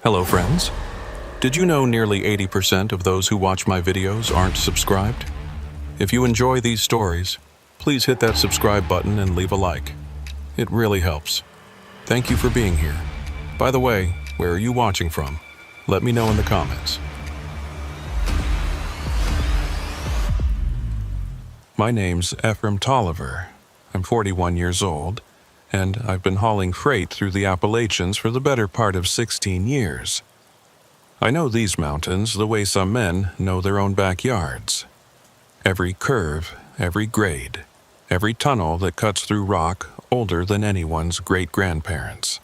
Hello friends. Did you know nearly 80% of those who watch my videos aren't subscribed? If you enjoy these stories, please hit that subscribe button and leave a like. It really helps. Thank you for being here. By the way, where are you watching from? Let me know in the comments. My name's Ephraim Tolliver. I'm 41 years old, and I've been hauling freight through the Appalachians for the better part of 16 years. I know these mountains the way some men know their own backyards. Every curve, every grade, every tunnel that cuts through rock older than anyone's great-grandparents.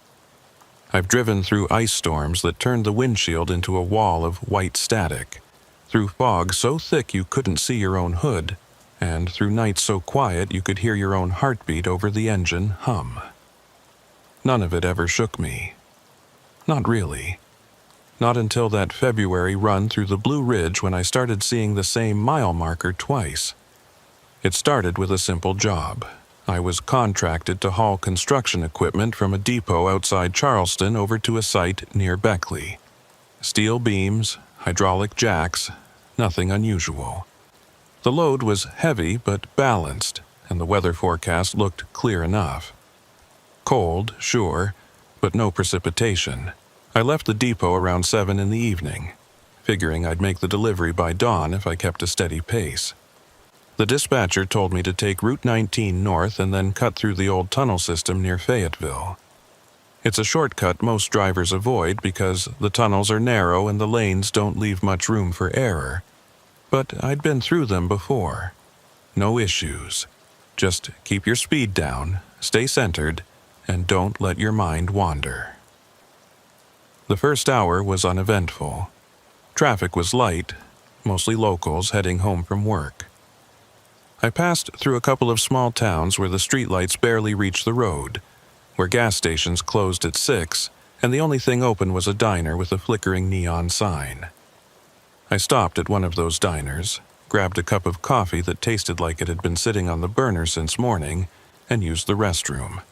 I've driven through ice storms that turned the windshield into a wall of white static, through fog so thick you couldn't see your own hood, and through nights so quiet you could hear your own heartbeat over the engine hum. None of it ever shook me. Not really. Not until that February run through the Blue Ridge when I started seeing the same mile marker twice. It started with a simple job. I was contracted to haul construction equipment from a depot outside Charleston over to a site near Beckley. Steel beams, hydraulic jacks, nothing unusual. The load was heavy but balanced, and the weather forecast looked clear enough. Cold, sure, but no precipitation. I left the depot around 7 in the evening, figuring I'd make the delivery by dawn if I kept a steady pace. The dispatcher told me to take Route 19 north and then cut through the old tunnel system near Fayetteville. It's a shortcut most drivers avoid because the tunnels are narrow and the lanes don't leave much room for error. But I'd been through them before. No issues. Just keep your speed down, stay centered, and don't let your mind wander. The first hour was uneventful. Traffic was light, mostly locals heading home from work. I passed through a couple of small towns where the streetlights barely reached the road, where gas stations closed at 6, and the only thing open was a diner with a flickering neon sign. I stopped at one of those diners, grabbed a cup of coffee that tasted like it had been sitting on the burner since morning, and used the restroom.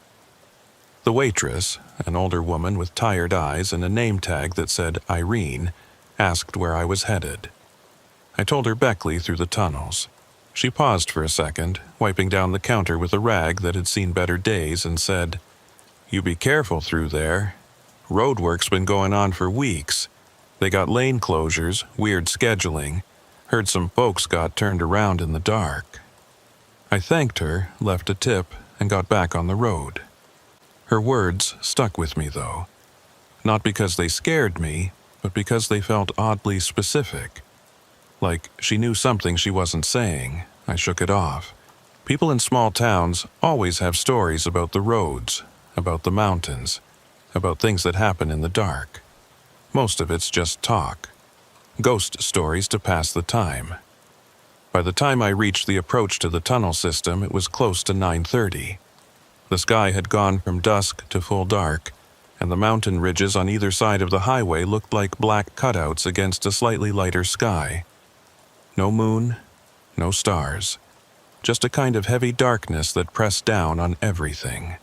The waitress, an older woman with tired eyes and a name tag that said Irene, asked where I was headed. I told her Beckley through the tunnels. She paused for a second, wiping down the counter with a rag that had seen better days, and said, "You be careful through there. Roadwork's been going on for weeks. They got lane closures, weird scheduling. Heard some folks got turned around in the dark." I thanked her, left a tip, and got back on the road. Her words stuck with me, though. Not because they scared me, but because they felt oddly specific. Like she knew something she wasn't saying. I shook it off. People in small towns always have stories about the roads, about the mountains, about things that happen in the dark. Most of it's just talk. Ghost stories to pass the time. By the time I reached the approach to the tunnel system, it was close to 9:30. The sky had gone from dusk to full dark, and the mountain ridges on either side of the highway looked like black cutouts against a slightly lighter sky. No moon, no stars. Just a kind of heavy darkness that pressed down on everything.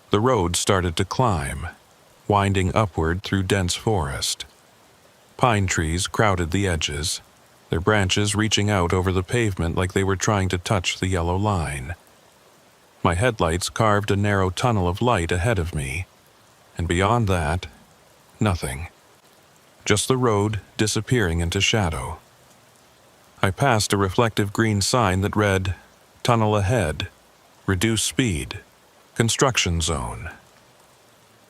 The road started to climb, winding upward through dense forest. Pine trees crowded the edges, their branches reaching out over the pavement like they were trying to touch the yellow line. My headlights carved a narrow tunnel of light ahead of me, and beyond that, nothing. Just the road disappearing into shadow. I passed a reflective green sign that read, "Tunnel ahead, reduce speed, construction zone."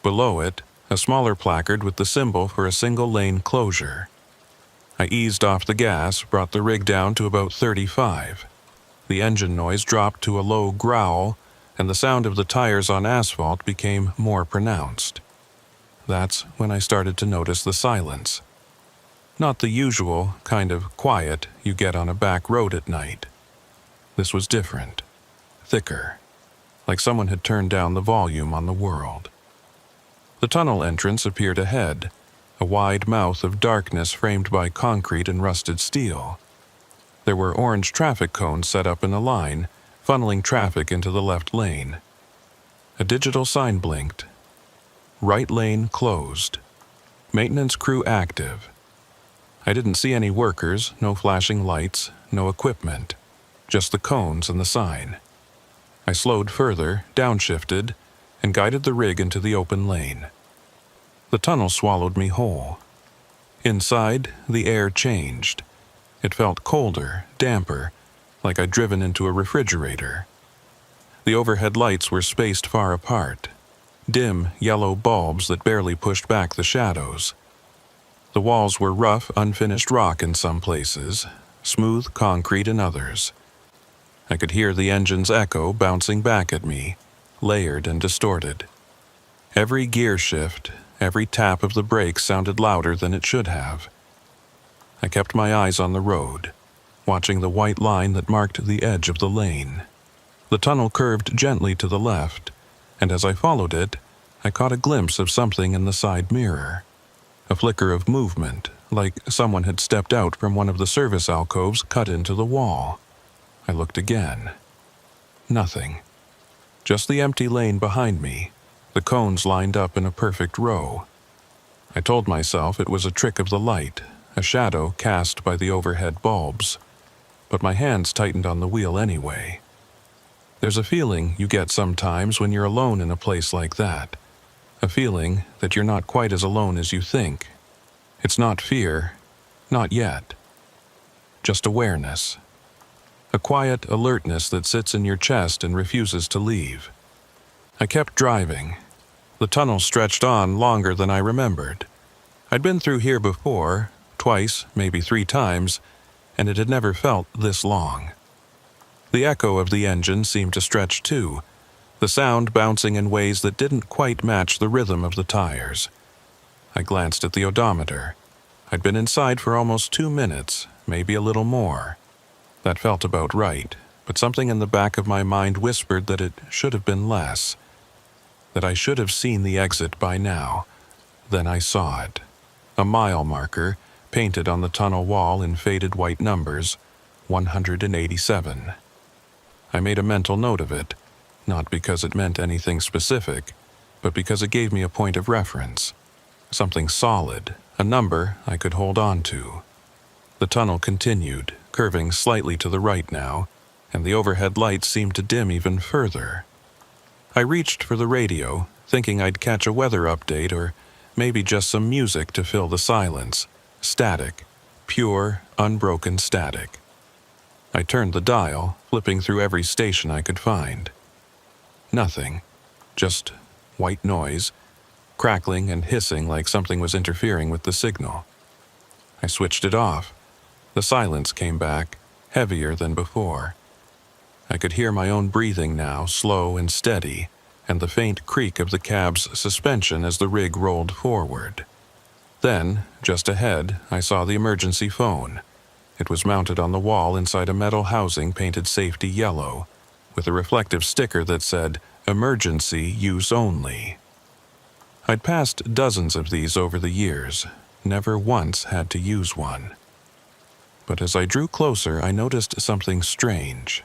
Below it, a smaller placard with the symbol for a single-lane closure. I eased off the gas, brought the rig down to about 35. The engine noise dropped to a low growl, and the sound of the tires on asphalt became more pronounced. That's when I started to notice the silence. Not the usual kind of quiet you get on a back road at night. This was different, thicker, like someone had turned down the volume on the world. The tunnel entrance appeared ahead, a wide mouth of darkness framed by concrete and rusted steel. There were orange traffic cones set up in a line, funneling traffic into the left lane. A digital sign blinked. Right lane closed. Maintenance crew active. I didn't see any workers, no flashing lights, no equipment, just the cones and the sign. I slowed further, downshifted, and guided the rig into the open lane. The tunnel swallowed me whole. Inside, the air changed. It felt colder, damper, like I'd driven into a refrigerator. The overhead lights were spaced far apart, dim yellow bulbs that barely pushed back the shadows. The walls were rough, unfinished rock in some places, smooth concrete in others. I could hear the engine's echo bouncing back at me, layered and distorted. Every gear shift, every tap of the brake sounded louder than it should have. I kept my eyes on the road, watching the white line that marked the edge of the lane. The tunnel curved gently to the left, and as I followed it, I caught a glimpse of something in the side mirror. A flicker of movement, like someone had stepped out from one of the service alcoves cut into the wall. I looked again. Nothing. Just the empty lane behind me, the cones lined up in a perfect row. I told myself it was a trick of the light, a shadow cast by the overhead bulbs, but my hands tightened on the wheel anyway. There's a feeling you get sometimes when you're alone in a place like that, a feeling that you're not quite as alone as you think. It's not fear, not yet, just awareness. A quiet alertness that sits in your chest and refuses to leave. I kept driving. The tunnel stretched on longer than I remembered. I'd been through here before, twice, maybe 3 times, and it had never felt this long. The echo of the engine seemed to stretch too, the sound bouncing in ways that didn't quite match the rhythm of the tires. I glanced at the odometer. I'd been inside for almost 2 minutes, maybe a little more. That felt about right, but something in the back of my mind whispered that it should have been less, that I should have seen the exit by now. Then I saw it. A mile marker, painted on the tunnel wall in faded white numbers, 187. I made a mental note of it, not because it meant anything specific, but because it gave me a point of reference. Something solid, a number I could hold on to. The tunnel continued, curving slightly to the right now, and the overhead lights seemed to dim even further. I reached for the radio, thinking I'd catch a weather update or maybe just some music to fill the silence. Static, pure, unbroken static. I turned the dial, flipping through every station I could find. Nothing, just white noise, crackling and hissing like something was interfering with the signal. I switched it off. The silence came back, heavier than before. I could hear my own breathing now, slow and steady, and the faint creak of the cab's suspension as the rig rolled forward. Then, just ahead, I saw the emergency phone. It was mounted on the wall inside a metal housing painted safety yellow, with a reflective sticker that said, "Emergency use only." I'd passed dozens of these over the years, never once had to use one. But as I drew closer, I noticed something strange.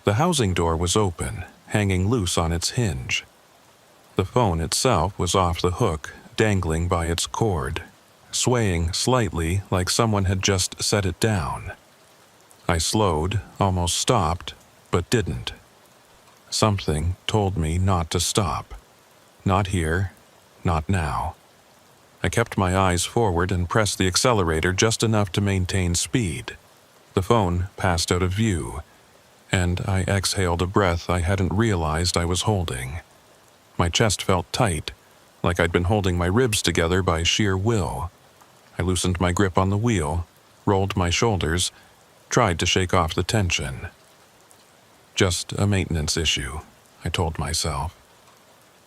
The housing door was open, hanging loose on its hinge. The phone itself was off the hook, dangling by its cord, swaying slightly like someone had just set it down. I slowed, almost stopped, but didn't. Something told me not to stop. Not here, not now. I kept my eyes forward and pressed the accelerator just enough to maintain speed. The phone passed out of view, and I exhaled a breath I hadn't realized I was holding. My chest felt tight, like I'd been holding my ribs together by sheer will. I loosened my grip on the wheel, rolled my shoulders, tried to shake off the tension. Just a maintenance issue, I told myself.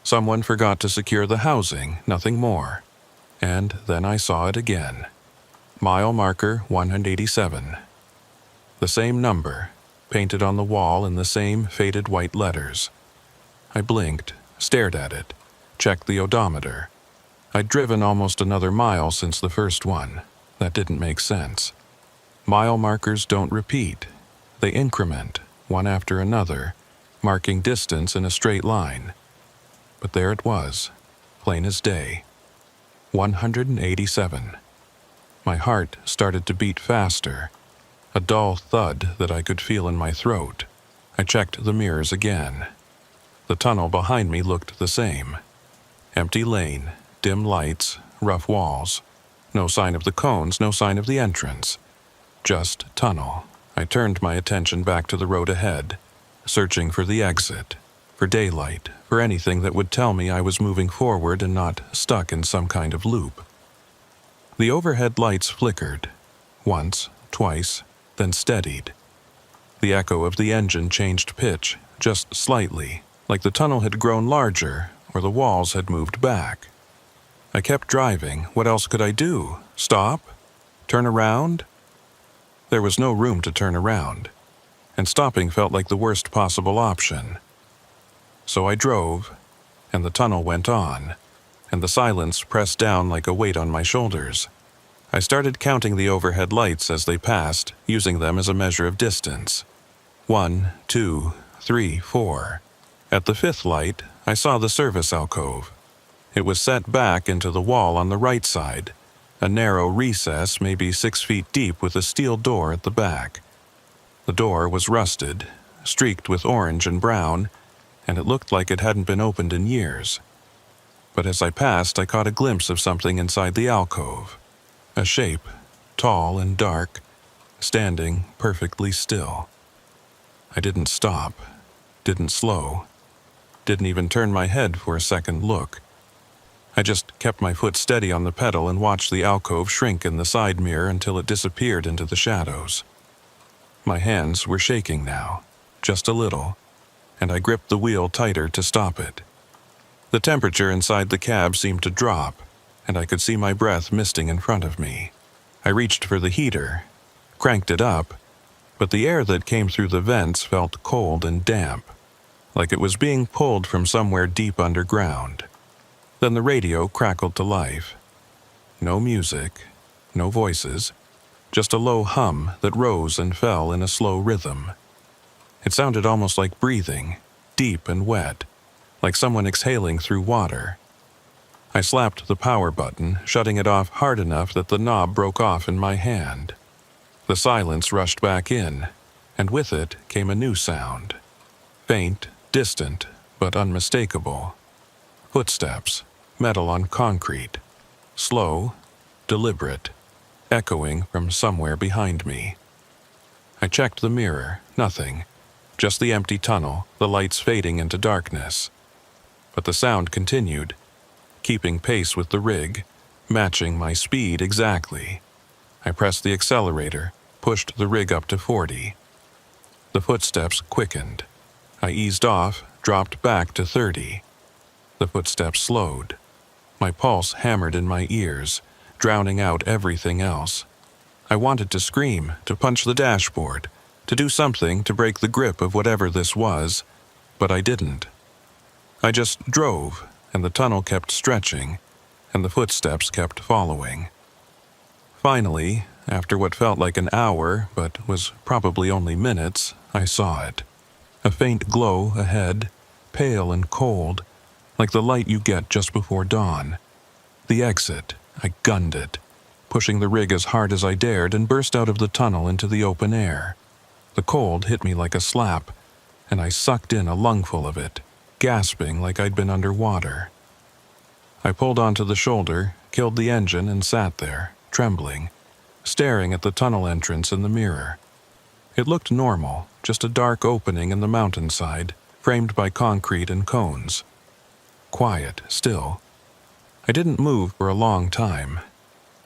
Someone forgot to secure the housing, nothing more. And then I saw it again. Mile marker 187. The same number, painted on the wall in the same faded white letters. I blinked, stared at it, checked the odometer. I'd driven almost another mile since the first one. That didn't make sense. Mile markers don't repeat. They increment, one after another, marking distance in a straight line. But there it was, plain as day. 187. My heart started to beat faster, a dull thud that I could feel in my throat. I checked the mirrors again. The tunnel behind me looked the same. Empty lane, dim lights, rough walls. No sign of the cones, no sign of the entrance. Just tunnel. I turned my attention back to the road ahead, searching for the exit, for daylight, for anything that would tell me I was moving forward and not stuck in some kind of loop. The overhead lights flickered, once, twice, then steadied. The echo of the engine changed pitch, just slightly, like the tunnel had grown larger or the walls had moved back. I kept driving. What else could I do? Stop? Turn around? There was no room to turn around, and stopping felt like the worst possible option. So I drove, and the tunnel went on, and the silence pressed down like a weight on my shoulders. I started counting the overhead lights as they passed, using them as a measure of distance. 1, 2, 3, 4. At the 5th light, I saw the service alcove. It was set back into the wall on the right side, a narrow recess maybe 6 feet deep with a steel door at the back. The door was rusted, streaked with orange and brown, and it looked like it hadn't been opened in years. But as I passed, I caught a glimpse of something inside the alcove. A shape, tall and dark, standing perfectly still. I didn't stop, didn't slow, didn't even turn my head for a second look. I just kept my foot steady on the pedal and watched the alcove shrink in the side mirror until it disappeared into the shadows. My hands were shaking now, just a little, and I gripped the wheel tighter to stop it. The temperature inside the cab seemed to drop, and I could see my breath misting in front of me. I reached for the heater, cranked it up, but the air that came through the vents felt cold and damp, like it was being pulled from somewhere deep underground. Then the radio crackled to life. No music, no voices, just a low hum that rose and fell in a slow rhythm. It sounded almost like breathing, deep and wet, like someone exhaling through water. I slapped the power button, shutting it off hard enough that the knob broke off in my hand. The silence rushed back in, and with it came a new sound. Faint, distant, but unmistakable. Footsteps, metal on concrete. Slow, deliberate, echoing from somewhere behind me. I checked the mirror, nothing. Just the empty tunnel, the lights fading into darkness. But the sound continued, keeping pace with the rig, matching my speed exactly. I pressed the accelerator, pushed the rig up to 40. The footsteps quickened. I eased off, dropped back to 30. The footsteps slowed. My pulse hammered in my ears, drowning out everything else. I wanted to scream, to punch the dashboard, to do something to break the grip of whatever this was, but I didn't. I just drove, and the tunnel kept stretching, and the footsteps kept following. Finally, after what felt like an hour, but was probably only minutes, I saw it. A faint glow ahead, pale and cold, like the light you get just before dawn. The exit. I gunned it, pushing the rig as hard as I dared, and burst out of the tunnel into the open air. The cold hit me like a slap, and I sucked in a lungful of it, gasping like I'd been underwater. I pulled onto the shoulder, killed the engine, and sat there, trembling, staring at the tunnel entrance in the mirror. It looked normal, just a dark opening in the mountainside, framed by concrete and cones. Quiet, still. I didn't move for a long time,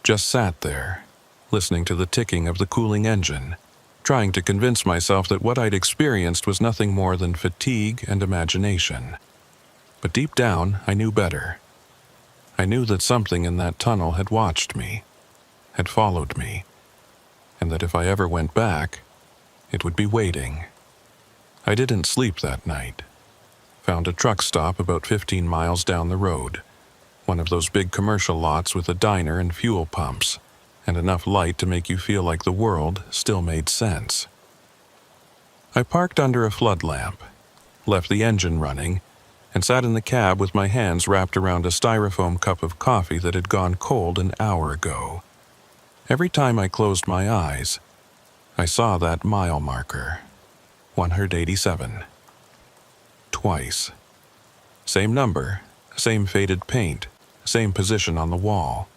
just sat there, listening to the ticking of the cooling engine, trying to convince myself that what I'd experienced was nothing more than fatigue and imagination. But deep down, I knew better. I knew that something in that tunnel had watched me, had followed me, and that if I ever went back, it would be waiting. I didn't sleep that night. Found a truck stop about 15 miles down the road, one of those big commercial lots with a diner and fuel pumps, and enough light to make you feel like the world still made sense. I parked under a flood lamp, left the engine running, and sat in the cab with my hands wrapped around a styrofoam cup of coffee that had gone cold an hour ago. Every time I closed my eyes, I saw that mile marker, 187. Twice. Same number, same faded paint, same position on the wall.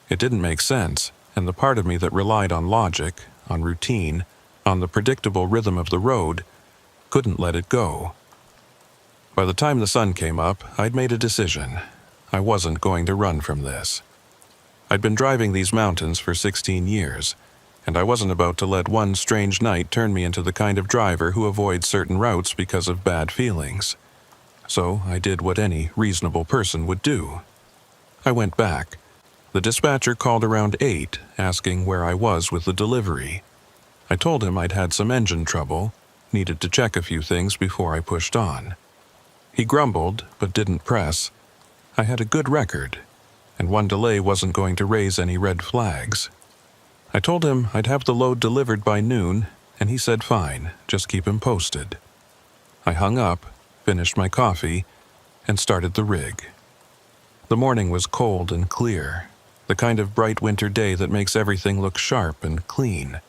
It didn't make sense, and the part of me that relied on logic, on routine, on the predictable rhythm of the road, couldn't let it go. By the time the sun came up, I'd made a decision. I wasn't going to run from this. I'd been driving these mountains for 16 years, and I wasn't about to let one strange night turn me into the kind of driver who avoids certain routes because of bad feelings. So I did what any reasonable person would do. I went back. The dispatcher called around 8, asking where I was with the delivery. I told him I'd had some engine trouble, needed to check a few things before I pushed on. He grumbled, but didn't press. I had a good record, and one delay wasn't going to raise any red flags. I told him I'd have the load delivered by noon, and he said fine, just keep him posted. I hung up, finished my coffee, and started the rig. The morning was cold and clear, the kind of bright winter day that makes everything look sharp and clean.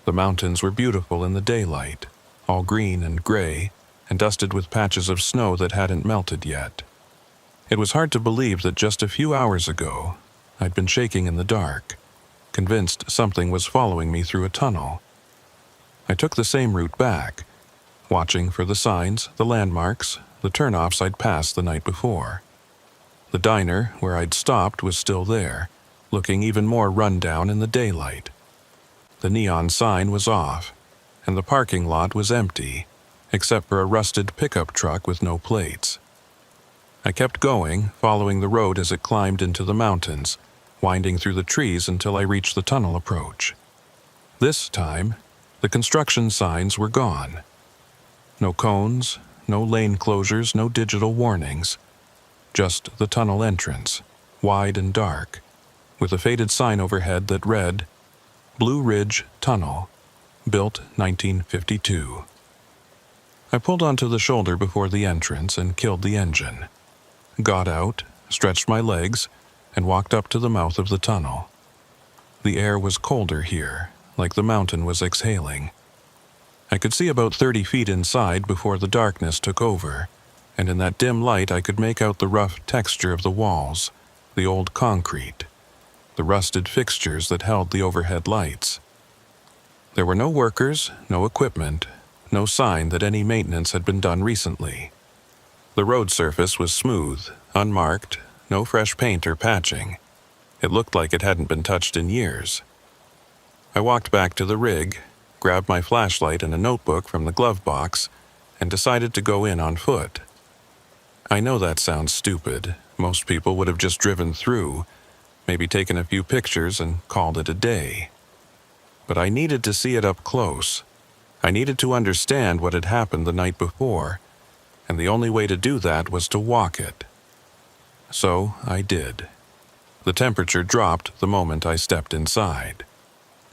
The mountains were beautiful in the daylight, all green and gray, and dusted with patches of snow that hadn't melted yet. It was hard to believe that just a few hours ago, I'd been shaking in the dark, convinced something was following me through a tunnel. I took the same route back, watching for the signs, the landmarks, the turnoffs I'd passed the night before. The diner, where I'd stopped, was still there, looking even more run down in the daylight. The neon sign was off, and the parking lot was empty, except for a rusted pickup truck with no plates. I kept going, following the road as it climbed into the mountains, winding through the trees until I reached the tunnel approach. This time, the construction signs were gone. No cones, no lane closures, no digital warnings. Just the tunnel entrance, wide and dark, with a faded sign overhead that read, Blue Ridge Tunnel, built 1952. I pulled onto the shoulder before the entrance and killed the engine. Got out, stretched my legs, and walked up to the mouth of the tunnel. The air was colder here, like the mountain was exhaling. I could see about 30 feet inside before the darkness took over, and in that dim light I could make out the rough texture of the walls, the old concrete, the rusted fixtures that held the overhead lights. There were no workers, no equipment, no sign that any maintenance had been done recently. The road surface was smooth, unmarked, no fresh paint or patching. It looked like it hadn't been touched in years. I walked back to the rig, grabbed my flashlight and a notebook from the glove box, and decided to go in on foot. I know that sounds stupid. Most people would have just driven through, maybe taken a few pictures and called it a day. But I needed to see it up close. I needed to understand what had happened the night before, and the only way to do that was to walk it. So I did. The temperature dropped the moment I stepped inside.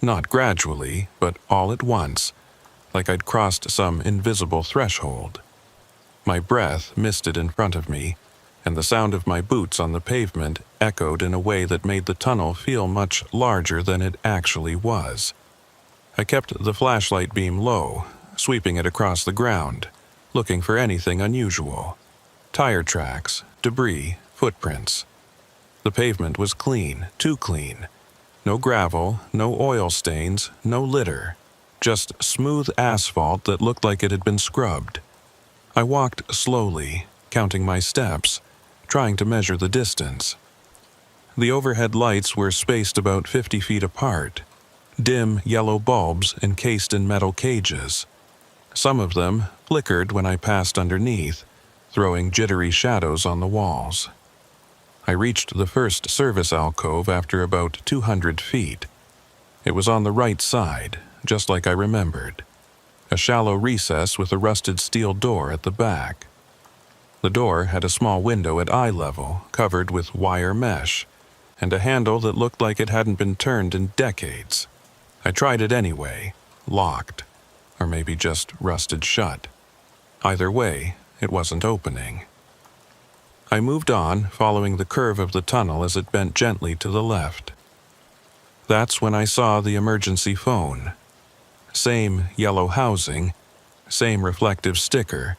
Not gradually, but all at once, like I'd crossed some invisible threshold. My breath misted in front of me, and the sound of my boots on the pavement echoed in a way that made the tunnel feel much larger than it actually was. I kept the flashlight beam low, sweeping it across the ground, looking for anything unusual. Tire tracks, debris, footprints. The pavement was clean, too clean. No gravel, no oil stains, no litter. Just smooth asphalt that looked like it had been scrubbed. I walked slowly, counting my steps, trying to measure the distance. The overhead lights were spaced about 50 feet apart, dim yellow bulbs encased in metal cages. Some of them flickered when I passed underneath, throwing jittery shadows on the walls. I reached the first service alcove after about 200 feet. It was on the right side, just like I remembered. A shallow recess with a rusted steel door at the back. The door had a small window at eye level, covered with wire mesh, and a handle that looked like it hadn't been turned in decades. I tried it anyway, locked, or maybe just rusted shut. Either way, it wasn't opening. I moved on, following the curve of the tunnel as it bent gently to the left. That's when I saw the emergency phone. Same yellow housing, same reflective sticker,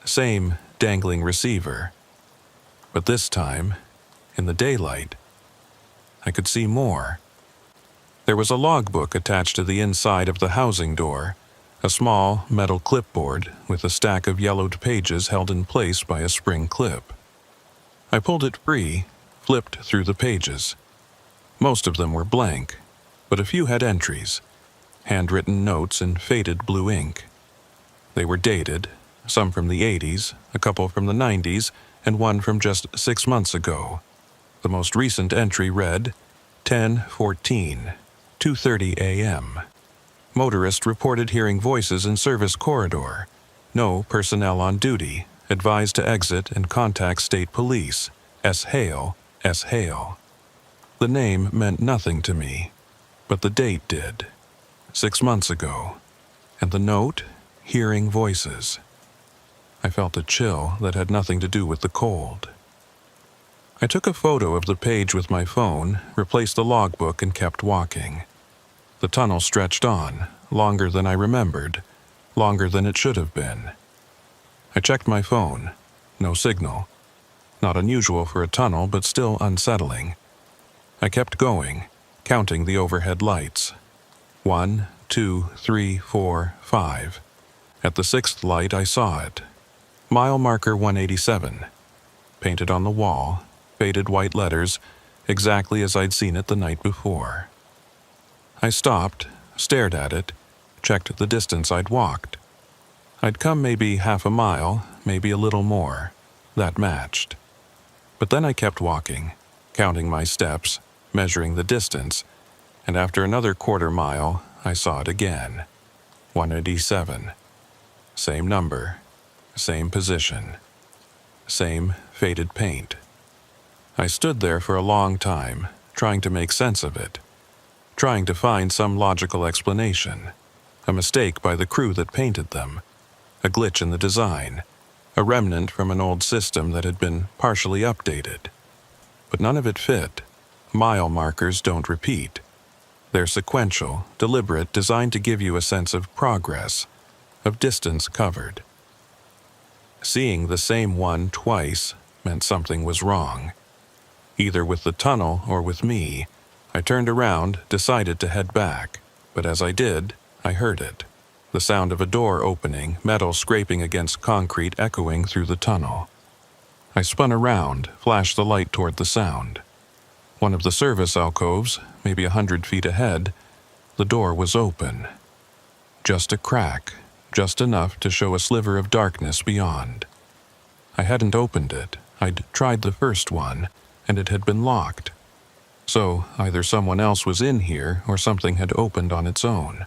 same dangling receiver. But this time, in the daylight, I could see more. There was a logbook attached to the inside of the housing door, a small metal clipboard with a stack of yellowed pages held in place by a spring clip. I pulled it free, flipped through the pages. Most of them were blank, but a few had entries, handwritten notes in faded blue ink. They were dated, some from the 80s, a couple from the 90s, and one from just 6 months ago. The most recent entry read, 10:14, 2:30 a.m. Motorist reported hearing voices in service corridor. No personnel on duty. Advised to exit and contact state police. S. Hale, S. Hale. The name meant nothing to me, but the date did. 6 months ago. And the note, hearing voices. I felt a chill that had nothing to do with the cold. I took a photo of the page with my phone, replaced the logbook, and kept walking. The tunnel stretched on, longer than I remembered, longer than it should have been. I checked my phone. No signal. Not unusual for a tunnel, but still unsettling. I kept going, counting the overhead lights. 1, 2, 3, 4, 5. At the 6th light, I saw it. Mile marker 187. Painted on the wall, faded white letters, exactly as I'd seen it the night before. I stopped, stared at it, checked the distance I'd walked. I'd come maybe half a mile, maybe a little more. That matched. But then I kept walking, counting my steps, measuring the distance, and after another quarter mile, I saw it again. 187. Same number, same position, same faded paint. I stood there for a long time, trying to make sense of it, trying to find some logical explanation, a mistake by the crew that painted them, a glitch in the design, a remnant from an old system that had been partially updated. But none of it fit. Mile markers don't repeat. They're sequential, deliberate, designed to give you a sense of progress, of distance covered. Seeing the same one twice meant something was wrong. Either with the tunnel or with me. I turned around, decided to head back, but as I did, I heard it. The sound of a door opening, metal scraping against concrete echoing through the tunnel. I spun around, flashed the light toward the sound. One of the service alcoves, maybe 100 feet ahead, the door was open. Just a crack, just enough to show a sliver of darkness beyond. I hadn't opened it. I'd tried the first one, and it had been locked. So either someone else was in here or something had opened on its own.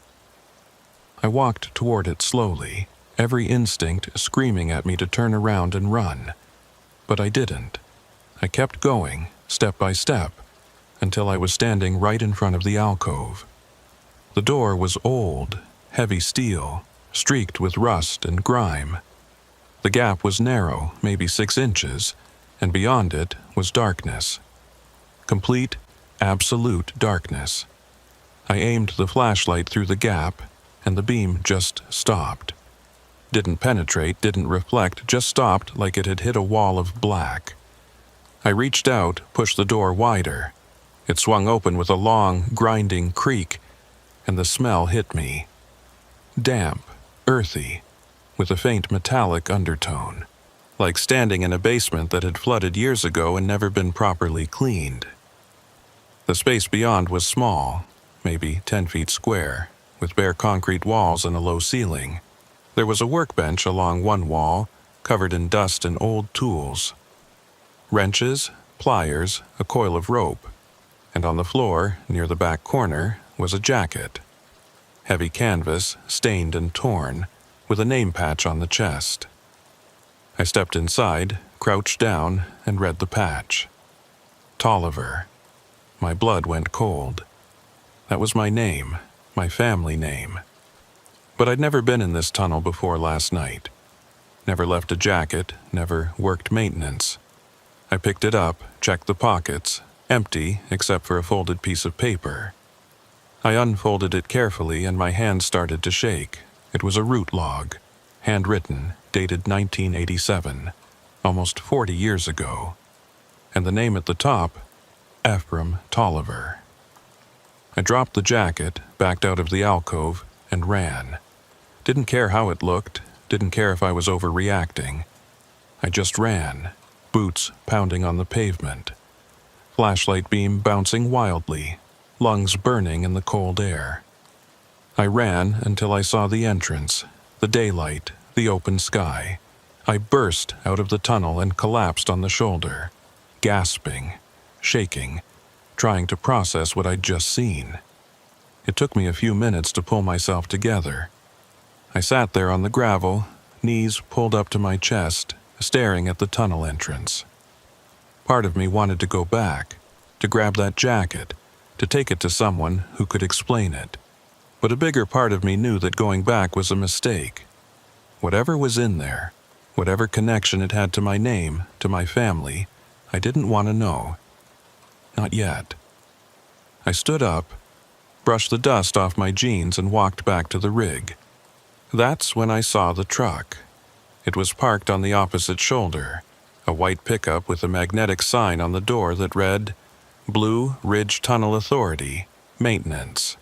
I walked toward it slowly, every instinct screaming at me to turn around and run. But I didn't. I kept going, step by step, until I was standing right in front of the alcove. The door was old, heavy steel, streaked with rust and grime. The gap was narrow, maybe 6 inches, and beyond it was darkness. Complete, absolute darkness. I aimed the flashlight through the gap, and the beam just stopped. Didn't penetrate, didn't reflect, just stopped like it had hit a wall of black. I reached out, pushed the door wider. It swung open with a long, grinding creak, and the smell hit me. Damp, earthy, with a faint metallic undertone, like standing in a basement that had flooded years ago and never been properly cleaned. The space beyond was small, maybe 10 feet square, with bare concrete walls and a low ceiling. There was a workbench along one wall, covered in dust and old tools. Wrenches, pliers, a coil of rope, and on the floor, near the back corner, was a jacket. Heavy canvas, stained and torn, with a name patch on the chest. I stepped inside, crouched down, and read the patch. Tolliver. My blood went cold. That was my name, my family name. But I'd never been in this tunnel before last night. Never left a jacket, never worked maintenance. I picked it up, checked the pockets, empty except for a folded piece of paper. I unfolded it carefully and my hand started to shake. It was a route log, handwritten, dated 1987, almost 40 years ago. And the name at the top, Ephraim Tolliver. I dropped the jacket, backed out of the alcove, and ran. Didn't care how it looked, didn't care if I was overreacting. I just ran, boots pounding on the pavement, flashlight beam bouncing wildly, lungs burning in the cold air. I ran until I saw the entrance, the daylight, the open sky. I burst out of the tunnel and collapsed on the shoulder, gasping, shaking, trying to process what I'd just seen. It took me a few minutes to pull myself together. I sat there on the gravel, knees pulled up to my chest, staring at the tunnel entrance. Part of me wanted to go back, to grab that jacket, to take it to someone who could explain it. But a bigger part of me knew that going back was a mistake. Whatever was in there, whatever connection it had to my name, to my family, I didn't want to know. Not yet. I stood up, brushed the dust off my jeans and walked back to the rig. That's when I saw the truck. It was parked on the opposite shoulder, a white pickup with a magnetic sign on the door that read, Blue Ridge Tunnel Authority, Maintenance.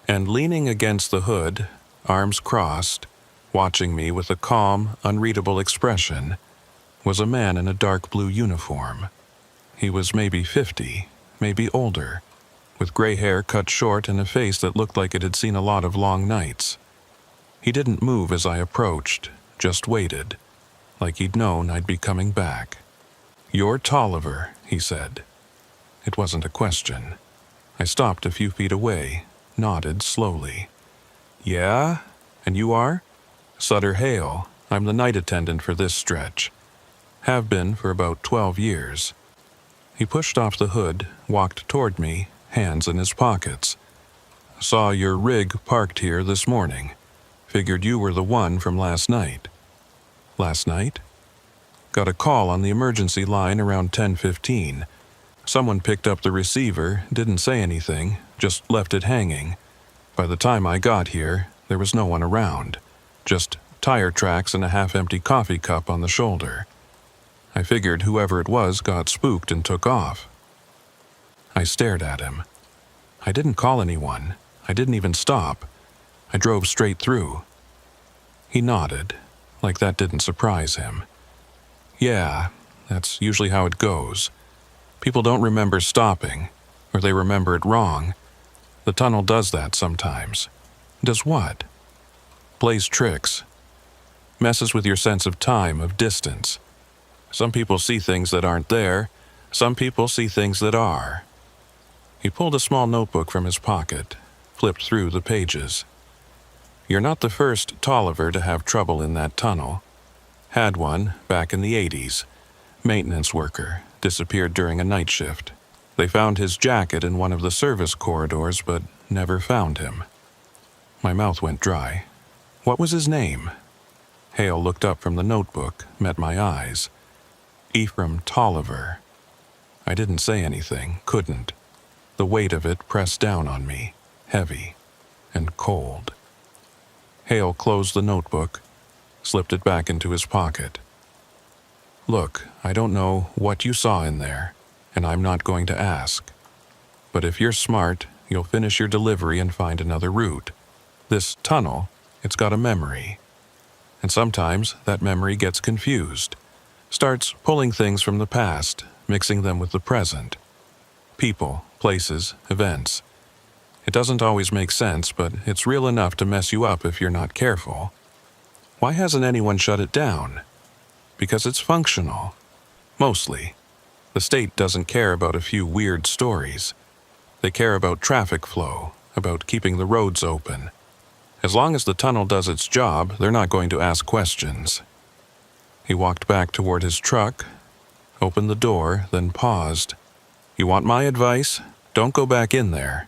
And leaning against the hood, arms crossed, watching me with a calm, unreadable expression, was a man in a dark blue uniform. He was maybe 50, maybe older, with gray hair cut short and a face that looked like it had seen a lot of long nights. He didn't move as I approached, just waited, like he'd known I'd be coming back. "You're Tolliver," he said. It wasn't a question. I stopped a few feet away, nodded slowly. "Yeah? And you are?" "Sutter Hale. I'm the night attendant for this stretch. Have been for about 12 years. He pushed off the hood, walked toward me, hands in his pockets. "Saw your rig parked here this morning. Figured you were the one from last night." "Last night?" "Got a call on the emergency line around 10:15. Someone picked up the receiver, didn't say anything, just left it hanging. By the time I got here, there was no one around. Just tire tracks and a half-empty coffee cup on the shoulder. I figured whoever it was got spooked and took off." I stared at him. "I didn't call anyone. I didn't even stop. I drove straight through." He nodded, like that didn't surprise him. "Yeah, that's usually how it goes. People don't remember stopping, or they remember it wrong. The tunnel does that sometimes." "Does what?" "Plays tricks. Messes with your sense of time, of distance. Some people see things that aren't there. Some people see things that are." He pulled a small notebook from his pocket, flipped through the pages. "You're not the first Tolliver to have trouble in that tunnel. Had one back in the 80s. Maintenance worker, disappeared during a night shift. They found his jacket in one of the service corridors, but never found him." My mouth went dry. "What was his name?" Hale looked up from the notebook, met my eyes. "Ephraim Tolliver." I didn't say anything, couldn't. The weight of it pressed down on me, heavy and cold. Hale closed the notebook, slipped it back into his pocket. "Look, I don't know what you saw in there, and I'm not going to ask. But if you're smart, you'll finish your delivery and find another route. This tunnel, it's got a memory. And sometimes that memory gets confused, starts pulling things from the past, mixing them with the present. People, places, events. It doesn't always make sense, but it's real enough to mess you up if you're not careful. Why hasn't anyone shut it down? Because it's functional. Mostly. The state doesn't care about a few weird stories. They care about traffic flow, about keeping the roads open. As long as the tunnel does its job, they're not going to ask questions." He walked back toward his truck, opened the door, then paused. "You want my advice? Don't go back in there.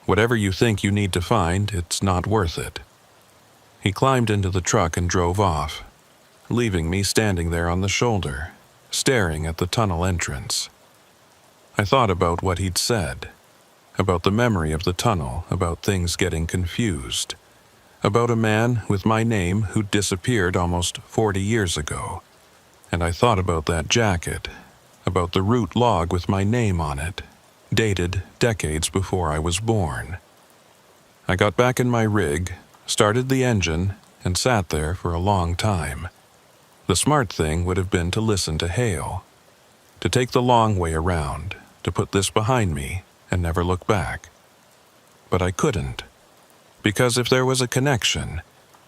Whatever you think you need to find, it's not worth it." He climbed into the truck and drove off. leaving me standing there on the shoulder, staring at the tunnel entrance. I thought about what he'd said, about the memory of the tunnel, about things getting confused, about a man with my name who'd disappeared almost 40 years ago. And I thought about that jacket, about the root log with my name on it, dated decades before I was born. I got back in my rig, started the engine, and sat there for a long time. The smart thing would have been to listen to Hale, to take the long way around, to put this behind me and never look back. But I couldn't, because if there was a connection,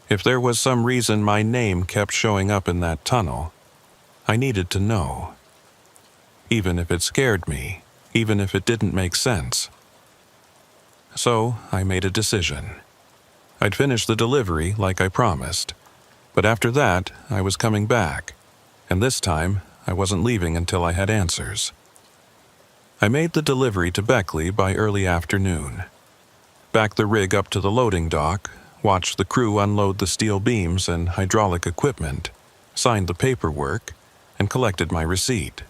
if there was some reason my name kept showing up in that tunnel, I needed to know. Even if it scared me, even if it didn't make sense. So I made a decision. I'd finish the delivery like I promised, but after that I was coming back, and this time I wasn't leaving until I had answers. I made the delivery to Beckley by early afternoon. Backed the rig up to the loading dock, watched the crew unload the steel beams and hydraulic equipment, signed the paperwork, and collected my receipt.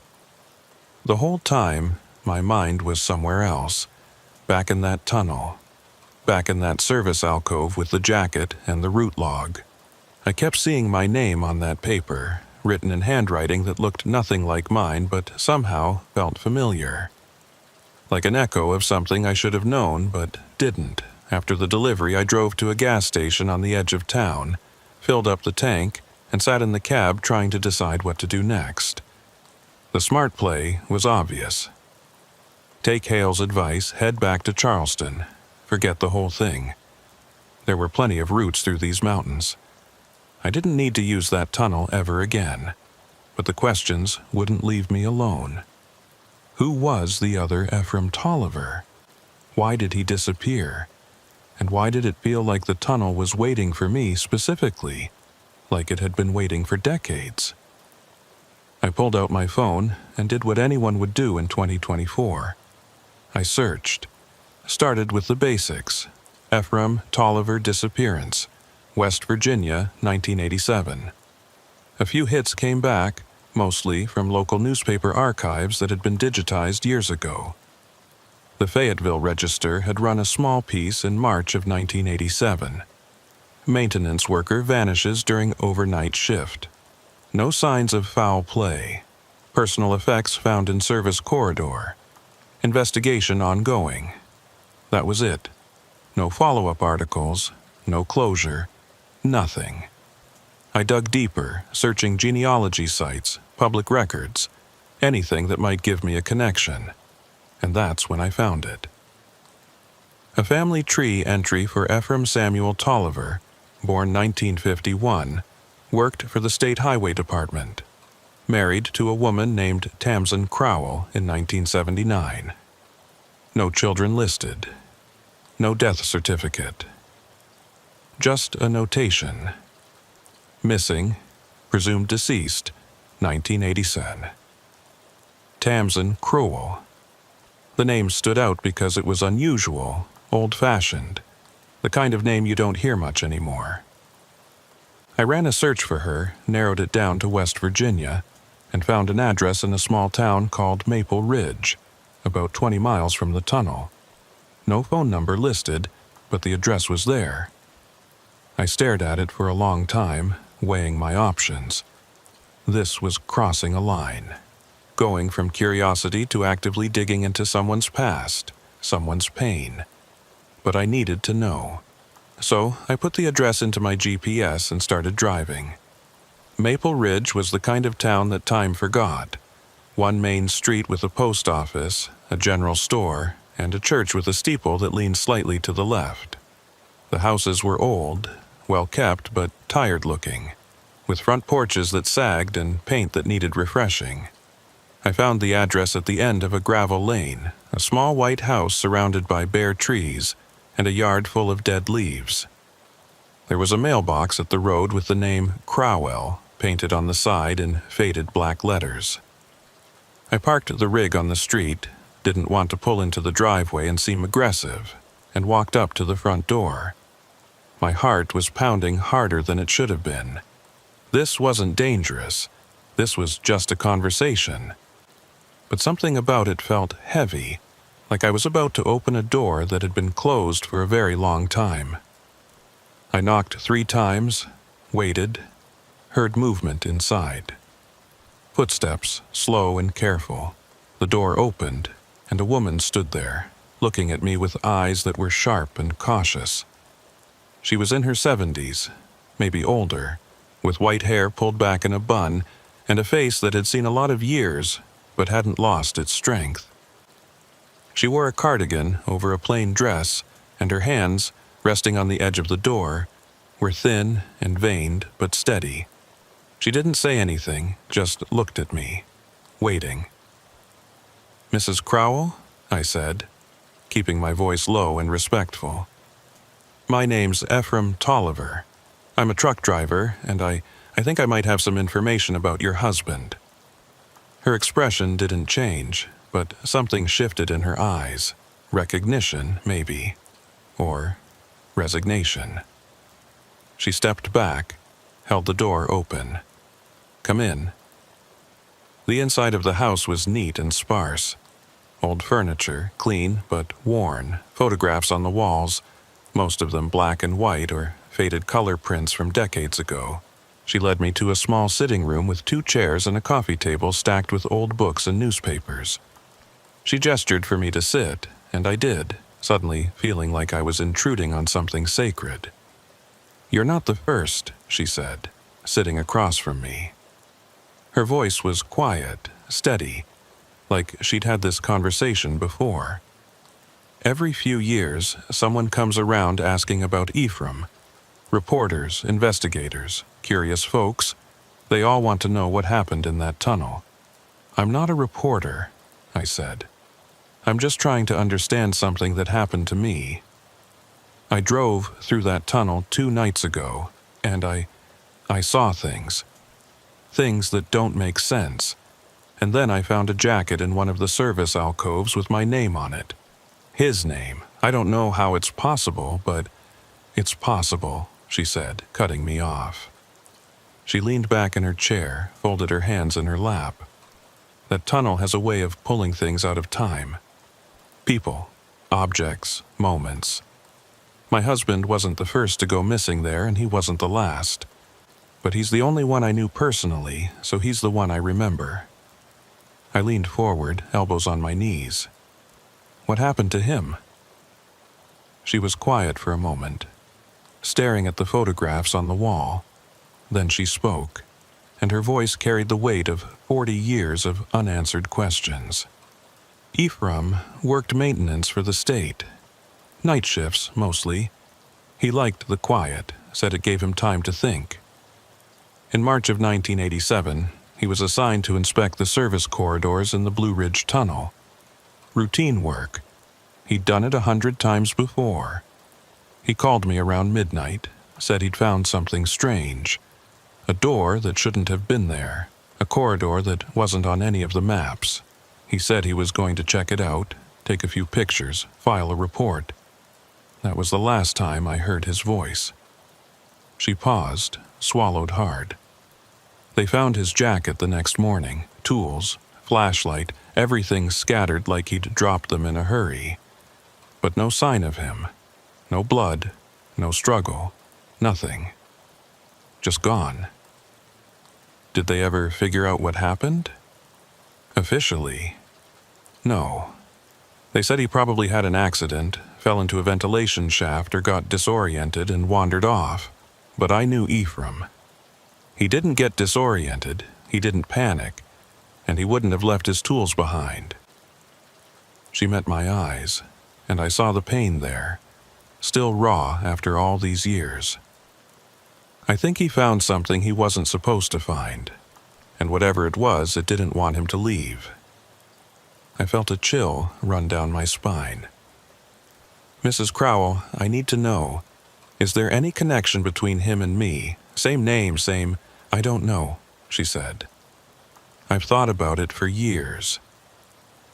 The whole time, my mind was somewhere else, back in that tunnel, back in that service alcove with the jacket and the root log. I kept seeing my name on that paper, written in handwriting that looked nothing like mine but somehow felt familiar. Like an echo of something I should have known but didn't. After the delivery, I drove to a gas station on the edge of town, filled up the tank, and sat in the cab trying to decide what to do next. The smart play was obvious. Take Hale's advice, head back to Charleston. Forget the whole thing. There were plenty of routes through these mountains. I didn't need to use that tunnel ever again, but the questions wouldn't leave me alone. Who was the other Ephraim Tolliver? Why did he disappear? And why did it feel like the tunnel was waiting for me specifically, like it had been waiting for decades? I pulled out my phone and did what anyone would do in 2024. I searched. Started with the basics. Ephraim Tolliver disappearance, West Virginia, 1987. A few hits came back, mostly from local newspaper archives that had been digitized years ago. The Fayetteville Register had run a small piece in March of 1987. Maintenance worker vanishes during overnight shift. No signs of foul play. Personal effects found in service corridor. Investigation ongoing. That was it. No follow-up articles, no closure, nothing. I dug deeper, searching genealogy sites, public records, anything that might give me a connection. And that's when I found it. A family tree entry for Ephraim Samuel Tolliver, born 1951, worked for the State Highway Department. Married to a woman named Tamsin Crowell in 1979. No children listed. No death certificate. Just a notation. Missing, presumed deceased, 1987. Tamsin Crowell. The name stood out because it was unusual, old-fashioned, the kind of name you don't hear much anymore. I ran a search for her, narrowed it down to West Virginia, and found an address in a small town called Maple Ridge, about 20 miles from the tunnel. No phone number listed, but the address was there. I stared at it for a long time, weighing my options. This was crossing a line, going from curiosity to actively digging into someone's past, someone's pain. But I needed to know. So I put the address into my GPS and started driving. Maple Ridge was the kind of town that time forgot. One main street with a post office, a general store, and a church with a steeple that leaned slightly to the left. The houses were old, well-kept but tired-looking, with front porches that sagged and paint that needed refreshing. I found the address at the end of a gravel lane, a small white house surrounded by bare trees, and a yard full of dead leaves. There was a mailbox at the road with the name Crowell painted on the side in faded black letters. I parked the rig on the street, didn't want to pull into the driveway and seem aggressive, and walked up to the front door. My heart was pounding harder than it should have been. This wasn't dangerous. This was just a conversation. But something about it felt heavy, like I was about to open a door that had been closed for a very long time. I knocked 3 times, waited, heard movement inside. Footsteps, slow and careful. The door opened, and a woman stood there, looking at me with eyes that were sharp and cautious. She was in her 70s, maybe older, with white hair pulled back in a bun, and a face that had seen a lot of years, but hadn't lost its strength. She wore a cardigan over a plain dress, and her hands, resting on the edge of the door, were thin and veined but steady. She didn't say anything, just looked at me, waiting. "Mrs. Crowell?" I said, keeping my voice low and respectful. "My name's Ephraim Tolliver. I'm a truck driver, and I think I might have some information about your husband." Her expression didn't change, but something shifted in her eyes. Recognition, maybe. Or resignation. She stepped back, held the door open. "Come in." The inside of the house was neat and sparse. Old furniture, clean but worn, photographs on the walls, most of them black and white or faded color prints from decades ago. She led me to a small sitting room with 2 chairs and a coffee table stacked with old books and newspapers. She gestured for me to sit, and I did, suddenly feeling like I was intruding on something sacred. "You're not the first," she said, sitting across from me. Her voice was quiet, steady, like she'd had this conversation before. "Every few years, someone comes around asking about Ephraim. Reporters, investigators, curious folks, they all want to know what happened in that tunnel. I'm not a reporter," I said. "I'm just trying to understand something that happened to me. I drove through that tunnel 2 nights ago, and I saw things. Things that don't make sense. And then I found a jacket in one of the service alcoves with my name on it. His name. I don't know how it's possible, but it's possible," she said, cutting me off. She leaned back in her chair, folded her hands in her lap. That tunnel has a way of pulling things out of time. People, objects, moments. My husband wasn't the first to go missing there, and he wasn't the last. But he's the only one I knew personally, so he's the one I remember. I leaned forward, elbows on my knees. "What happened to him?" She was quiet for a moment, staring at the photographs on the wall. Then she spoke, and her voice carried the weight of 40 years of unanswered questions. "Ephraim worked maintenance for the state. Night shifts, mostly. He liked the quiet, said it gave him time to think. In March of 1987, he was assigned to inspect the service corridors in the Blue Ridge Tunnel. Routine work. He'd done it 100 times before. He called me around midnight, said he'd found something strange. A door that shouldn't have been there, a corridor that wasn't on any of the maps. He said he was going to check it out, take a few pictures, file a report. That was the last time I heard his voice." She paused, swallowed hard. "They found his jacket the next morning, tools, flashlight, everything scattered like he'd dropped them in a hurry. But no sign of him. No blood, no struggle, nothing. Just gone." "Did they ever figure out what happened?" "Officially, no. They said he probably had an accident, fell into a ventilation shaft or got disoriented and wandered off. But I knew Ephraim. He didn't get disoriented, he didn't panic, and he wouldn't have left his tools behind." She met my eyes, and I saw the pain there, still raw after all these years. "I think he found something he wasn't supposed to find, and whatever it was, it didn't want him to leave." I felt a chill run down my spine. "Mrs. Crowell, I need to know, is there any connection between him and me? Same name, same—" "I don't know," she said. "I've thought about it for years.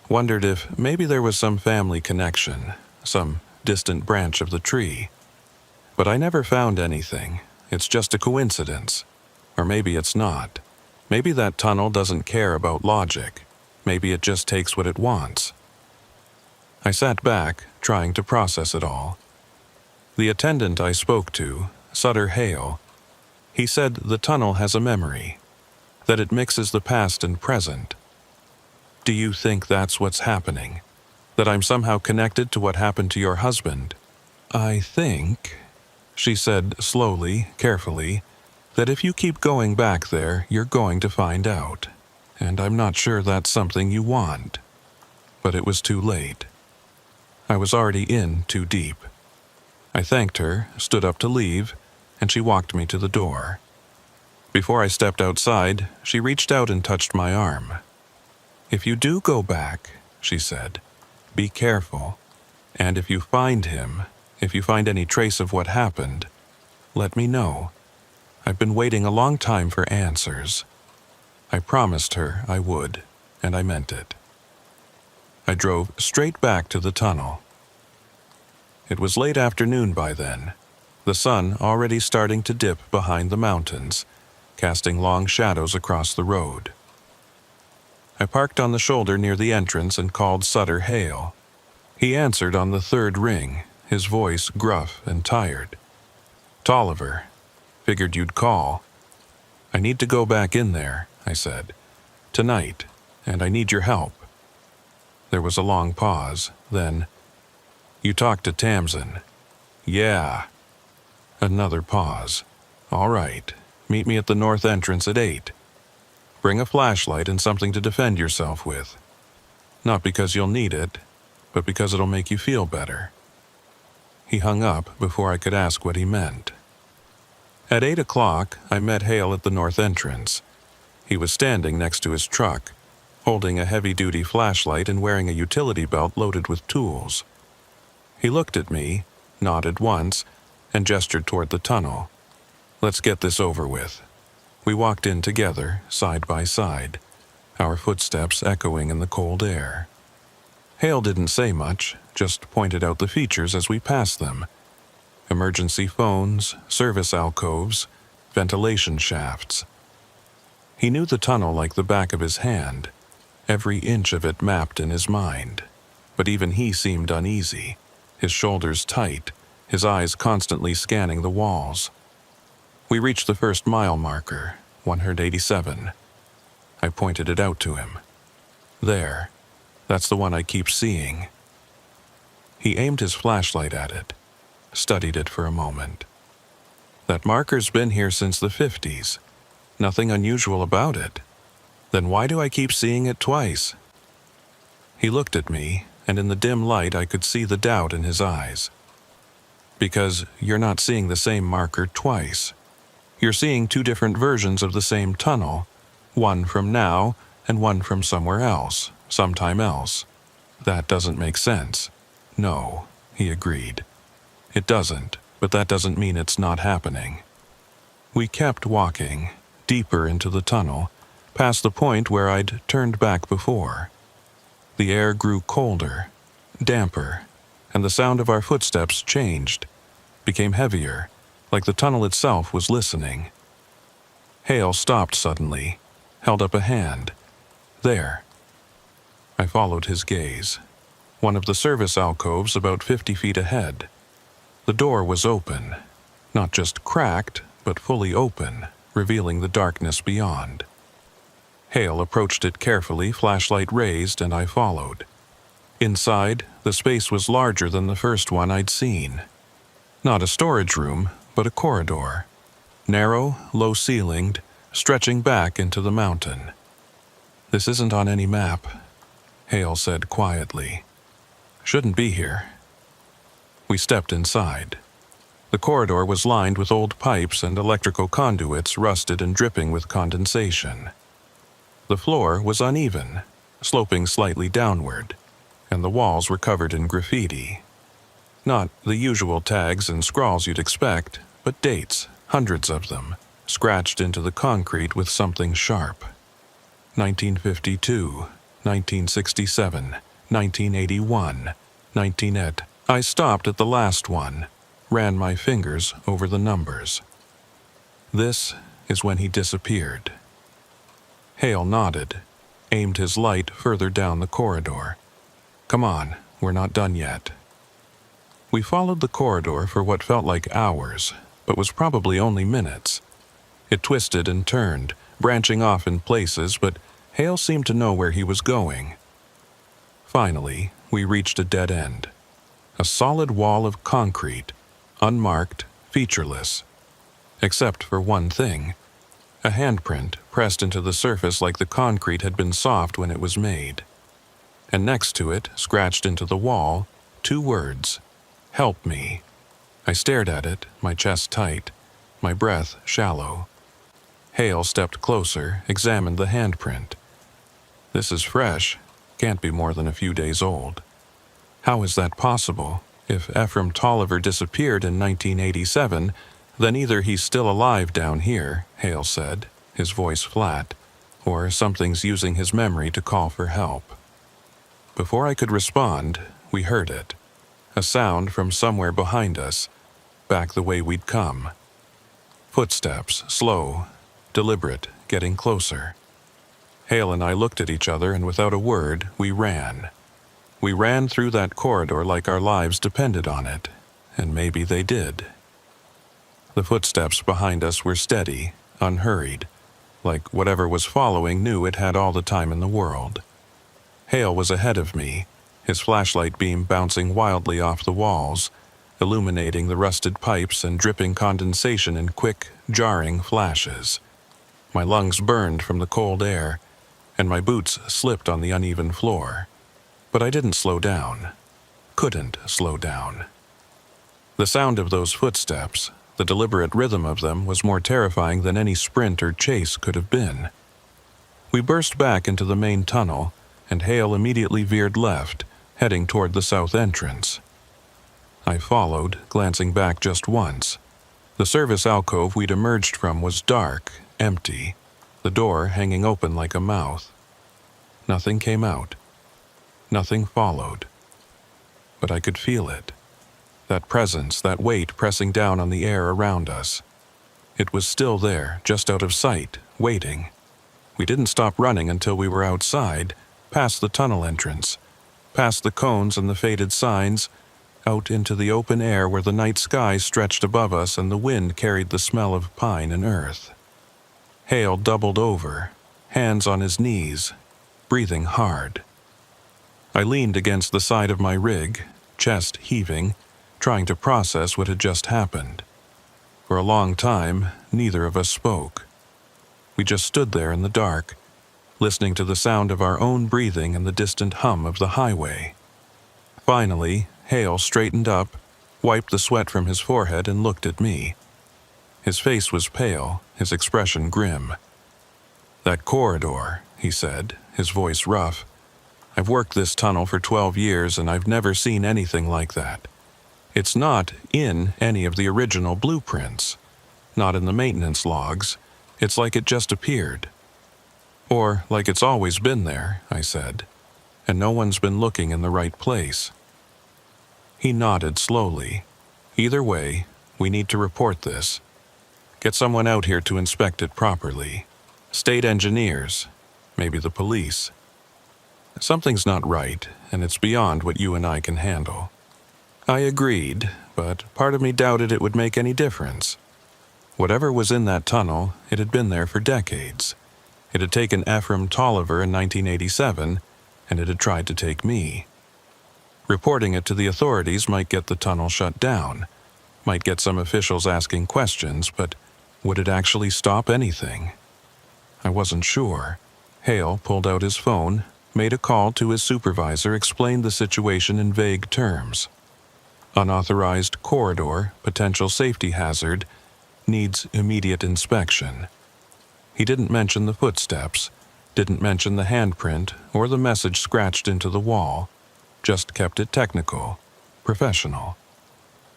Wondered if maybe there was some family connection, some distant branch of the tree. But I never found anything. It's just a coincidence. Or maybe it's not. Maybe that tunnel doesn't care about logic. Maybe it just takes what it wants. I sat back, trying to process it all. The attendant I spoke to, Sutter Hale, he said the tunnel has a memory, that it mixes the past and present. Do you think that's what's happening? That I'm somehow connected to what happened to your husband? I think, she said slowly, carefully, that if you keep going back there, you're going to find out. And I'm not sure that's something you want. But it was too late. I was already in too deep. I thanked her, stood up to leave, and she walked me to the door. Before I stepped outside, she reached out and touched my arm. If you do go back, she said, be careful. And if you find him, if you find any trace of what happened, let me know. I've been waiting a long time for answers. I promised her I would, and I meant it. I drove straight back to the tunnel. It was late afternoon by then, the sun already starting to dip behind the mountains, casting long shadows across the road. I parked on the shoulder near the entrance and called Sutter Hale. He answered on the third ring, his voice gruff and tired. "Tolliver, figured you'd call." "I need to go back in there," I said. "Tonight, and I need your help." There was a long pause, then, "You talked to Tamsin." "Yeah." Another pause. "All right, meet me at the north entrance at 8. Bring a flashlight and something to defend yourself with. Not because you'll need it, but because it'll make you feel better." He hung up before I could ask what he meant. At 8 o'clock, I met Hale at the north entrance. He was standing next to his truck, holding a heavy-duty flashlight and wearing a utility belt loaded with tools. He looked at me, nodded once, and gestured toward the tunnel. "Let's get this over with." We walked in together, side by side, our footsteps echoing in the cold air. Hale didn't say much, just pointed out the features as we passed them. Emergency phones, service alcoves, ventilation shafts. He knew the tunnel like the back of his hand, every inch of it mapped in his mind. But even he seemed uneasy, his shoulders tight, his eyes constantly scanning the walls. We reached the first mile marker, 187. I pointed it out to him. "There, that's the one I keep seeing." He aimed his flashlight at it, studied it for a moment. "That marker's been here since the 50s. Nothing unusual about it. Then why do I keep seeing it twice?" He looked at me, and in the dim light I could see the doubt in his eyes. "Because you're not seeing the same marker twice. You're seeing two different versions of the same tunnel, one from now and one from somewhere else, sometime else. That doesn't make sense." "No," he agreed. "It doesn't, but that doesn't mean it's not happening." We kept walking, deeper into the tunnel, past the point where I'd turned back before. The air grew colder, damper, and the sound of our footsteps changed, became heavier, like the tunnel itself was listening. Hale stopped suddenly, held up a hand. "There." I followed his gaze. One of the service alcoves about 50 feet ahead. The door was open, not just cracked, but fully open, revealing the darkness beyond. Hale approached it carefully, flashlight raised, and I followed. Inside, the space was larger than the first one I'd seen. Not a storage room, but a corridor. Narrow, low-ceilinged, stretching back into the mountain. "This isn't on any map," Hale said quietly. "Shouldn't be here." We stepped inside. The corridor was lined with old pipes and electrical conduits rusted and dripping with condensation. The floor was uneven, sloping slightly downward, and the walls were covered in graffiti. Not the usual tags and scrawls you'd expect, but dates, hundreds of them, scratched into the concrete with something sharp. 1952, 1967, 1981, 19 I stopped at the last one, ran my fingers over the numbers. This is when he disappeared. Hale nodded, aimed his light further down the corridor. Come on, we're not done yet. We followed the corridor for what felt like hours, but was probably only minutes. It twisted and turned, branching off in places, but Hale seemed to know where he was going. Finally, we reached a dead end. A solid wall of concrete, unmarked, featureless. Except for one thing. A handprint pressed into the surface like the concrete had been soft when it was made. And next to it, scratched into the wall, 2 words. Help me. I stared at it, my chest tight, my breath shallow. Hale stepped closer, examined the handprint. This is fresh, can't be more than a few days old. How is that possible? If Ephraim Tolliver disappeared in 1987, then either he's still alive down here, Hale said, his voice flat, or something's using his memory to call for help. Before I could respond, we heard it. A sound from somewhere behind us, back the way we'd come. Footsteps, slow, deliberate, getting closer. Hale and I looked at each other, and without a word, we ran. We ran through that corridor like our lives depended on it, and maybe they did. The footsteps behind us were steady, unhurried, like whatever was following knew it had all the time in the world. Hale was ahead of me, his flashlight beam bouncing wildly off the walls, illuminating the rusted pipes and dripping condensation in quick, jarring flashes. My lungs burned from the cold air, and my boots slipped on the uneven floor. But I didn't slow down. Couldn't slow down. The sound of those footsteps, the deliberate rhythm of them, was more terrifying than any sprint or chase could have been. We burst back into the main tunnel, and Hale immediately veered left, heading toward the south entrance. I followed, glancing back just once. The service alcove we'd emerged from was dark, empty, the door hanging open like a mouth. Nothing came out. Nothing followed. But I could feel it. That presence, that weight pressing down on the air around us. It was still there, just out of sight, waiting. We didn't stop running until we were outside, past the tunnel entrance, past the cones and the faded signs, out into the open air where the night sky stretched above us and the wind carried the smell of pine and earth. Hale doubled over, hands on his knees, breathing hard. I leaned against the side of my rig, chest heaving, trying to process what had just happened. For a long time, neither of us spoke. We just stood there in the dark, listening to the sound of our own breathing and the distant hum of the highway. Finally, Hale straightened up, wiped the sweat from his forehead, and looked at me. His face was pale, his expression grim. "That corridor," he said, his voice rough. "I've worked this tunnel for 12 years, and I've never seen anything like that. It's not in any of the original blueprints, not in the maintenance logs. It's like it just appeared." "Or like it's always been there," I said, "and no one's been looking in the right place." He nodded slowly. "Either way, we need to report this. Get someone out here to inspect it properly. State engineers, maybe the police. Something's not right, and it's beyond what you and I can handle." I agreed, but part of me doubted it would make any difference. Whatever was in that tunnel, it had been there for decades. It had taken Ephraim Tolliver in 1987, and it had tried to take me. Reporting it to the authorities might get the tunnel shut down, might get some officials asking questions, but would it actually stop anything? I wasn't sure. Hale pulled out his phone, made a call to his supervisor, explained the situation in vague terms. Unauthorized corridor, potential safety hazard, needs immediate inspection. He didn't mention the footsteps, didn't mention the handprint or the message scratched into the wall, just kept it technical, professional.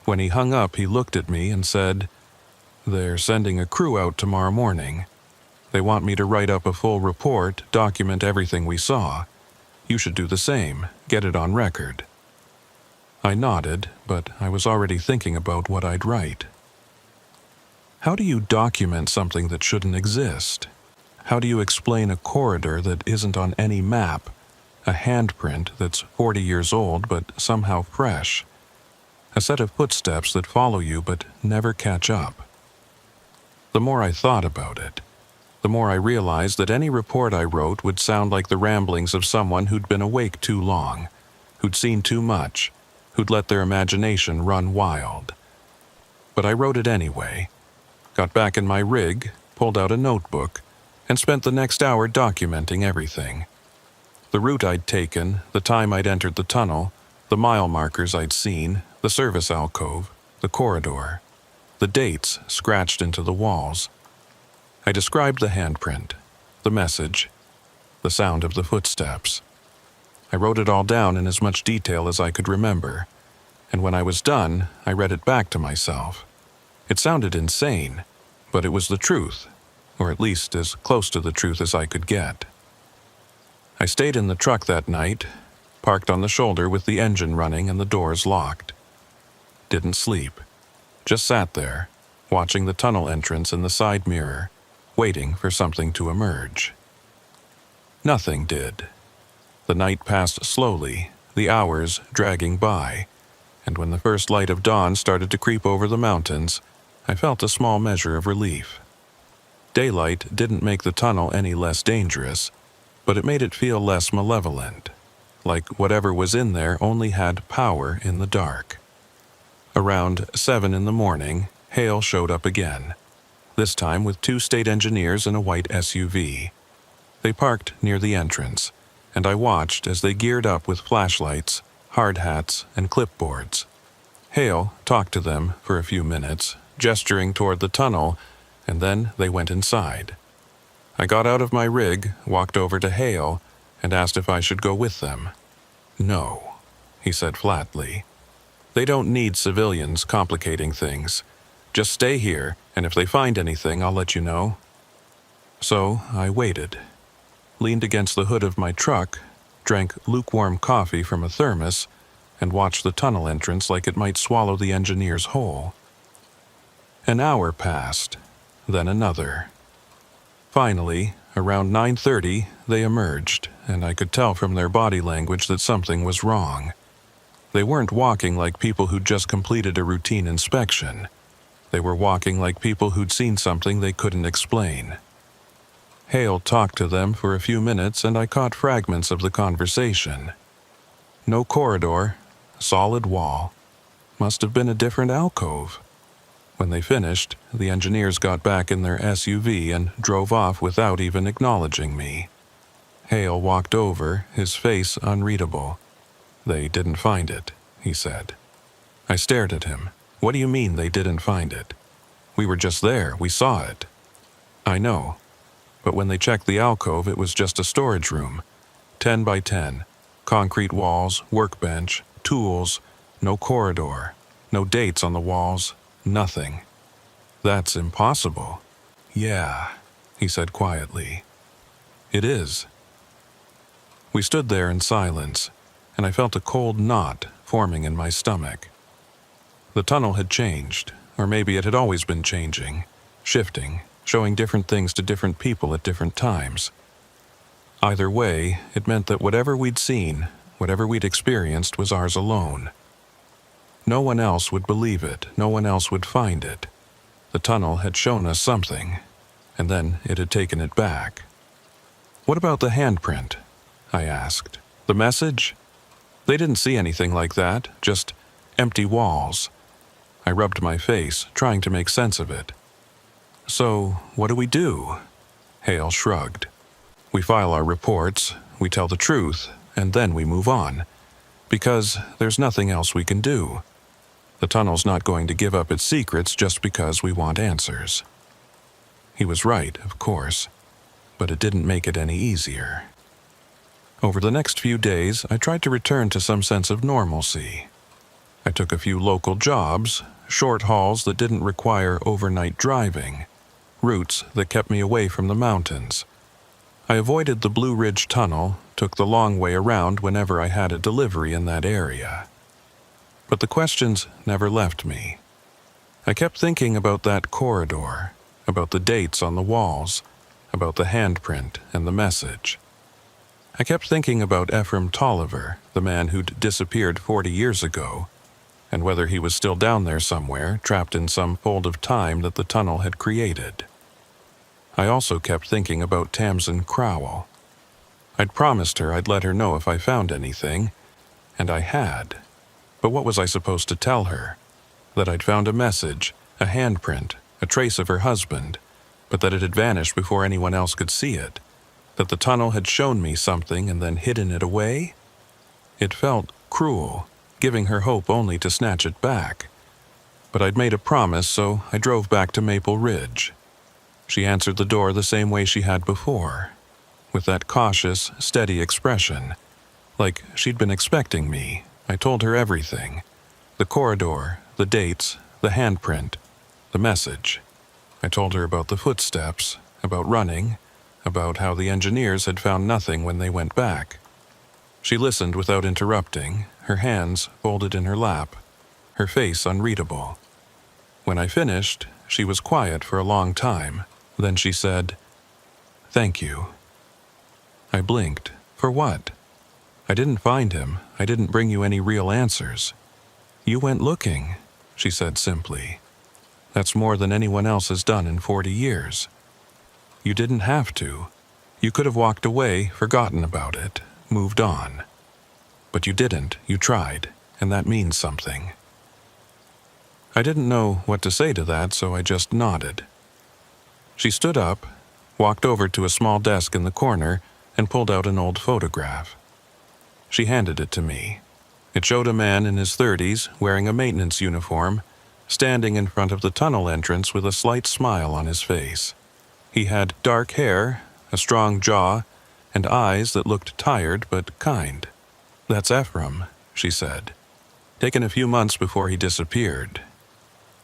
When he hung up, he looked at me and said, "They're sending a crew out tomorrow morning. They want me to write up a full report, document everything we saw. You should do the same, get it on record." I nodded, but I was already thinking about what I'd write. How do you document something that shouldn't exist? How do you explain a corridor that isn't on any map, a handprint that's 40 years old but somehow fresh, a set of footsteps that follow you but never catch up? The more I thought about it, the more I realized that any report I wrote would sound like the ramblings of someone who'd been awake too long, who'd seen too much, who'd let their imagination run wild. But I wrote it anyway, got back in my rig, pulled out a notebook, and spent the next hour documenting everything. The route I'd taken, the time I'd entered the tunnel, the mile markers I'd seen, the service alcove, the corridor, the dates scratched into the walls. I described the handprint, the message, the sound of the footsteps. I wrote it all down in as much detail as I could remember, and when I was done, I read it back to myself. It sounded insane, but it was the truth, or at least as close to the truth as I could get. I stayed in the truck that night, parked on the shoulder with the engine running and the doors locked. Didn't sleep, just sat there, watching the tunnel entrance in the side mirror, waiting for something to emerge. Nothing did. The night passed slowly, the hours dragging by, and when the first light of dawn started to creep over the mountains, I felt a small measure of relief. Daylight didn't make the tunnel any less dangerous, but it made it feel less malevolent, like whatever was in there only had power in the dark. Around 7 in the morning, Hale showed up again, this time with 2 state engineers in a white SUV. They parked near the entrance, and I watched as they geared up with flashlights, hard hats, and clipboards. Hale talked to them for a few minutes, gesturing toward the tunnel, and then they went inside. I got out of my rig, walked over to Hale, and asked if I should go with them. "No," he said flatly. "They don't need civilians complicating things. Just stay here, and if they find anything, I'll let you know." So I waited, leaned against the hood of my truck, drank lukewarm coffee from a thermos, and watched the tunnel entrance like it might swallow the engineers whole. An hour passed, then another. Finally, around 9:30, they emerged, and I could tell from their body language that something was wrong. They weren't walking like people who'd just completed a routine inspection. They were walking like people who'd seen something they couldn't explain. Hale talked to them for a few minutes, and I caught fragments of the conversation. No corridor, solid wall. Must have been a different alcove. When they finished, the engineers got back in their SUV and drove off without even acknowledging me. Hale walked over, his face unreadable. "They didn't find it," he said. I stared at him. "What do you mean they didn't find it? We were just there, we saw it." "I know. But when they checked the alcove, it was just a storage room. 10 by 10. Concrete walls, workbench, tools, no corridor, no dates on the walls, nothing." "That's impossible." "Yeah," he said quietly. "It is." We stood there in silence, and I felt a cold knot forming in my stomach. The tunnel had changed, or maybe it had always been changing, shifting, showing different things to different people at different times. Either way, it meant that whatever we'd seen, whatever we'd experienced, was ours alone. No one else would believe it, no one else would find it. The tunnel had shown us something, and then it had taken it back. "What about the handprint?" I asked. "The message?" "They didn't see anything like that, just empty walls." I rubbed my face, trying to make sense of it. "So, what do we do?" Hale shrugged. "We file our reports, we tell the truth, and then we move on. Because there's nothing else we can do. The tunnel's not going to give up its secrets just because we want answers." He was right, of course, but it didn't make it any easier. Over the next few days, I tried to return to some sense of normalcy. I took a few local jobs, short hauls that didn't require overnight driving, routes that kept me away from the mountains. I avoided the Blue Ridge Tunnel, took the long way around whenever I had a delivery in that area. But the questions never left me. I kept thinking about that corridor, about the dates on the walls, about the handprint and the message. I kept thinking about Ephraim Tolliver, the man who'd disappeared 40 years ago, and whether he was still down there somewhere, trapped in some fold of time that the tunnel had created. I also kept thinking about Tamsin Crowell. I'd promised her I'd let her know if I found anything, and I had. But what was I supposed to tell her? That I'd found a message, a handprint, a trace of her husband, but that it had vanished before anyone else could see it? That the tunnel had shown me something and then hidden it away? It felt cruel, giving her hope only to snatch it back. But I'd made a promise, so I drove back to Maple Ridge. She answered the door the same way she had before, with that cautious, steady expression, like she'd been expecting me. I told her everything. The corridor, the dates, the handprint, the message. I told her about the footsteps, about running, about how the engineers had found nothing when they went back. She listened without interrupting, her hands folded in her lap, her face unreadable. When I finished, she was quiet for a long time. Then she said, "Thank you." I blinked. For what? I didn't find him. I didn't bring you any real answers. You went looking, she said simply. That's more than anyone else has done in 40 years. You didn't have to. You could have walked away, forgotten about it, moved on. But you didn't. You tried, and that means something. I didn't know what to say to that, so I just nodded. She stood up, walked over to a small desk in the corner, and pulled out an old photograph. She handed it to me. It showed a man in his 30s, wearing a maintenance uniform, standing in front of the tunnel entrance with a slight smile on his face. He had dark hair, a strong jaw, and eyes that looked tired but kind. "That's Ephraim," she said. "Taken a few months before he disappeared.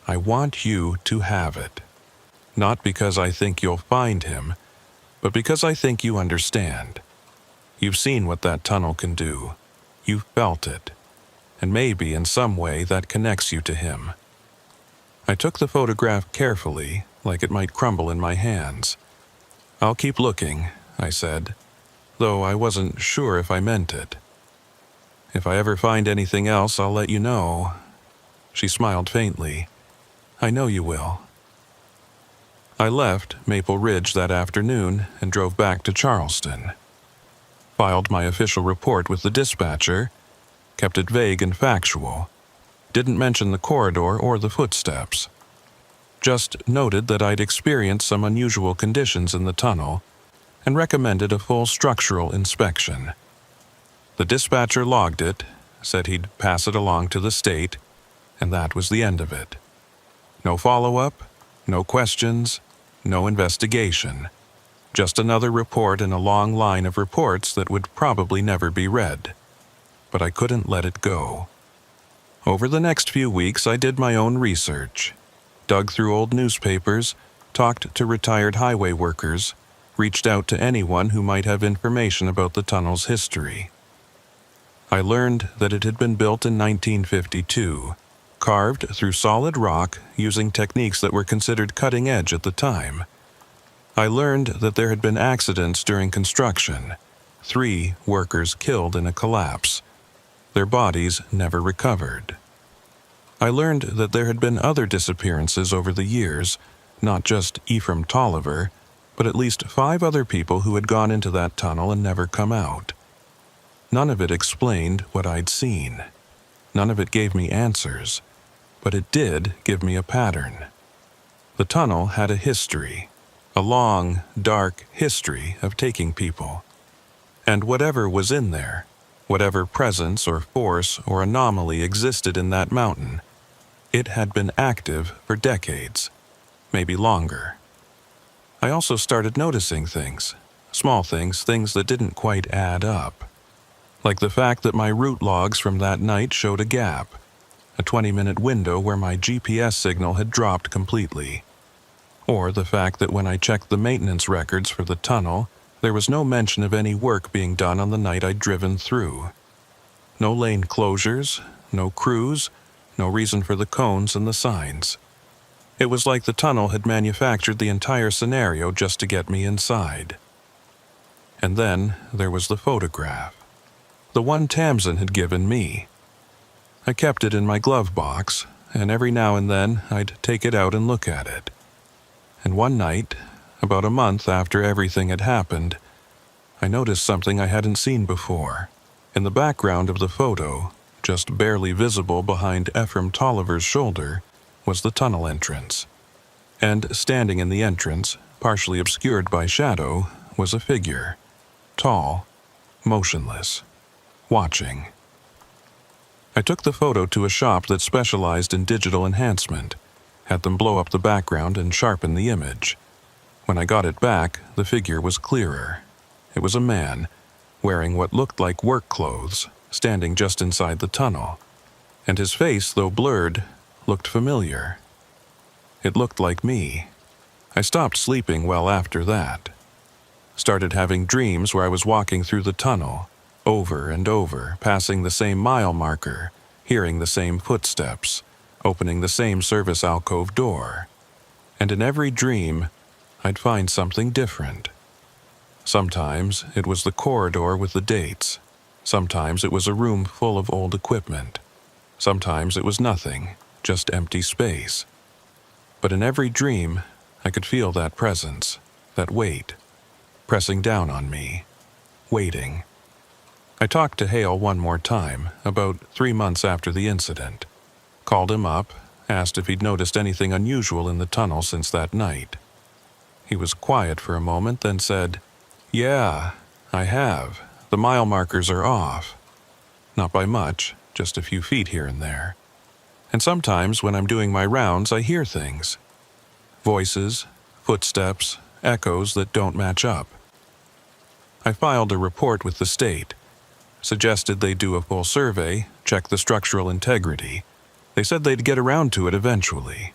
I want you to have it. Not because I think you'll find him, but because I think you understand. You've seen what that tunnel can do. You've felt it. And maybe in some way that connects you to him." I took the photograph carefully, like it might crumble in my hands. "I'll keep looking," I said, though I wasn't sure if I meant it. "If I ever find anything else, I'll let you know." She smiled faintly. "I know you will." I left Maple Ridge that afternoon and drove back to Charleston. Filed my official report with the dispatcher, kept it vague and factual, didn't mention the corridor or the footsteps. Just noted that I'd experienced some unusual conditions in the tunnel and recommended a full structural inspection. The dispatcher logged it, said he'd pass it along to the state, and that was the end of it. No follow-up, no questions, no investigation. Just another report in a long line of reports that would probably never be read. But I couldn't let it go. Over the next few weeks, I did my own research. Dug through old newspapers, talked to retired highway workers, reached out to anyone who might have information about the tunnel's history. I learned that it had been built in 1952, carved through solid rock using techniques that were considered cutting edge at the time. I learned that there had been accidents during construction, 3 workers killed in a collapse. Their bodies never recovered. I learned that there had been other disappearances over the years, not just Ephraim Tolliver, but at least 5 other people who had gone into that tunnel and never come out. None of it explained what I'd seen. None of it gave me answers, but it did give me a pattern. The tunnel had a history, a long, dark history of taking people. And whatever was in there, whatever presence or force or anomaly existed in that mountain, it had been active for decades, maybe longer. I also started noticing things, small things, things that didn't quite add up. Like the fact that my route logs from that night showed a gap, a 20-minute window where my GPS signal had dropped completely. Or the fact that when I checked the maintenance records for the tunnel, there was no mention of any work being done on the night I'd driven through. No lane closures, no crews, no reason for the cones and the signs. It was like the tunnel had manufactured the entire scenario just to get me inside. And then there was the photograph. The one Tamsin had given me. I kept it in my glove box, and every now and then I'd take it out and look at it. And one night, about a month after everything had happened, I noticed something I hadn't seen before. In the background of the photo, just barely visible behind Ephraim Tolliver's shoulder, was the tunnel entrance. And standing in the entrance, partially obscured by shadow, was a figure. Tall, motionless, watching. I took the photo to a shop that specialized in digital enhancement, had them blow up the background and sharpen the image. When I got it back, the figure was clearer. It was a man, wearing what looked like work clothes, standing just inside the tunnel. And his face, though blurred, looked familiar. It looked like me. I stopped sleeping well after that. Started having dreams where I was walking through the tunnel, over and over, passing the same mile marker, hearing the same footsteps, opening the same service alcove door. And in every dream, I'd find something different. Sometimes it was the corridor with the dates. Sometimes it was a room full of old equipment. Sometimes it was nothing, just empty space. But in every dream, I could feel that presence, that weight, pressing down on me, waiting. I talked to Hale one more time, about 3 months after the incident. Called him up, asked if he'd noticed anything unusual in the tunnel since that night. He was quiet for a moment, then said, "Yeah, I have. The mile markers are off. Not by much, just a few feet here and there. And sometimes when I'm doing my rounds, I hear things. Voices, footsteps, echoes that don't match up." I filed a report with the state. Suggested they do a full survey, check the structural integrity. They said they'd get around to it eventually.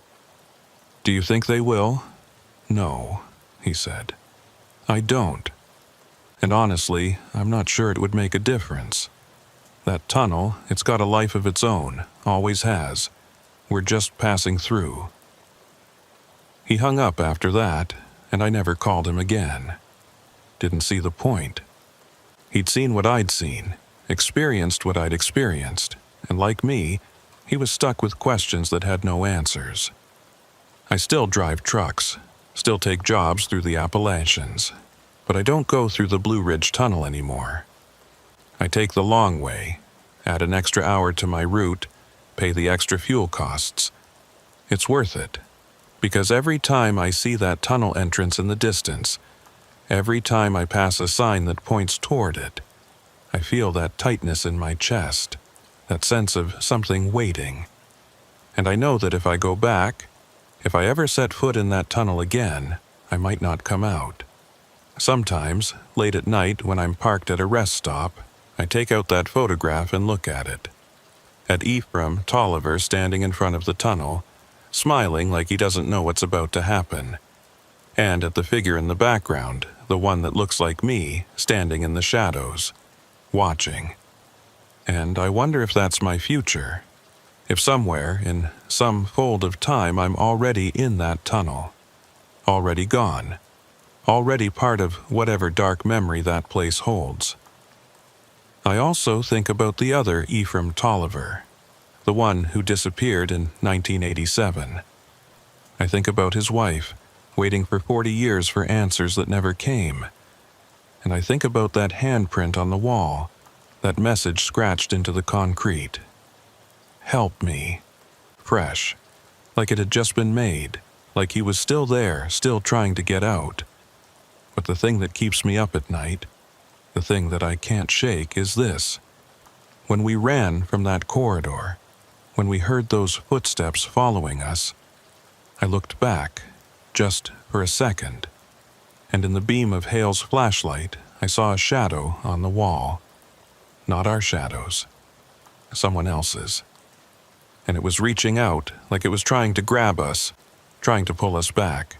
"Do you think they will?" "No," he said. "I don't. And honestly, I'm not sure it would make a difference. That tunnel, it's got a life of its own, always has. We're just passing through." He hung up after that, and I never called him again. Didn't see the point. He'd seen what I'd seen, experienced what I'd experienced, and like me, he was stuck with questions that had no answers. I still drive trucks, still take jobs through the Appalachians, but I don't go through the Blue Ridge Tunnel anymore. I take the long way, add an extra hour to my route, pay the extra fuel costs. It's worth it, because every time I see that tunnel entrance in the distance, every time I pass a sign that points toward it, I feel that tightness in my chest, that sense of something waiting. And I know that if I go back, if I ever set foot in that tunnel again, I might not come out. Sometimes, late at night when I'm parked at a rest stop, I take out that photograph and look at it. At Ephraim Tolliver standing in front of the tunnel, smiling like he doesn't know what's about to happen. And at the figure in the background, the one that looks like me, standing in the shadows, watching. And I wonder if that's my future. If somewhere, in some fold of time, I'm already in that tunnel. Already gone. Already part of whatever dark memory that place holds. I also think about the other Ephraim Tolliver, the one who disappeared in 1987. I think about his wife, waiting for 40 years for answers that never came. And I think about that handprint on the wall, that message scratched into the concrete. "Help me." Fresh, like it had just been made, like he was still there, still trying to get out. But the thing that keeps me up at night, the thing that I can't shake, is this. When we ran from that corridor, when we heard those footsteps following us, I looked back, just for a second, and in the beam of Hale's flashlight, I saw a shadow on the wall. Not our shadows, someone else's. And it was reaching out like it was trying to grab us, trying to pull us back.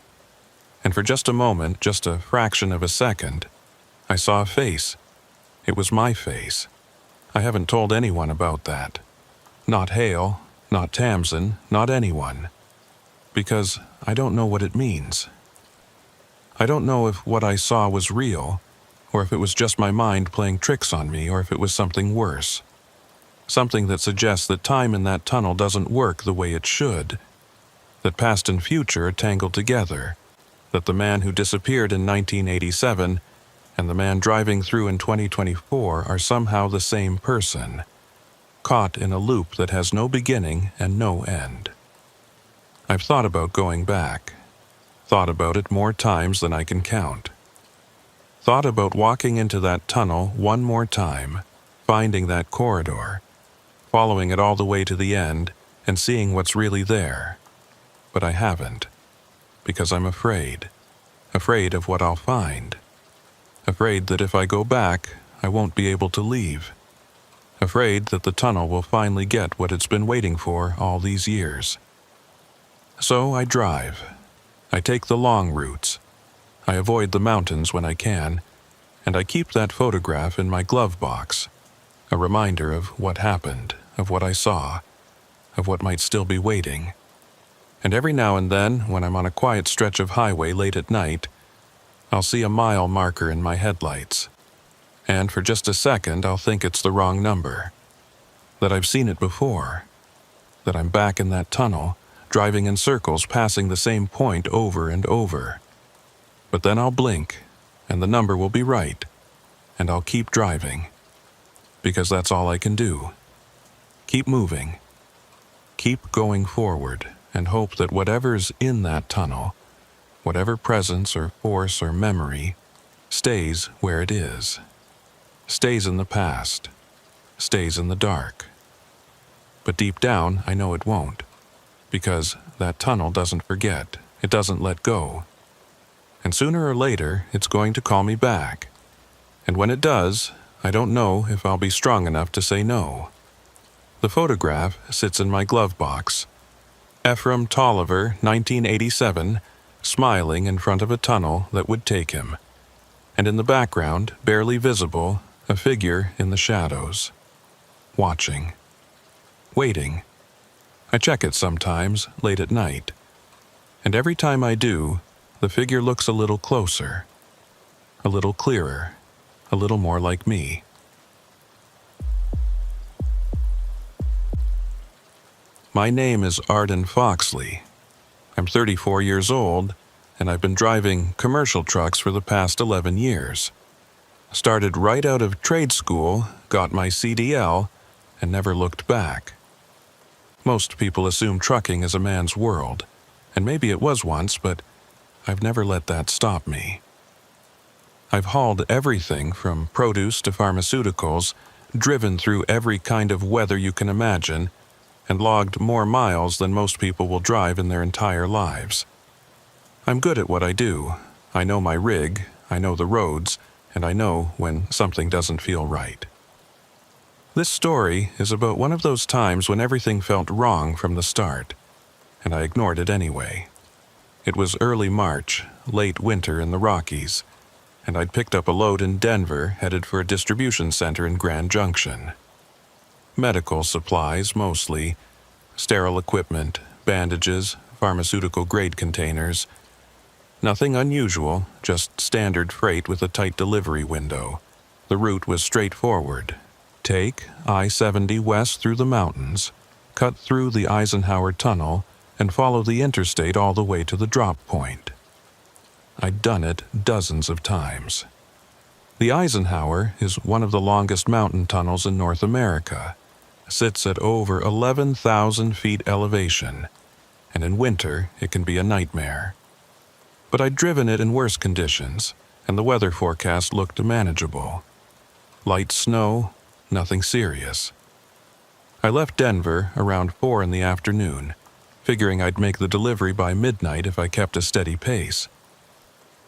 And for just a moment, just a fraction of a second, I saw a face. It was my face. I haven't told anyone about that. Not Hale, not Tamsin, not anyone. because I don't know what it means. I don't know if what I saw was real, or if it was just my mind playing tricks on me, or if it was something worse. Something that suggests that time in that tunnel doesn't work the way it should, that past and future are tangled together, that the man who disappeared in 1987 and the man driving through in 2024 are somehow the same person, caught in a loop that has no beginning and no end. I've thought about going back, thought about it more times than I can count. Thought about walking into that tunnel one more time, finding that corridor, following it all the way to the end and seeing what's really there. But I haven't, because I'm afraid of what I'll find. Afraid that if I go back, I won't be able to leave. Afraid that the tunnel will finally get what it's been waiting for all these years. So I drive. I take the long routes. I avoid the mountains when I can, and I keep that photograph in my glove box, a reminder of what happened, of what I saw, of what might still be waiting. And every now and then, when I'm on a quiet stretch of highway late at night, I'll see a mile marker in my headlights. And for just a second, I'll think it's the wrong number. That I've seen it before. That I'm back in that tunnel, driving in circles, passing the same point over and over. But then I'll blink, and the number will be right, and I'll keep driving. Because that's all I can do. Keep moving. Keep going forward, and hope that whatever's in that tunnel, whatever presence or force or memory, stays where it is. Stays in the past. Stays in the dark. But deep down, I know it won't. Because that tunnel doesn't forget. It doesn't let go. And sooner or later, it's going to call me back. And when it does, I don't know if I'll be strong enough to say no. The photograph sits in my glove box. Ephraim Tolliver, 1987, smiling in front of a tunnel that would take him. And in the background, barely visible, a figure in the shadows. Watching. Waiting. I check it sometimes, late at night. And every time I do, the figure looks a little closer. A little clearer. A little more like me. My name is Arden Foxley. I'm 34 years old, and I've been driving commercial trucks for the past 11 years. Started right out of trade school, got my CDL, and never looked back. Most people assume trucking is a man's world, and maybe it was once, but I've never let that stop me. I've hauled everything from produce to pharmaceuticals, driven through every kind of weather you can imagine, and logged more miles than most people will drive in their entire lives. I'm good at what I do. I know my rig, I know the roads, and I know when something doesn't feel right. This story is about one of those times when everything felt wrong from the start, and I ignored it anyway. It was early March, late winter in the Rockies, and I'd picked up a load in Denver headed for a distribution center in Grand Junction. Medical supplies mostly, sterile equipment, bandages, pharmaceutical-grade containers. Nothing unusual, just standard freight with a tight delivery window. The route was straightforward. Take I-70 west through the mountains, cut through the Eisenhower Tunnel, and follow the interstate all the way to the drop point. I'd done it dozens of times. The Eisenhower is one of the longest mountain tunnels in North America. Sits at over 11,000 feet elevation, and in winter it can be a nightmare. But I'd driven it in worse conditions, and the weather forecast looked manageable. Light snow, nothing serious. I left Denver around 4 in the afternoon, figuring I'd make the delivery by midnight if I kept a steady pace.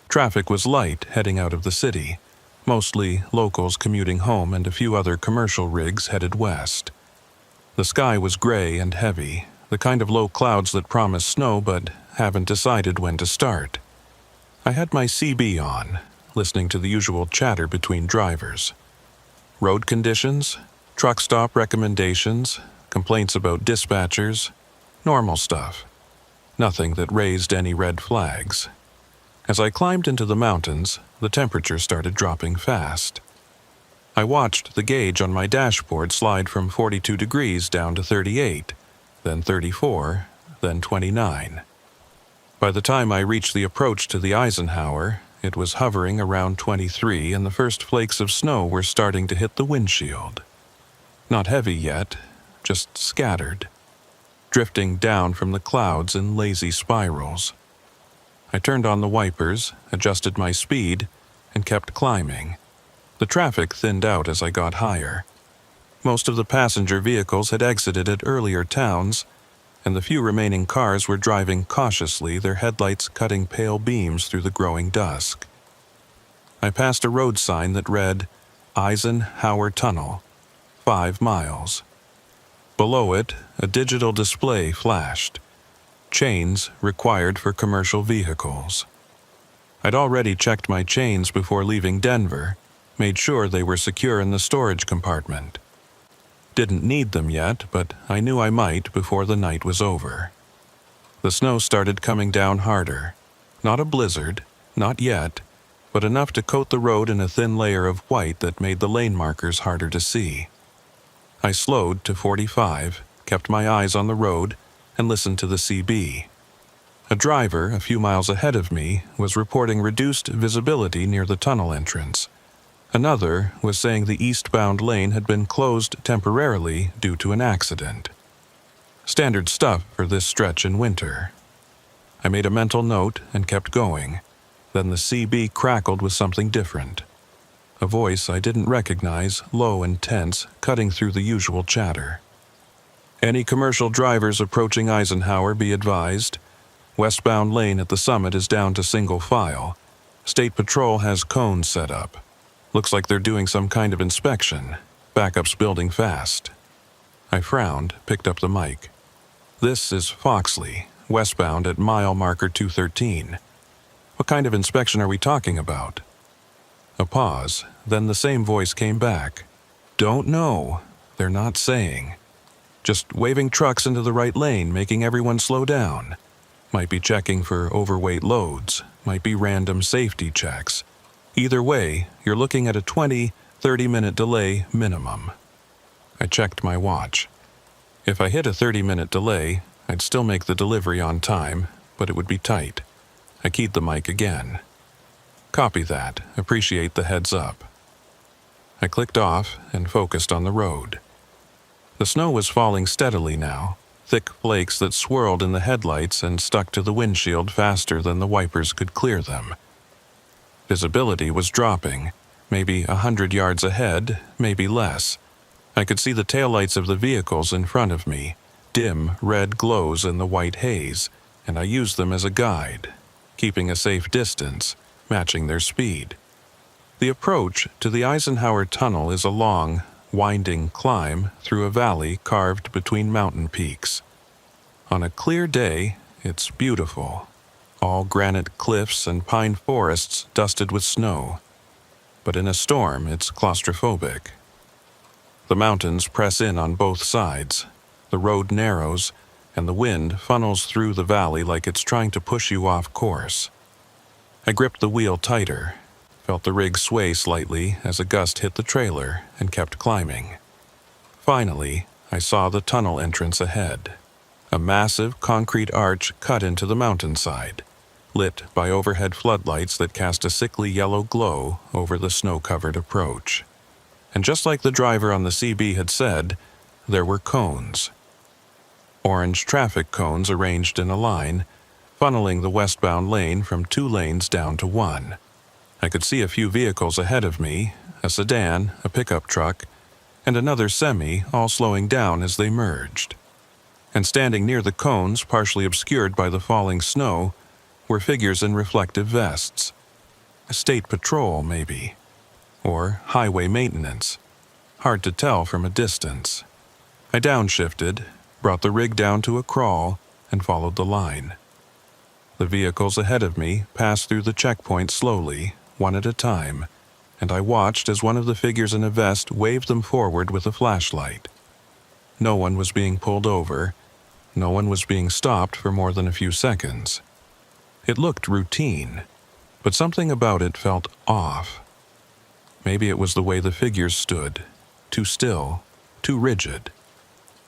Traffic was light heading out of the city, mostly locals commuting home and a few other commercial rigs headed west. The sky was gray and heavy, the kind of low clouds that promise snow but haven't decided when to start. I had my CB on, listening to the usual chatter between drivers. Road conditions, truck stop recommendations, complaints about dispatchers, normal stuff. nothing that raised any red flags. As I climbed into the mountains, the temperature started dropping fast. I watched the gauge on my dashboard slide from 42 degrees down to 38, then 34, then 29. By the time I reached the approach to the Eisenhower, it was hovering around 23 and the first flakes of snow were starting to hit the windshield. Not heavy yet, just scattered, drifting down from the clouds in lazy spirals. I turned on the wipers, adjusted my speed, and kept climbing. The traffic thinned out as I got higher. Most of the passenger vehicles had exited at earlier towns, and the few remaining cars were driving cautiously, their headlights cutting pale beams through the growing dusk. I passed a road sign that read, Eisenhower Tunnel, 5 miles. Below it, a digital display flashed. Chains required for commercial vehicles. I'd already checked my chains before leaving Denver, made sure they were secure in the storage compartment. Didn't need them yet, but I knew I might before the night was over. The snow started coming down harder. Not a blizzard, not yet, but enough to coat the road in a thin layer of white that made the lane markers harder to see. I slowed to 45, kept my eyes on the road, and listened to the CB. A driver, a few miles ahead of me, was reporting reduced visibility near the tunnel entrance. Another was saying the eastbound lane had been closed temporarily due to an accident. Standard stuff for this stretch in winter. I made a mental note and kept going. Then the CB crackled with something different. A voice I didn't recognize, low and tense, cutting through the usual chatter. Any commercial drivers approaching Eisenhower be advised. Westbound lane at the summit is down to single file. State Patrol has cones set up. Looks like they're doing some kind of inspection. Backup's building fast. I frowned, picked up the mic. This is Foxley, westbound at mile marker 213. What kind of inspection are we talking about? A pause, then the same voice came back. Don't know. They're not saying. Just waving trucks into the right lane, making everyone slow down. Might be checking for overweight loads. Might be random safety checks. Either way, you're looking at a 20-30-minute delay minimum. I checked my watch. If I hit a 30-minute delay, I'd still make the delivery on time, but it would be tight. I keyed the mic again. Copy that. Appreciate the heads up. I clicked off and focused on the road. The snow was falling steadily now, thick flakes that swirled in the headlights and stuck to the windshield faster than the wipers could clear them. Visibility was dropping, maybe 100 yards ahead, maybe less. I could see the taillights of the vehicles in front of me, dim red glows in the white haze, and I used them as a guide, keeping a safe distance, matching their speed. The approach to the Eisenhower Tunnel is a long, winding climb through a valley carved between mountain peaks. On a clear day, it's beautiful. All granite cliffs and pine forests dusted with snow. But in a storm, it's claustrophobic. The mountains press in on both sides. The road narrows, and the wind funnels through the valley like it's trying to push you off course. I gripped the wheel tighter, felt the rig sway slightly as a gust hit the trailer, and kept climbing. Finally, I saw the tunnel entrance ahead. A massive concrete arch cut into the mountainside, lit by overhead floodlights that cast a sickly yellow glow over the snow-covered approach. And just like the driver on the CB had said, there were cones. Orange traffic cones arranged in a line, funneling the westbound lane from 2 lanes down to 1. I could see a few vehicles ahead of me, a sedan, a pickup truck, and another semi, all slowing down as they merged. And standing near the cones, partially obscured by the falling snow, were figures in reflective vests. State Patrol, maybe. Or highway maintenance. Hard to tell from a distance. I downshifted, brought the rig down to a crawl, and followed the line. The vehicles ahead of me passed through the checkpoint slowly, one at a time, and I watched as one of the figures in a vest waved them forward with a flashlight. No one was being pulled over, No one was being stopped for more than a few seconds. It looked routine, but something about it felt off. Maybe it was the way the figures stood, too still, too rigid.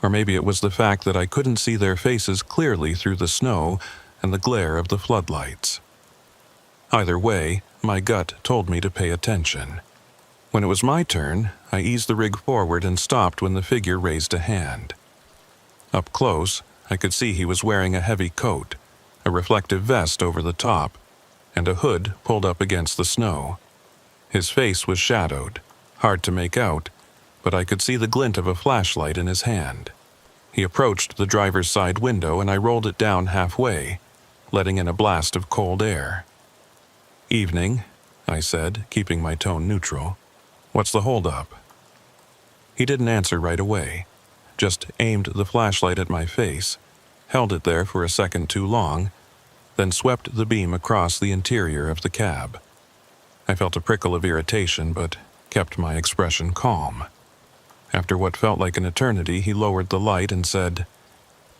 Or maybe it was the fact that I couldn't see their faces clearly through the snow and the glare of the floodlights. Either way, my gut told me to pay attention. When it was my turn, I eased the rig forward and stopped when the figure raised a hand. Up close, I could see he was wearing a heavy coat, a reflective vest over the top, and a hood pulled up against the snow. His face was shadowed, hard to make out, but I could see the glint of a flashlight in his hand. He approached the driver's side window and I rolled it down halfway, letting in a blast of cold air. "Evening," I said, keeping my tone neutral. "What's the holdup?" He didn't answer right away, just aimed the flashlight at my face, held it there for a second too long, then swept the beam across the interior of the cab. I felt a prickle of irritation, but kept my expression calm. After what felt like an eternity, he lowered the light and said,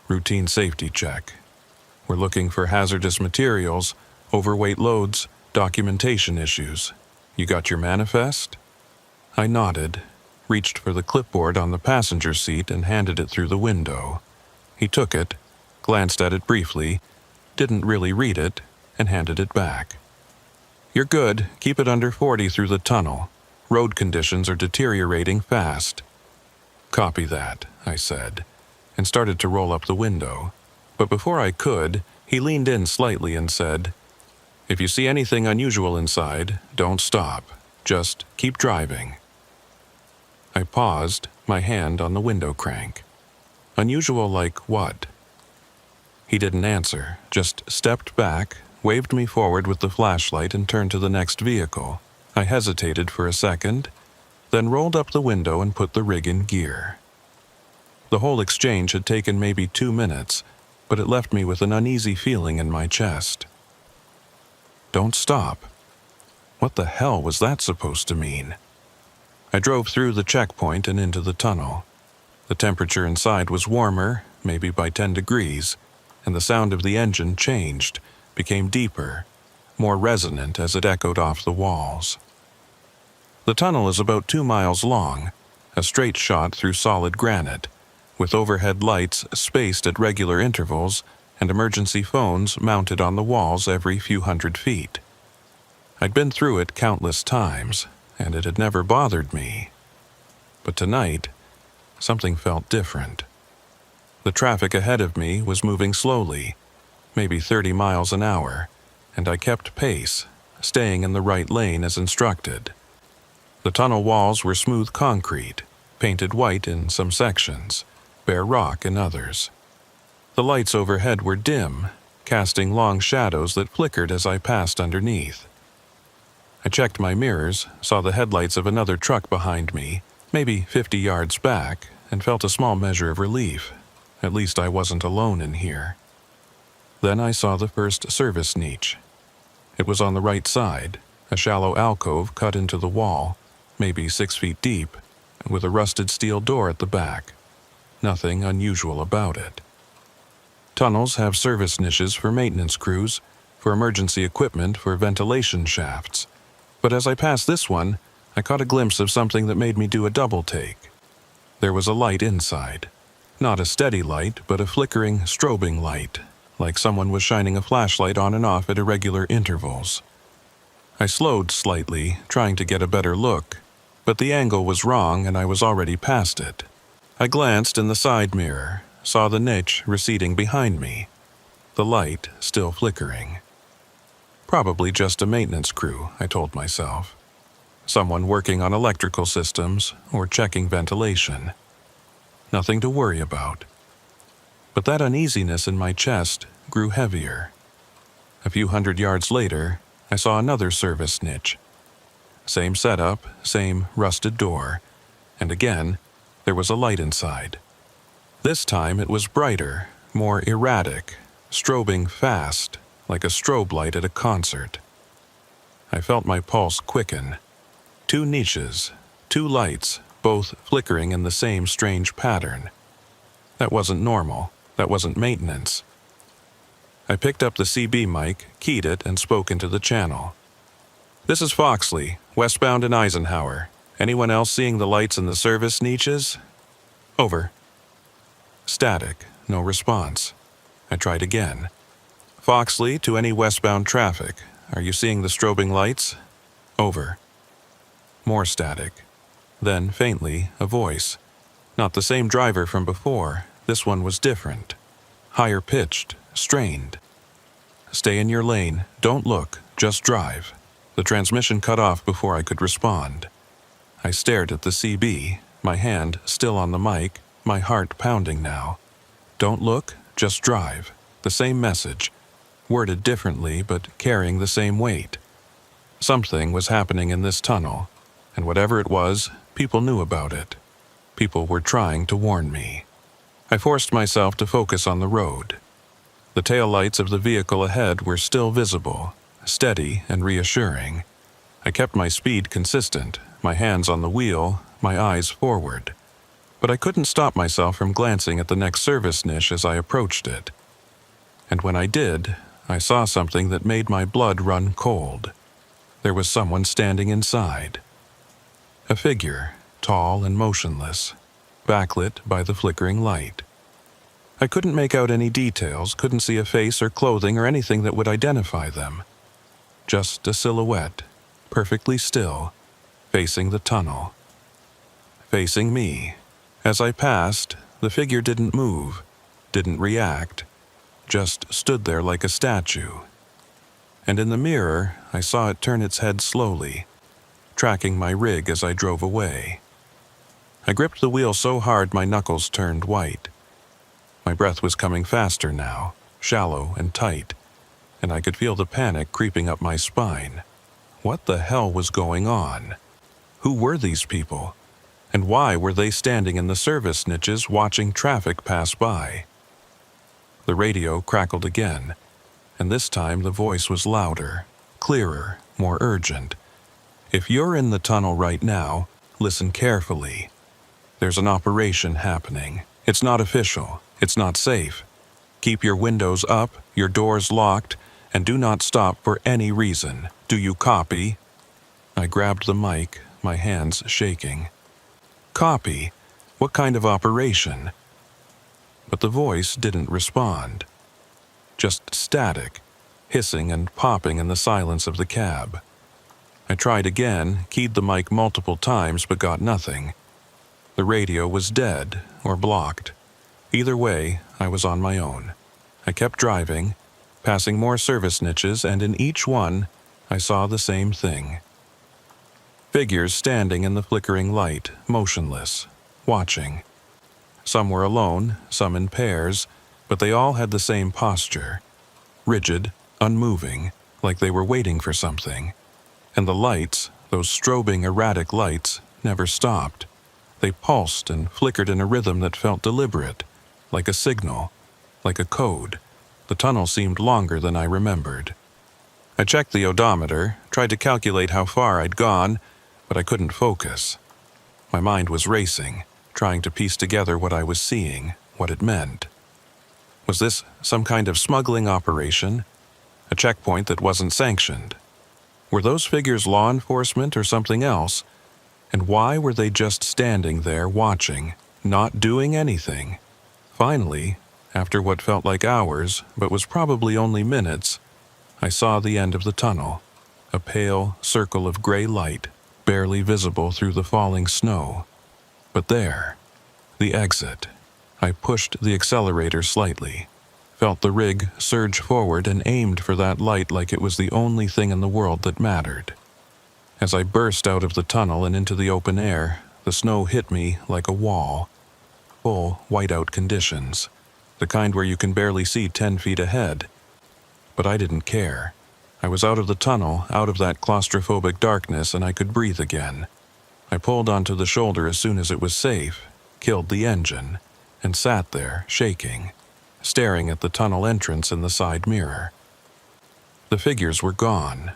"Routine safety check. We're looking for hazardous materials, overweight loads, documentation issues. You got your manifest?" I nodded, reached for the clipboard on the passenger seat and handed it through the window. He took it, glanced at it briefly, didn't really read it, and handed it back. "You're good. Keep it under 40 through the tunnel. Road conditions are deteriorating fast." "Copy that," I said, and started to roll up the window. But before I could, he leaned in slightly and said, "If you see anything unusual inside, don't stop. Just keep driving." I paused, my hand on the window crank. "Unusual like what?" He didn't answer, just stepped back, waved me forward with the flashlight and turned to the next vehicle. I hesitated for a second, then rolled up the window and put the rig in gear. The whole exchange had taken maybe 2 minutes, but it left me with an uneasy feeling in my chest. Don't stop. What the hell was that supposed to mean? I drove through the checkpoint and into the tunnel. The temperature inside was warmer, maybe by 10 degrees, and the sound of the engine changed, became deeper, more resonant as it echoed off the walls. The tunnel is about 2 miles long, a straight shot through solid granite, with overhead lights spaced at regular intervals and emergency phones mounted on the walls every few hundred feet. I'd been through it countless times, and it had never bothered me. But tonight, something felt different. The traffic ahead of me was moving slowly, maybe 30 miles an hour, and I kept pace, staying in the right lane as instructed. The tunnel walls were smooth concrete, painted white in some sections, bare rock in others. The lights overhead were dim, casting long shadows that flickered as I passed underneath. I checked my mirrors, saw the headlights of another truck behind me, maybe 50 yards back, and felt a small measure of relief. At least I wasn't alone in here. Then I saw the first service niche. It was on the right side, a shallow alcove cut into the wall, maybe 6 feet deep, with a rusted steel door at the back. Nothing unusual about it. Tunnels have service niches for maintenance crews, for emergency equipment, for ventilation shafts. But as I passed this one, I caught a glimpse of something that made me do a double take. There was a light inside. Not a steady light, but a flickering, strobing light, like someone was shining a flashlight on and off at irregular intervals. I slowed slightly, trying to get a better look, but the angle was wrong and I was already past it. I glanced in the side mirror, saw the niche receding behind me, the light still flickering. Probably just a maintenance crew, I told myself. Someone working on electrical systems or checking ventilation. Nothing to worry about. But that uneasiness in my chest grew heavier. A few hundred yards later, I saw another service niche. Same setup, same rusted door, and again, there was a light inside. This time it was brighter, more erratic, strobing fast, like a strobe light at a concert. I felt my pulse quicken. 2 niches, 2 lights, both flickering in the same strange pattern. That wasn't normal. That wasn't maintenance. I picked up the CB mic, keyed it, and spoke into the channel. "This is Foxley, westbound in Eisenhower. Anyone else seeing the lights in the service niches?" "Over." Static, no response. I tried again. "Foxley, to any westbound traffic. Are you seeing the strobing lights?" "Over." More static. Then, faintly, a voice. Not the same driver from before. This one was different. Higher pitched, strained. "Stay in your lane. Don't look. Just drive." The transmission cut off before I could respond. I stared at the CB, my hand still on the mic, my heart pounding now. "Don't look. Just drive." The same message, worded differently but carrying the same weight. Something was happening in this tunnel, and whatever it was, people knew about it. People were trying to warn me. I forced myself to focus on the road. The taillights of the vehicle ahead were still visible, steady and reassuring. I kept my speed consistent, my hands on the wheel, my eyes forward. But I couldn't stop myself from glancing at the next service niche as I approached it. And when I did, I saw something that made my blood run cold. There was someone standing inside. A figure, tall and motionless, backlit by the flickering light. I couldn't make out any details, couldn't see a face or clothing or anything that would identify them. Just a silhouette, perfectly still, facing the tunnel. Facing me. As I passed, the figure didn't move, didn't react, just stood there like a statue. And in the mirror, I saw it turn its head slowly, tracking my rig as I drove away. I gripped the wheel so hard my knuckles turned white. My breath was coming faster now, shallow and tight, and I could feel the panic creeping up my spine. What the hell was going on? Who were these people? And why were they standing in the service niches watching traffic pass by? The radio crackled again, and this time the voice was louder, clearer, more urgent. "If you're in the tunnel right now, listen carefully. There's an operation happening. It's not official. It's not safe. Keep your windows up, your doors locked, and do not stop for any reason. Do you copy?" I grabbed the mic, my hands shaking. Copy? What kind of operation? But the voice didn't respond. Just static, hissing and popping in the silence of the cab. I tried again, keyed the mic multiple times, but got nothing. The radio was dead or blocked. Either way, I was on my own. I kept driving, passing more service niches, and in each one, I saw the same thing. Figures standing in the flickering light, motionless, watching. Some were alone, some in pairs, but they all had the same posture. Rigid, unmoving, like they were waiting for something. And the lights, those strobing erratic lights, never stopped. They pulsed and flickered in a rhythm that felt deliberate, like a signal, like a code. The tunnel seemed longer than I remembered. I checked the odometer, tried to calculate how far I'd gone, but I couldn't focus. My mind was racing, trying to piece together what I was seeing, what it meant. Was this some kind of smuggling operation? A checkpoint that wasn't sanctioned? Were those figures law enforcement or something else? And why were they just standing there watching, not doing anything? Finally, after what felt like hours, but was probably only minutes, I saw the end of the tunnel, a pale circle of gray light, barely visible through the falling snow. But there, the exit. I pushed the accelerator slightly, felt the rig surge forward and aimed for that light like it was the only thing in the world that mattered. As I burst out of the tunnel and into the open air, the snow hit me like a wall. Full whiteout conditions, the kind where you can barely see 10 feet ahead. But I didn't care. I was out of the tunnel, out of that claustrophobic darkness, and I could breathe again. I pulled onto the shoulder as soon as it was safe, killed the engine, and sat there, shaking, staring at the tunnel entrance in the side mirror. The figures were gone.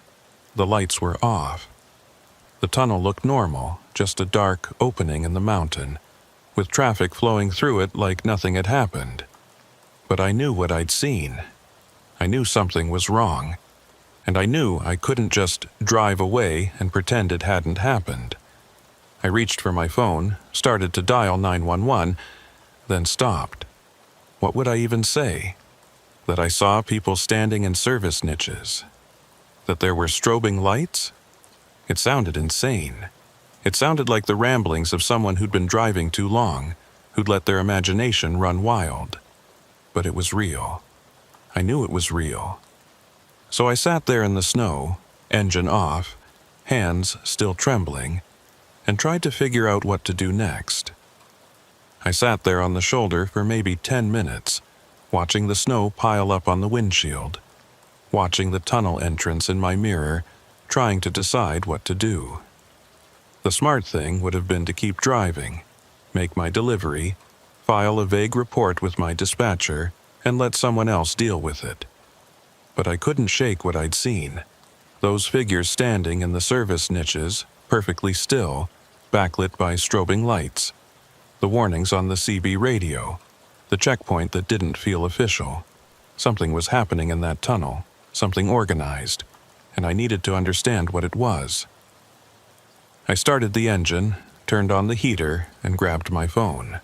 The lights were off. The tunnel looked normal, just a dark opening in the mountain, with traffic flowing through it like nothing had happened. But I knew what I'd seen. I knew something was wrong, and I knew I couldn't just drive away and pretend it hadn't happened. I reached for my phone, started to dial 911, then stopped. What would I even say? That I saw people standing in service niches? That there were strobing lights? It sounded insane. It sounded like the ramblings of someone who'd been driving too long, who'd let their imagination run wild. But it was real. I knew it was real. So I sat there in the snow, engine off, hands still trembling, and tried to figure out what to do next. I sat there on the shoulder for maybe 10 minutes, watching the snow pile up on the windshield, watching the tunnel entrance in my mirror, trying to decide what to do. The smart thing would have been to keep driving, make my delivery, file a vague report with my dispatcher, and let someone else deal with it. But I couldn't shake what I'd seen. Those figures standing in the service niches, perfectly still, backlit by strobing lights. The warnings on the CB radio. The checkpoint that didn't feel official. Something was happening in that tunnel, something organized, and I needed to understand what it was. I started the engine, turned on the heater, and grabbed my phone.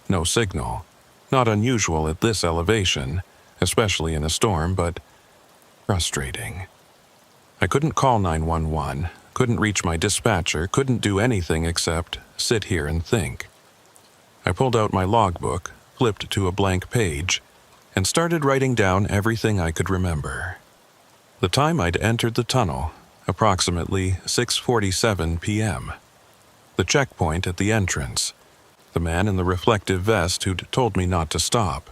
No signal. Not unusual at this elevation, especially in a storm, but frustrating. I couldn't call 911, couldn't reach my dispatcher, couldn't do anything except sit here and think. I pulled out my logbook, flipped to a blank page, and started writing down everything I could remember. The time I'd entered the tunnel, approximately 6:47 p.m. The checkpoint at the entrance. The man in the reflective vest who'd told me not to stop.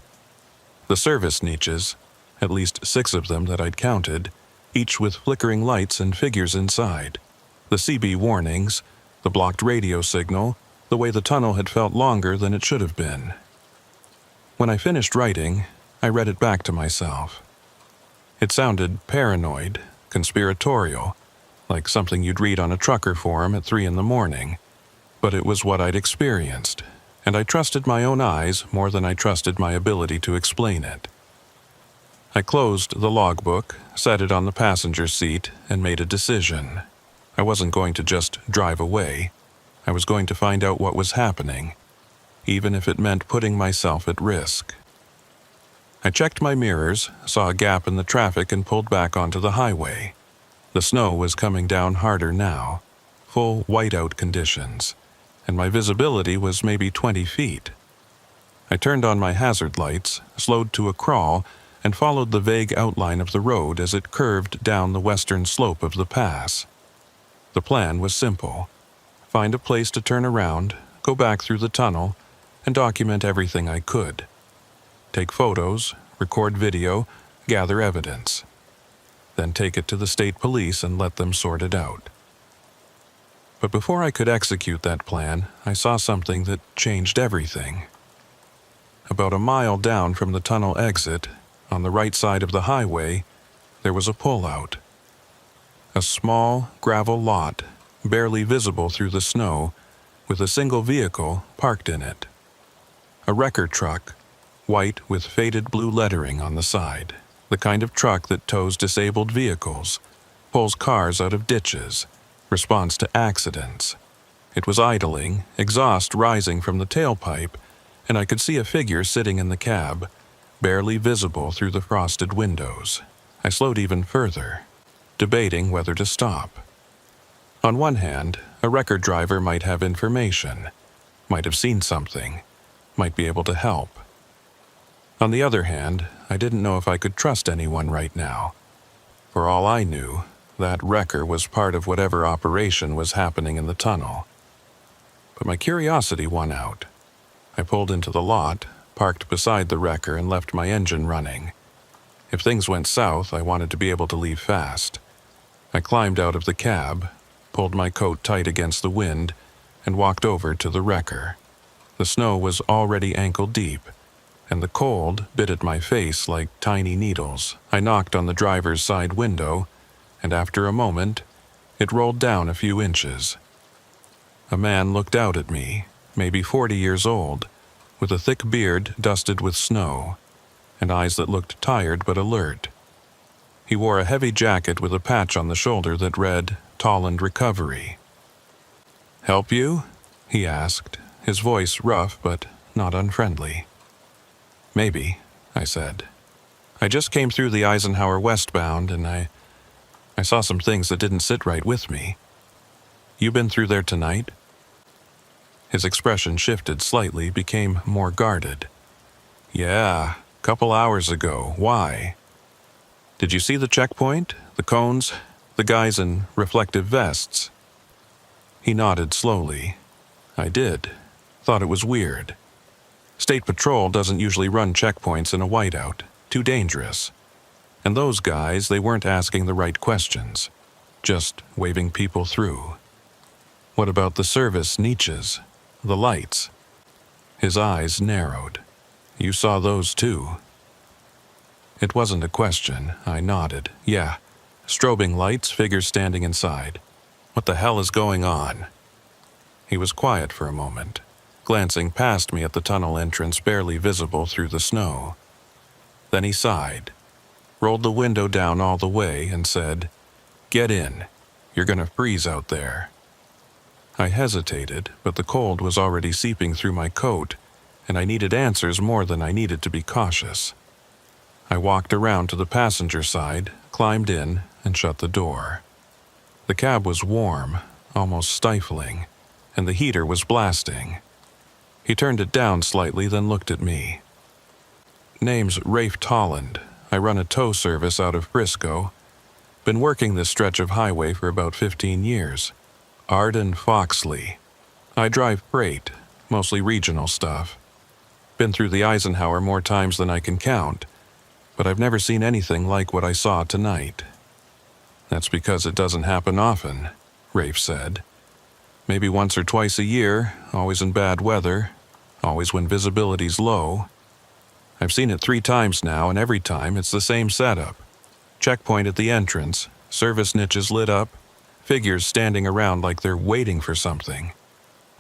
The service niches, at least 6 of them that I'd counted, each with flickering lights and figures inside. The CB warnings, the blocked radio signal, the way the tunnel had felt longer than it should have been. When I finished writing, I read it back to myself. It sounded paranoid, conspiratorial, like something you'd read on a trucker forum at 3 a.m, but it was what I'd experienced, and I trusted my own eyes more than I trusted my ability to explain it. I closed the logbook, set it on the passenger seat, and made a decision. I wasn't going to just drive away. I was going to find out what was happening, even if it meant putting myself at risk. I checked my mirrors, saw a gap in the traffic, and pulled back onto the highway. The snow was coming down harder now, full whiteout conditions, and my visibility was maybe 20 feet. I turned on my hazard lights, slowed to a crawl, and followed the vague outline of the road as it curved down the western slope of the pass. The plan was simple. Find a place to turn around, go back through the tunnel, and document everything I could. Take photos, record video, gather evidence. Then take it to the state police and let them sort it out. But before I could execute that plan, I saw something that changed everything. About a mile down from the tunnel exit, on the right side of the highway, there was a pullout. A small gravel lot, barely visible through the snow, with a single vehicle parked in it. A wrecker truck, white with faded blue lettering on the side, the kind of truck that tows disabled vehicles, pulls cars out of ditches, responds to accidents. It was idling, exhaust rising from the tailpipe, and I could see a figure sitting in the cab, barely visible through the frosted windows. I slowed even further, debating whether to stop. On one hand, a wrecker driver might have information, might have seen something, might be able to help. On the other hand, I didn't know if I could trust anyone right now. For all I knew, that wrecker was part of whatever operation was happening in the tunnel. But my curiosity won out. I pulled into the lot, parked beside the wrecker, and left my engine running. If things went south, I wanted to be able to leave fast. I climbed out of the cab, pulled my coat tight against the wind, and walked over to the wrecker. The snow was already ankle-deep, and the cold bit at my face like tiny needles. I knocked on the driver's side window, and after a moment, it rolled down a few inches. A man looked out at me, maybe 40 years old, with a thick beard dusted with snow. and eyes that looked tired but alert. He wore a heavy jacket with a patch on the shoulder that read, "Tolland Recovery." "Help you?" he asked, his voice rough but not unfriendly. "Maybe," I said. "I just came through the Eisenhower westbound, and I saw some things that didn't sit right with me. You been through there tonight?" His expression shifted slightly, became more guarded. "Yeah, couple hours ago. Why?" "Did you see the checkpoint? The cones? The guys in reflective vests?" He nodded slowly. "I did. Thought it was weird. State Patrol doesn't usually run checkpoints in a whiteout. Too dangerous. And those guys, they weren't asking the right questions. Just waving people through." "What about the service niches? The lights?" His eyes narrowed. "You saw those too?" It wasn't a question. I nodded. "Yeah. Strobing lights, figures standing inside. What the hell is going on?" He was quiet for a moment, glancing past me at the tunnel entrance barely visible through the snow. Then he sighed, rolled the window down all the way, and said, "Get in. You're gonna freeze out there." I hesitated, but the cold was already seeping through my coat, and I needed answers more than I needed to be cautious. I walked around to the passenger side, climbed in, and shut the door. The cab was warm, almost stifling, and the heater was blasting. He turned it down slightly, then looked at me. "Name's Rafe Tolland. I run a tow service out of Frisco. Been working this stretch of highway for about 15 years. Arden Foxley. I drive freight, mostly regional stuff. Been through the Eisenhower more times than I can count, but I've never seen anything like what I saw tonight." "That's because it doesn't happen often," Rafe said. "Maybe once or twice a year, always in bad weather, always when visibility's low. I've seen it 3 times now, and every time it's the same setup. Checkpoint at the entrance, service niches lit up, figures standing around like they're waiting for something."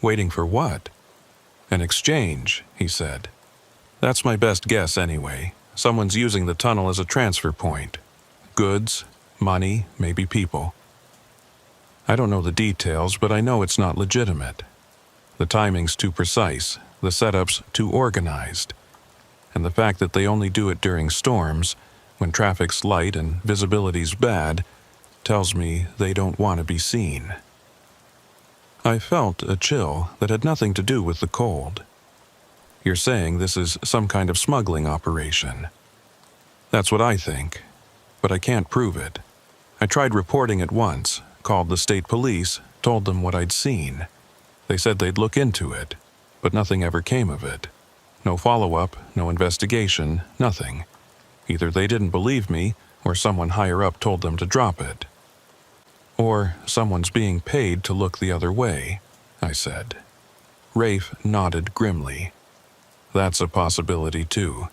"Waiting for what?" "An exchange," he said. "That's my best guess anyway. Someone's using the tunnel as a transfer point. Goods, money, maybe people. I don't know the details, but I know it's not legitimate. The timing's too precise, the setup's too organized. And the fact that they only do it during storms, when traffic's light and visibility's bad, tells me they don't want to be seen." I felt a chill that had nothing to do with the cold. "You're saying this is some kind of smuggling operation?" "That's what I think, but I can't prove it. I tried reporting it once, called the state police, told them what I'd seen. They said they'd look into it, but nothing ever came of it. No follow-up, no investigation, nothing. Either they didn't believe me, or someone higher up told them to drop it." "Or someone's being paid to look the other way," I said. Rafe nodded grimly. "That's a possibility too.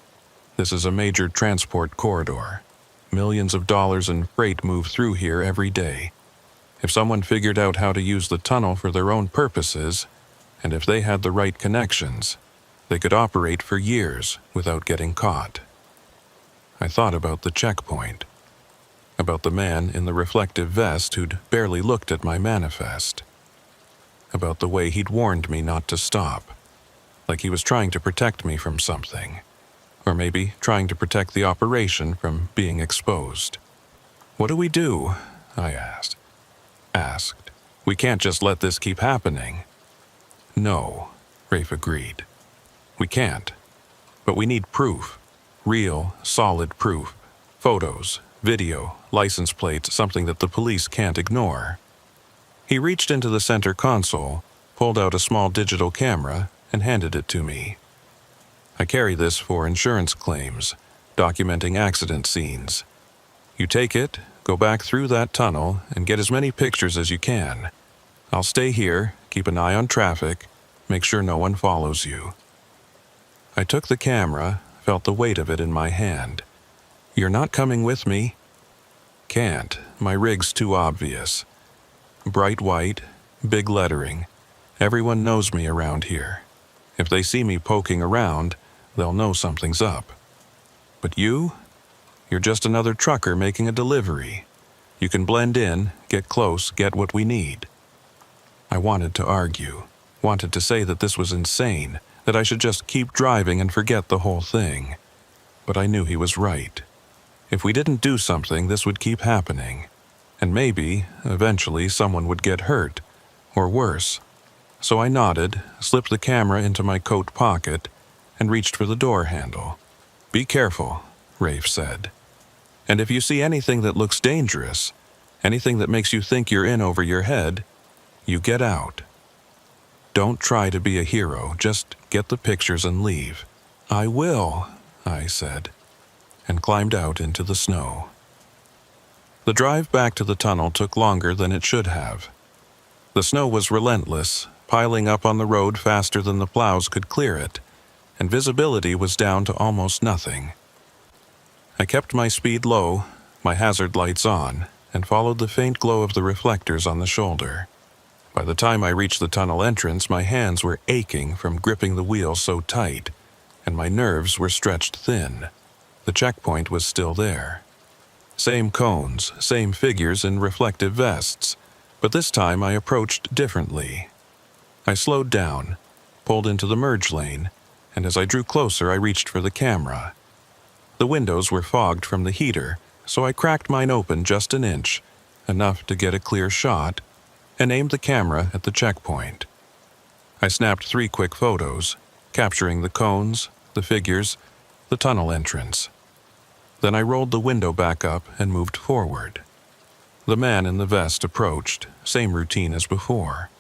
This is a major transport corridor. Millions of dollars in freight move through here every day. If someone figured out how to use the tunnel for their own purposes, and if they had the right connections, they could operate for years without getting caught." I thought about the checkpoint, about the man in the reflective vest who'd barely looked at my manifest, about the way he'd warned me not to stop, like he was trying to protect me from something, or maybe trying to protect the operation from being exposed. "What do we do?" I asked. "We can't just let this keep happening." "No," Rafe agreed. "We can't. But we need proof. Real, solid proof. Photos, video, license plates, something that the police can't ignore." He reached into the center console, pulled out a small digital camera, and handed it to me. "I carry this for insurance claims, documenting accident scenes. You take it, go back through that tunnel, and get as many pictures as you can. I'll stay here, keep an eye on traffic, make sure no one follows you." I took the camera, felt the weight of it in my hand. "You're not coming with me?" "Can't. My rig's too obvious. Bright white, big lettering. Everyone knows me around here. If they see me poking around, they'll know something's up." But you're just another trucker making a delivery. You can blend in, get close, get what we need." I wanted to argue, wanted to say that this was insane, that I should just keep driving and forget the whole thing. But I knew he was right. If we didn't do something, this would keep happening. And maybe, eventually, someone would get hurt, or worse. So I nodded, slipped the camera into my coat pocket, and reached for the door handle. "Be careful," Rafe said. "And if you see anything that looks dangerous, anything that makes you think you're in over your head, you get out. Don't try to be a hero, just get the pictures and leave." "I will," I said, and climbed out into the snow. The drive back to the tunnel took longer than it should have. The snow was relentless, piling up on the road faster than the plows could clear it, and visibility was down to almost nothing. I kept my speed low, my hazard lights on, and followed the faint glow of the reflectors on the shoulder. By the time I reached the tunnel entrance, my hands were aching from gripping the wheel so tight, and my nerves were stretched thin. The checkpoint was still there. Same cones, same figures in reflective vests, but this time I approached differently. I slowed down, pulled into the merge lane, and as I drew closer I reached for the camera. The windows were fogged from the heater, so I cracked mine open just an inch, enough to get a clear shot, and aimed the camera at the checkpoint. I snapped 3 quick photos, capturing the cones, the figures, the tunnel entrance. Then I rolled the window back up and moved forward. The man in the vest approached, same routine as before.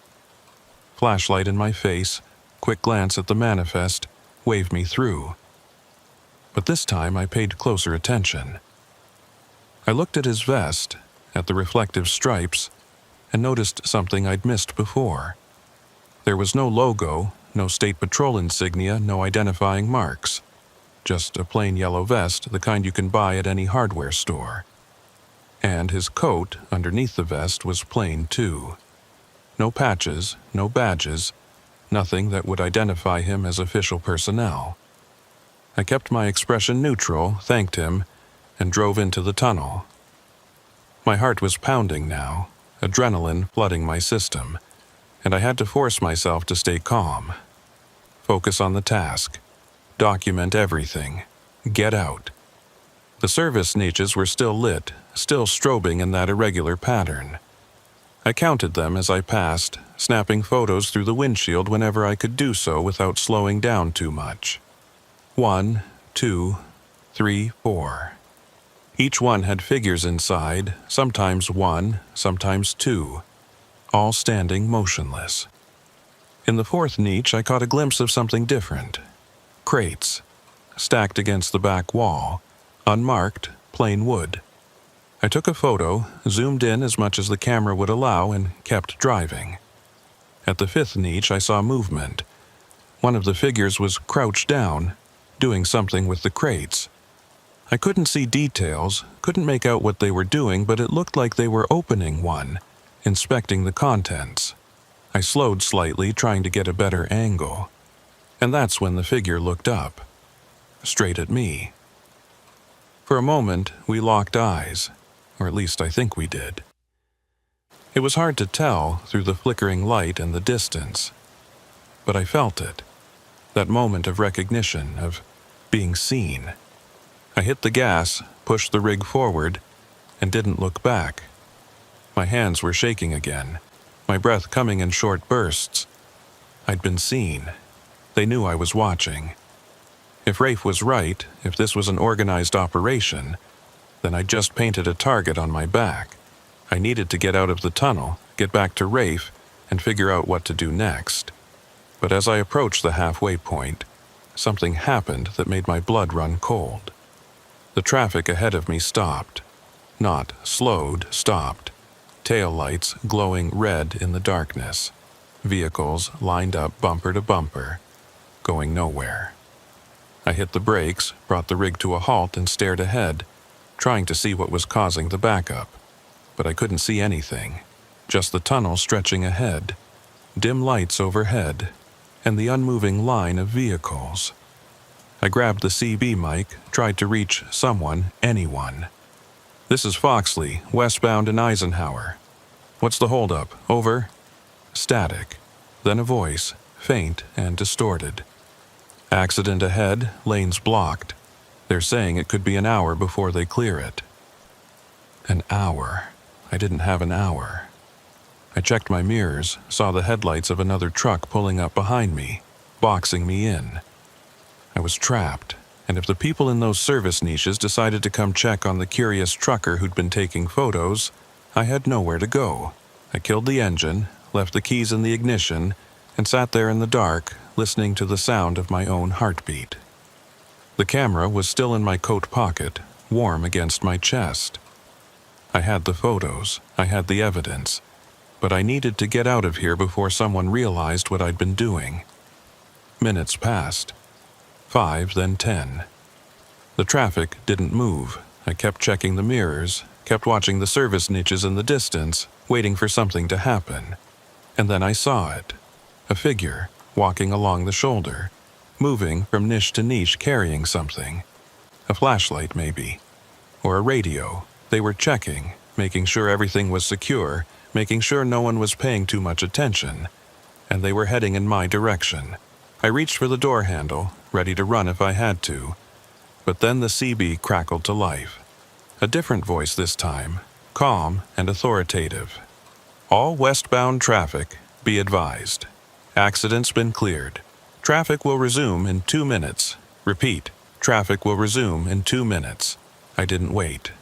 Flashlight in my face, quick glance at the manifest, waved me through. But this time I paid closer attention. I looked at his vest, at the reflective stripes, and noticed something I'd missed before. There was no logo, no state patrol insignia, no identifying marks. Just a plain yellow vest, the kind you can buy at any hardware store. And his coat, underneath the vest, was plain too. No patches, no badges, nothing that would identify him as official personnel. I kept my expression neutral, thanked him, and drove into the tunnel. My heart was pounding now, adrenaline flooding my system, and I had to force myself to stay calm. Focus on the task. Document everything. Get out. The service niches were still lit, still strobing in that irregular pattern. I counted them as I passed, snapping photos through the windshield whenever I could do so without slowing down too much. 1, 2, 3, 4. Each one had figures inside, sometimes 1, sometimes 2, all standing motionless. In the 4th niche, I caught a glimpse of something different. Crates, stacked against the back wall, unmarked, plain wood. I took a photo, zoomed in as much as the camera would allow, and kept driving. At the 5th niche, I saw movement. One of the figures was crouched down, doing something with the crates. I couldn't see details, couldn't make out what they were doing, but it looked like they were opening one, inspecting the contents. I slowed slightly, trying to get a better angle. And that's when the figure looked up, straight at me. For a moment, we locked eyes, or at least I think we did. It was hard to tell through the flickering light and the distance, but I felt it, that moment of recognition, of being seen. I hit the gas, pushed the rig forward, and didn't look back. My hands were shaking again, my breath coming in short bursts. I'd been seen. They knew I was watching. If Rafe was right, if this was an organized operation, then I'd just painted a target on my back. I needed to get out of the tunnel, get back to Rafe, and figure out what to do next. But as I approached the halfway point, something happened that made my blood run cold. The traffic ahead of me stopped. Not slowed, stopped. Tail lights glowing red in the darkness. Vehicles lined up bumper to bumper, going nowhere. I hit the brakes, brought the rig to a halt, and stared ahead, trying to see what was causing the backup. But I couldn't see anything, just the tunnel stretching ahead, dim lights overhead, and the unmoving line of vehicles. I grabbed the CB mic, tried to reach someone, anyone. "This is Foxley, westbound in Eisenhower. What's the holdup? Over?" Static. Then a voice, faint and distorted. "Accident ahead, lanes blocked. They're saying it could be an hour before they clear it." An hour. I didn't have an hour. I checked my mirrors, saw the headlights of another truck pulling up behind me, boxing me in. I was trapped, and if the people in those service niches decided to come check on the curious trucker who'd been taking photos, I had nowhere to go. I killed the engine, left the keys in the ignition, and sat there in the dark, listening to the sound of my own heartbeat. The camera was still in my coat pocket, warm against my chest. I had the photos, I had the evidence, but I needed to get out of here before someone realized what I'd been doing. Minutes passed. 5, then 10. The traffic didn't move. I kept checking the mirrors, kept watching the service niches in the distance, waiting for something to happen. And then I saw it. A figure, walking along the shoulder, moving from niche to niche carrying something. A flashlight, maybe. Or a radio. They were checking, making sure everything was secure, making sure no one was paying too much attention. And they were heading in my direction. I reached for the door handle, ready to run if I had to. But then the CB crackled to life. A different voice this time, calm and authoritative. "All westbound traffic, be advised. Accident's been cleared. Traffic will resume in 2 minutes. Repeat, traffic will resume in 2 minutes." I didn't wait.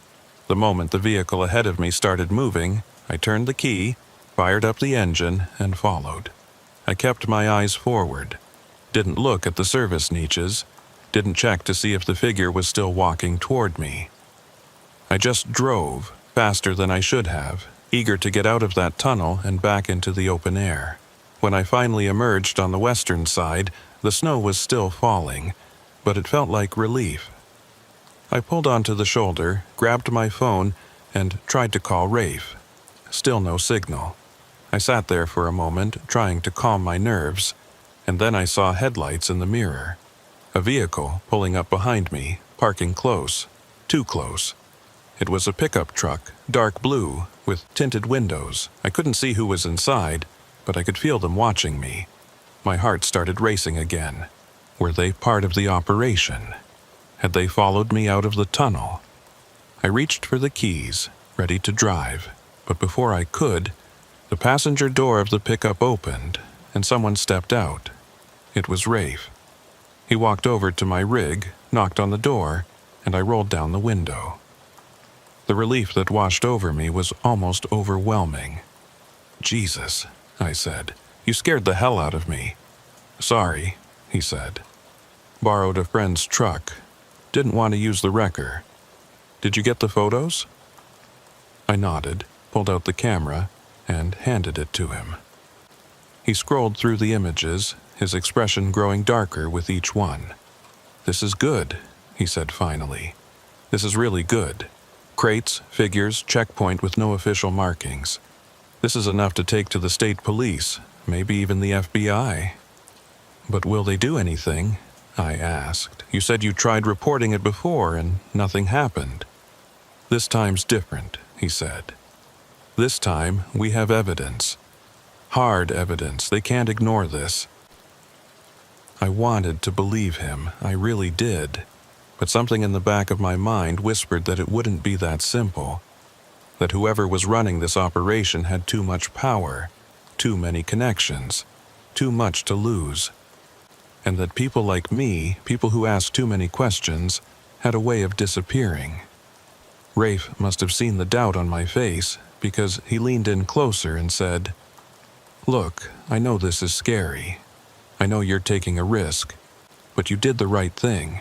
The moment the vehicle ahead of me started moving, I turned the key, fired up the engine, and followed. I kept my eyes forward. Didn't look at the service niches. Didn't check to see if the figure was still walking toward me. I just drove, faster than I should have, eager to get out of that tunnel and back into the open air. When I finally emerged on the western side, the snow was still falling, but it felt like relief. I pulled onto the shoulder, grabbed my phone, and tried to call Rafe. Still no signal. I sat there for a moment, trying to calm my nerves, and then I saw headlights in the mirror. A vehicle pulling up behind me, parking close. Too close. It was a pickup truck, dark blue, with tinted windows. I couldn't see who was inside, but I could feel them watching me. My heart started racing again. Were they part of the operation? Had they followed me out of the tunnel? I reached for the keys, ready to drive, but before I could, the passenger door of the pickup opened, and someone stepped out. It was Rafe. He walked over to my rig, knocked on the door, and I rolled down the window. The relief that washed over me was almost overwhelming. "Jesus," I said. "You scared the hell out of me." "Sorry," he said. "Borrowed a friend's truck. Didn't want to use the wrecker. Did you get the photos?" I nodded, pulled out the camera, and handed it to him. He scrolled through the images, his expression growing darker with each one. "This is good," he said finally. "This is really good. Crates, figures, checkpoint with no official markings. This is enough to take to the state police, maybe even the FBI." "But will they do anything?" I asked. "You said you tried reporting it before and nothing happened." "This time's different," he said. "This time we have evidence. Hard evidence. They can't ignore this." I wanted to believe him. I really did. But something in the back of my mind whispered that it wouldn't be that simple. That whoever was running this operation had too much power, too many connections, too much to lose. And that people like me, people who asked too many questions, had a way of disappearing. Rafe must have seen the doubt on my face, because he leaned in closer and said, "Look, I know this is scary. I know you're taking a risk, but you did the right thing,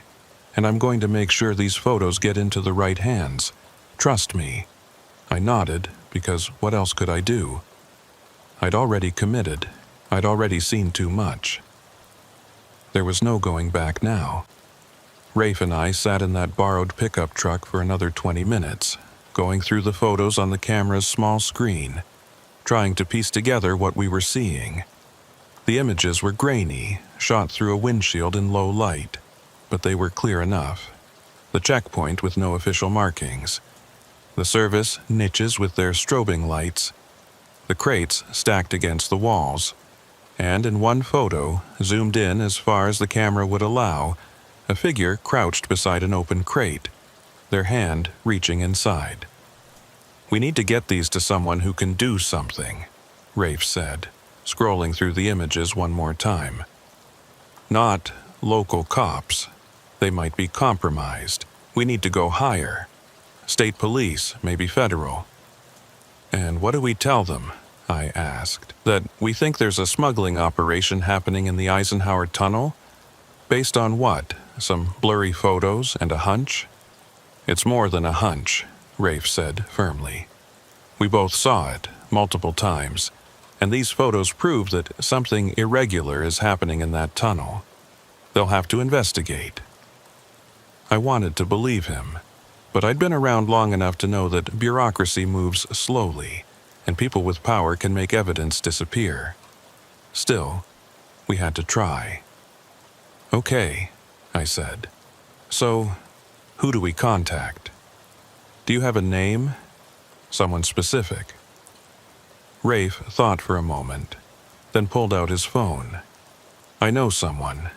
and I'm going to make sure these photos get into the right hands. Trust me." I nodded, because what else could I do? I'd already committed. I'd already seen too much. There was no going back now. Rafe and I sat in that borrowed pickup truck for another 20 minutes, going through the photos on the camera's small screen, trying to piece together what we were seeing. The images were grainy, shot through a windshield in low light. but they were clear enough. The checkpoint with no official markings. The service niches with their strobing lights. The crates stacked against the walls. And in one photo, zoomed in as far as the camera would allow, a figure crouched beside an open crate, their hand reaching inside. "We need to get these to someone who can do something," Rafe said, scrolling through the images one more time. "Not local cops. They might be compromised. We need to go higher. State police, maybe federal." "And what do we tell them?" I asked. "That we think there's a smuggling operation happening in the Eisenhower Tunnel? Based on what? Some blurry photos and a hunch?" "It's more than a hunch," Rafe said firmly. "We both saw it, multiple times, and these photos prove that something irregular is happening in that tunnel. They'll have to investigate." I wanted to believe him, but I'd been around long enough to know that bureaucracy moves slowly, and people with power can make evidence disappear. Still, we had to try. "Okay," I said. "So, who do we contact? Do you have a name? Someone specific?" Rafe thought for a moment, then pulled out his phone. "I know someone.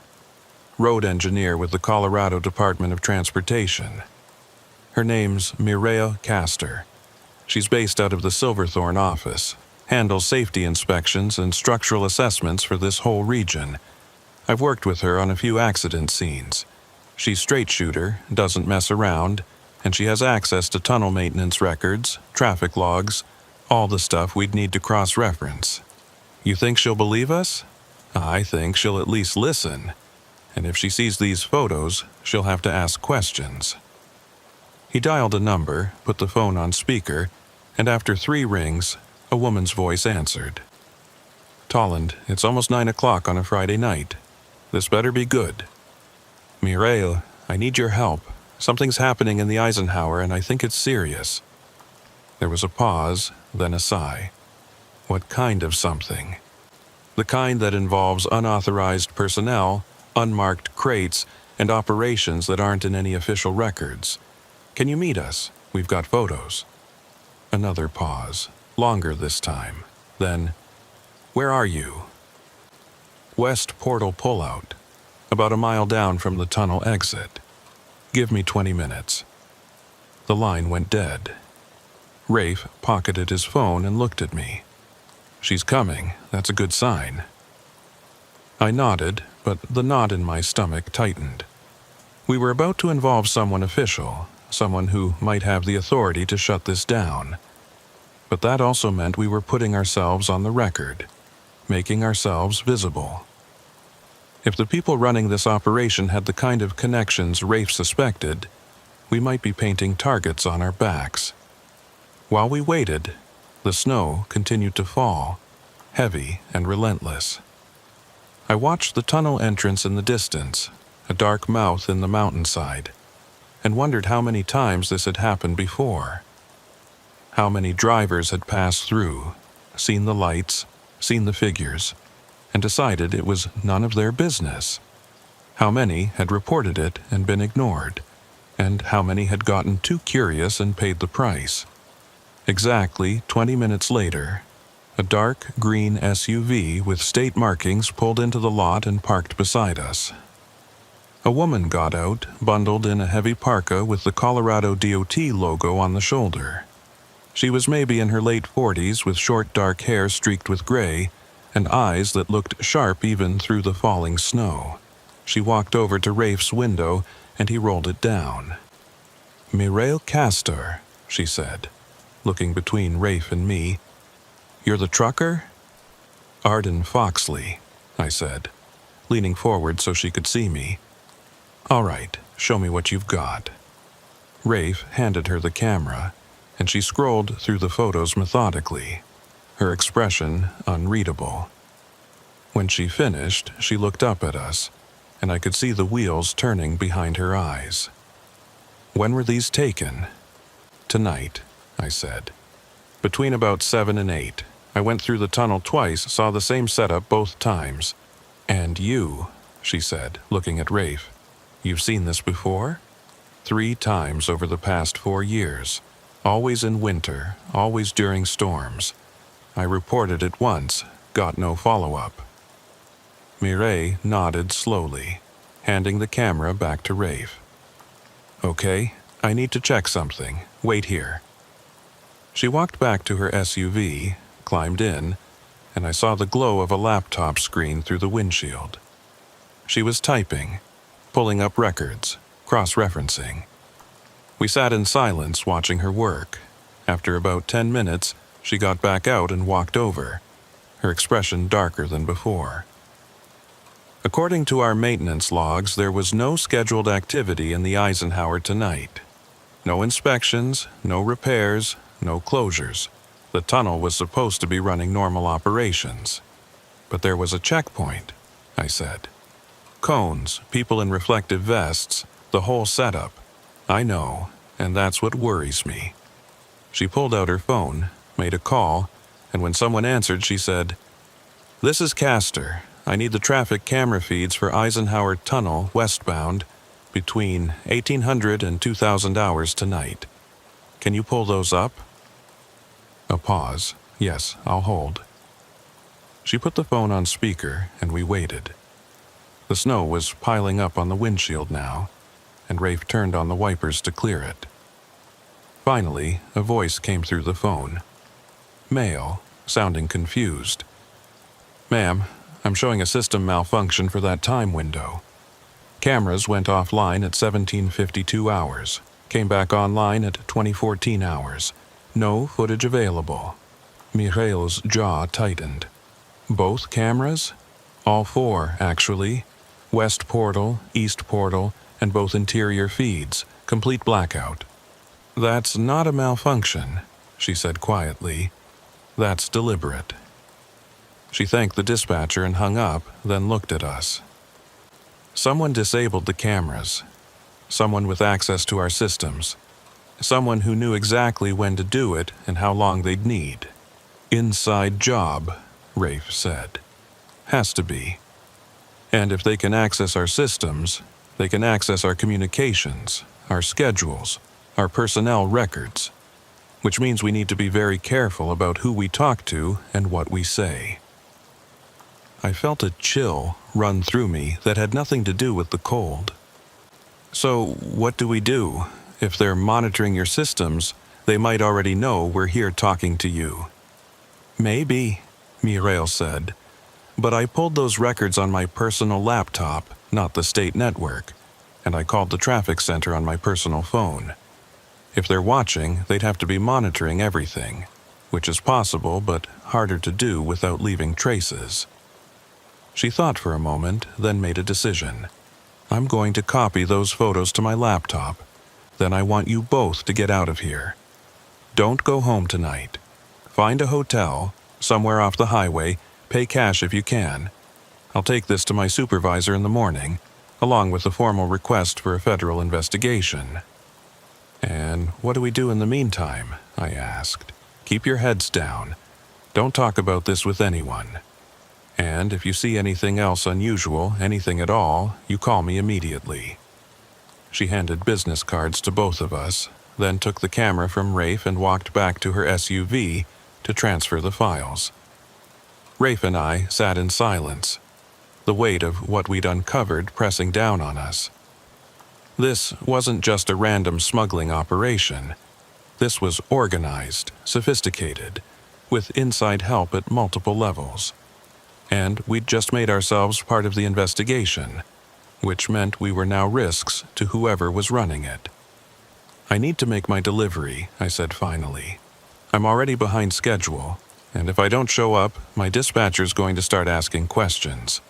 Road engineer with the Colorado Department of Transportation. Her name's Mireille Castor. She's based out of the Silverthorne office, handles safety inspections and structural assessments for this whole region. I've worked with her on a few accident scenes. She's straight shooter, doesn't mess around, and she has access to tunnel maintenance records, traffic logs, all the stuff we'd need to cross-reference. You think she'll believe us? I think she'll at least listen. And if she sees these photos, she'll have to ask questions." He dialed a number, put the phone on speaker, and after 3 rings, a woman's voice answered. "Tolland, it's almost 9 o'clock on a Friday night. This better be good. Mireille, I need your help. Something's happening in the Eisenhower, and I think it's serious." There was a pause, then a sigh. "What kind of something?" "The kind that involves unauthorized personnel, unmarked crates, and operations that aren't in any official records. Can you meet us? We've got photos." Another pause, longer this time. Then, "Where are you?" "West Portal Pullout, about a mile down from the tunnel exit. Give me 20 minutes." The line went dead. Rafe pocketed his phone and looked at me. "She's coming. That's a good sign." I nodded, but the knot in my stomach tightened. We were about to involve someone official, someone who might have the authority to shut this down. But that also meant we were putting ourselves on the record, making ourselves visible. If the people running this operation had the kind of connections Rafe suspected, we might be painting targets on our backs. While we waited, the snow continued to fall, heavy and relentless. I watched the tunnel entrance in the distance, a dark mouth in the mountainside, and wondered how many times this had happened before. How many drivers had passed through, seen the lights, seen the figures, and decided it was none of their business. How many had reported it and been ignored, and how many had gotten too curious and paid the price. Exactly 20 minutes later, a dark green SUV with state markings pulled into the lot and parked beside us. A woman got out, bundled in a heavy parka with the Colorado DOT logo on the shoulder. She was maybe in her late 40s with short dark hair streaked with gray and eyes that looked sharp even through the falling snow. She walked over to Rafe's window and he rolled it down. "Mireille Castor," she said, looking between Rafe and me. "You're the trucker?" "Arden Foxley," I said, leaning forward so she could see me. "All right, show me what you've got." Rafe handed her the camera, and she scrolled through the photos methodically, her expression unreadable. When she finished, she looked up at us, and I could see the wheels turning behind her eyes. "When were these taken?" "Tonight," I said. "Between about 7 and 8. I went through the tunnel twice, saw the same setup both times." "And you," she said, looking at Rafe. You've seen this before? 3 times over the past 4 years. Always in winter, always during storms. I reported it once, got no follow-up. Mireille nodded slowly, handing the camera back to Rafe. Okay, I need to check something. Wait here. She walked back to her SUV, climbed in, and I saw the glow of a laptop screen through the windshield. She was typing, pulling up records, cross-referencing. We sat in silence watching her work. After about 10 minutes, she got back out and walked over, her expression darker than before. According to our maintenance logs, there was no scheduled activity in the Eisenhower tonight. No inspections, no repairs, no closures. The tunnel was supposed to be running normal operations. But there was a checkpoint, I said. Cones, people in reflective vests, the whole setup. I know, and that's what worries me. She pulled out her phone, made a call, and when someone answered, she said, "This is Castor. I need the traffic camera feeds for Eisenhower Tunnel westbound between 1800 and 2000 hours tonight. Can you pull those up?" A pause. Yes, I'll hold. She put the phone on speaker, and we waited. The snow was piling up on the windshield now, and Rafe turned on the wipers to clear it. Finally, a voice came through the phone. Male, sounding confused. "Ma'am, I'm showing a system malfunction for that time window. Cameras went offline at 1752 hours, came back online at 2014 hours. No footage available." Mireille's jaw tightened. "Both cameras?" "All 4, actually. West portal, east portal, and both interior feeds. Complete blackout." "That's not a malfunction," she said quietly. "That's deliberate." She thanked the dispatcher and hung up, then looked at us. "Someone disabled the cameras. Someone with access to our systems. Someone who knew exactly when to do it and how long they'd need. Inside job," Rafe said. "Has to be. And if they can access our systems, they can access our communications, our schedules, our personnel records, which means we need to be very careful about who we talk to and what we say." I felt a chill run through me that had nothing to do with the cold. "So, what do we do? If they're monitoring your systems, they might already know we're here talking to you." "Maybe," Mireille said, "but I pulled those records on my personal laptop, not the state network, and I called the traffic center on my personal phone. If they're watching, they'd have to be monitoring everything, which is possible but harder to do without leaving traces." She thought for a moment, then made a decision. "I'm going to copy those photos to my laptop. Then I want you both to get out of here. Don't go home tonight. Find a hotel, somewhere off the highway, pay cash if you can. I'll take this to my supervisor in the morning, along with a formal request for a federal investigation." "And what do we do in the meantime?" I asked. "Keep your heads down. Don't talk about this with anyone. And if you see anything else unusual, anything at all, you call me immediately." She handed business cards to both of us, then took the camera from Rafe and walked back to her SUV to transfer the files. Rafe and I sat in silence, the weight of what we'd uncovered pressing down on us. This wasn't just a random smuggling operation. This was organized, sophisticated, with inside help at multiple levels. And we'd just made ourselves part of the investigation, which meant we were now risks to whoever was running it. "I need to make my delivery," I said finally. "I'm already behind schedule, and if I don't show up, my dispatcher's going to start asking questions."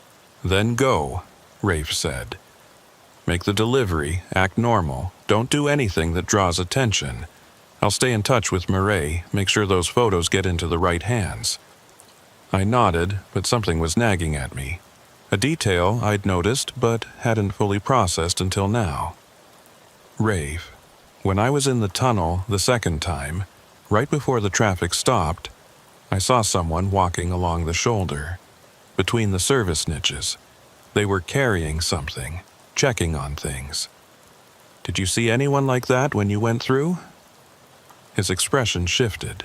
"Then go," Rafe said. "Make the delivery, act normal, don't do anything that draws attention. I'll stay in touch with Mireille, make sure those photos get into the right hands." I nodded, but something was nagging at me. A detail I'd noticed but hadn't fully processed until now. "Rafe, when I was in the tunnel the second time, right before the traffic stopped, I saw someone walking along the shoulder, between the service niches. They were carrying something, checking on things. Did you see anyone like that when you went through? His expression shifted,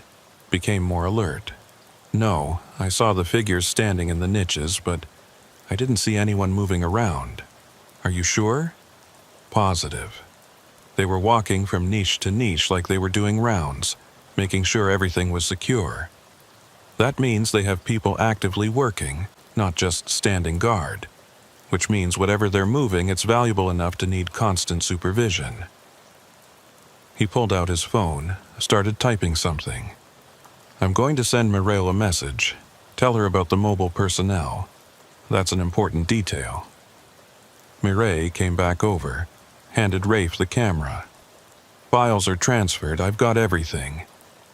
became more alert. No, I saw the figures standing in the niches, but I didn't see anyone moving around. Are you sure? Positive. They were walking from niche to niche like they were doing rounds, making sure everything was secure. That means they have people actively working, not just standing guard, which means whatever they're moving, it's valuable enough to need constant supervision. He pulled out his phone, started typing something. I'm going to send Mireille a message. Tell her about the mobile personnel. That's an important detail. Mireille came back over, handed Rafe the camera. Files are transferred, I've got everything.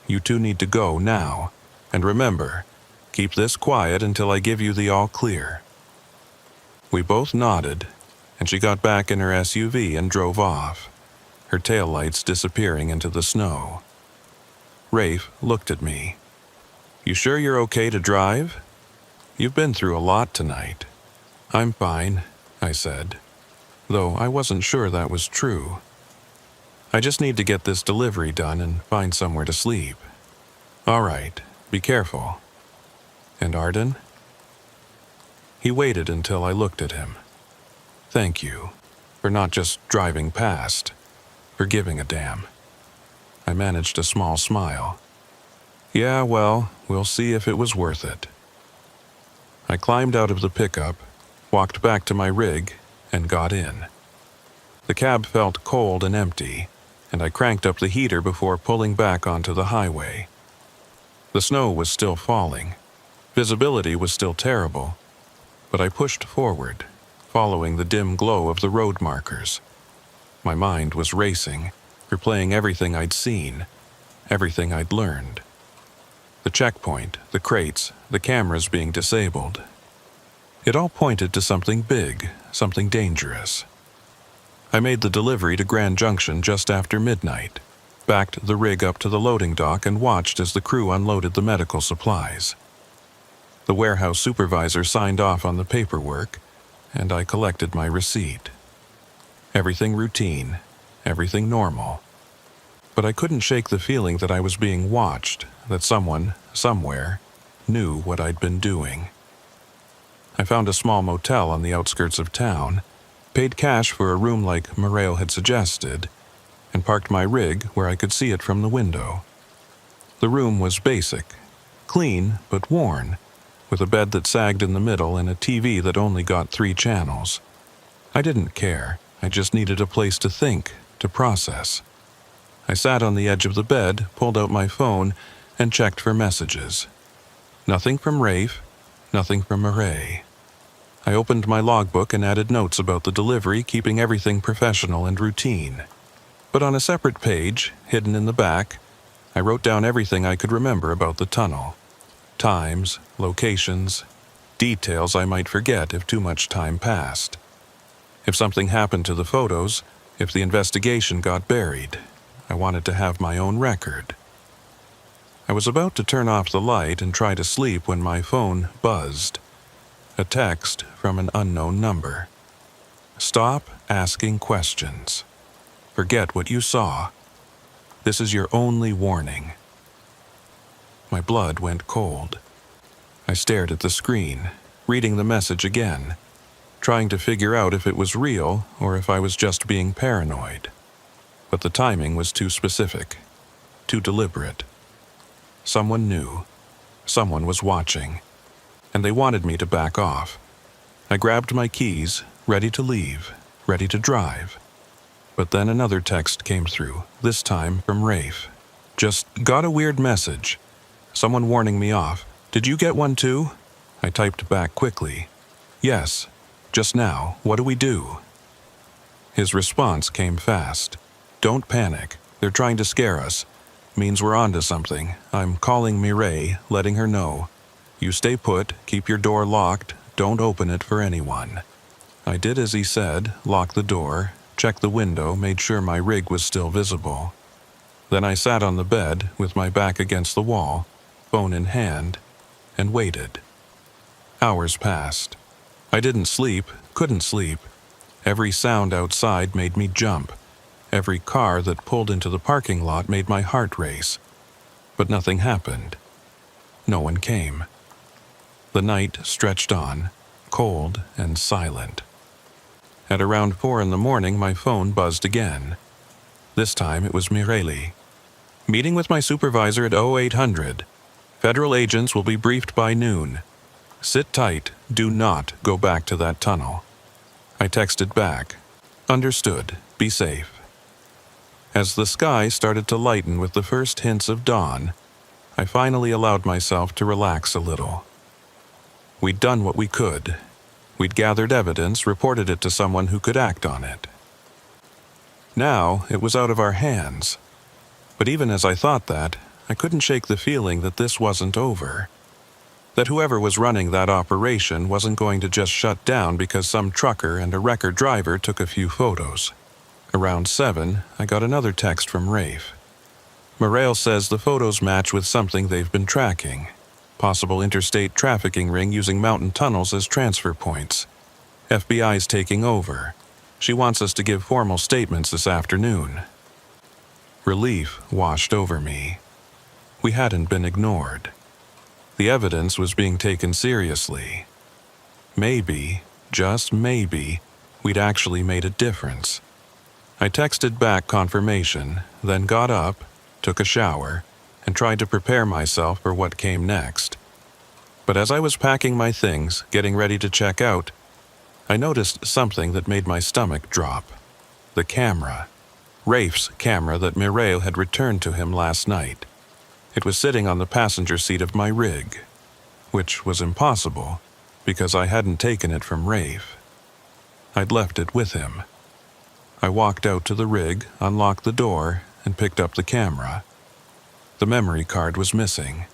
You two need to go now. And remember, keep this quiet until I give you the all clear. We both nodded, and she got back in her SUV and drove off, her taillights disappearing into the snow. Rafe looked at me. You sure you're okay to drive? You've been through a lot tonight. I'm fine, I said, though I wasn't sure that was true. I just need to get this delivery done and find somewhere to sleep. All right, be careful. And Arden? He waited until I looked at him. Thank you for not just driving past, for giving a damn. I managed a small smile. Yeah, well, we'll see if it was worth it. I climbed out of the pickup, walked back to my rig, and got in. The cab felt cold and empty, and I cranked up the heater before pulling back onto the highway. The snow was still falling. Visibility was still terrible, but I pushed forward, following the dim glow of the road markers. My mind was racing, replaying everything I'd seen, everything I'd learned. The checkpoint, the crates, the cameras being disabled. It all pointed to something big, something dangerous. I made the delivery to Grand Junction just after midnight, backed the rig up to the loading dock and watched as the crew unloaded the medical supplies. The warehouse supervisor signed off on the paperwork, and I collected my receipt. Everything routine, everything normal. But I couldn't shake the feeling that I was being watched, that someone, somewhere, knew what I'd been doing. I found a small motel on the outskirts of town, paid cash for a room like Mireille had suggested, and parked my rig where I could see it from the window. The room was basic, clean but worn, with a bed that sagged in the middle and a TV that only got 3 channels. I didn't care. I just needed a place to think, to process. I sat on the edge of the bed, pulled out my phone, and checked for messages. Nothing from Rafe, nothing from Mireille. I opened my logbook and added notes about the delivery, keeping everything professional and routine. But on a separate page, hidden in the back, I wrote down everything I could remember about the tunnel. Times, locations, details I might forget if too much time passed. If something happened to the photos, if the investigation got buried, I wanted to have my own record. I was about to turn off the light and try to sleep when my phone buzzed. A text from an unknown number. Stop asking questions. Forget what you saw. This is your only warning. My blood went cold. I stared at the screen, reading the message again, trying to figure out if it was real or if I was just being paranoid. But the timing was too specific, too deliberate. Someone knew. Someone was watching, and they wanted me to back off. I grabbed my keys, ready to leave, ready to drive. But then another text came through, this time from Rafe. Just got a weird message. Someone warning me off. Did you get one too? I typed back quickly. Yes, just now. What do we do? His response came fast. Don't panic. They're trying to scare us. Means we're onto something. I'm calling Mireille, letting her know. You stay put, keep your door locked, don't open it for anyone. I did as he said, locked the door, checked the window, made sure my rig was still visible. Then I sat on the bed with my back against the wall, phone in hand, and waited. Hours passed. I didn't sleep, couldn't sleep. Every sound outside made me jump. Every car that pulled into the parking lot made my heart race. But nothing happened. No one came. The night stretched on, cold and silent. At around 4 in the morning, my phone buzzed again. This time it was Mireille. Meeting with my supervisor at 0800. Federal agents will be briefed by noon. Sit tight. Do not go back to that tunnel. I texted back. Understood. Be safe. As the sky started to lighten with the first hints of dawn, I finally allowed myself to relax a little. We'd done what we could. We'd gathered evidence, reported it to someone who could act on it. Now it was out of our hands. But even as I thought that, I couldn't shake the feeling that this wasn't over. That whoever was running that operation wasn't going to just shut down because some trucker and a wrecker driver took a few photos. Around 7, I got another text from Rafe. Mireille says the photos match with something they've been tracking. Possible interstate trafficking ring using mountain tunnels as transfer points. FBI's taking over. She wants us to give formal statements this afternoon. Relief washed over me. We hadn't been ignored. The evidence was being taken seriously. Maybe, just maybe, we'd actually made a difference. I texted back confirmation, then got up, took a shower, and tried to prepare myself for what came next. But as I was packing my things, getting ready to check out, I noticed something that made my stomach drop. The camera. Rafe's camera that Mireille had returned to him last night. It was sitting on the passenger seat of my rig, which was impossible because I hadn't taken it from Rafe. I'd left it with him. I walked out to the rig, unlocked the door, and picked up the camera. The memory card was missing.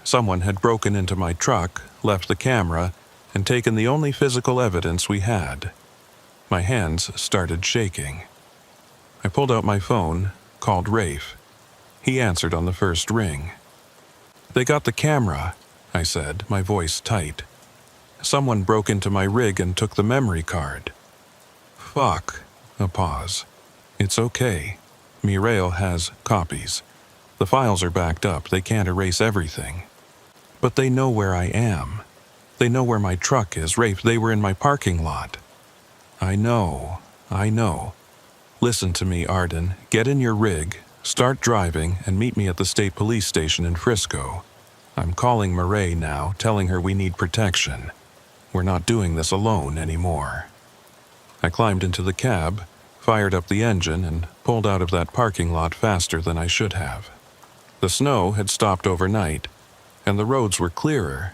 Someone had broken into my truck, left the camera, and taken the only physical evidence we had. My hands started shaking. I pulled out my phone, called Rafe. He answered on the first ring. "They got the camera," I said, my voice tight. "Someone broke into my rig and took the memory card." "Fuck." A pause. "It's okay. Mireille has copies. The files are backed up. They can't erase everything. But they know where I am. They know where my truck is. Rafe, they were in my parking lot." I know. Listen to me, Arden. Get in your rig. Start driving and meet me at the state police station in Frisco. I'm calling Mireille now, telling her we need protection. We're not doing this alone anymore. I climbed into the cab, fired up the engine, and pulled out of that parking lot faster than I should have. The snow had stopped overnight, and the roads were clearer,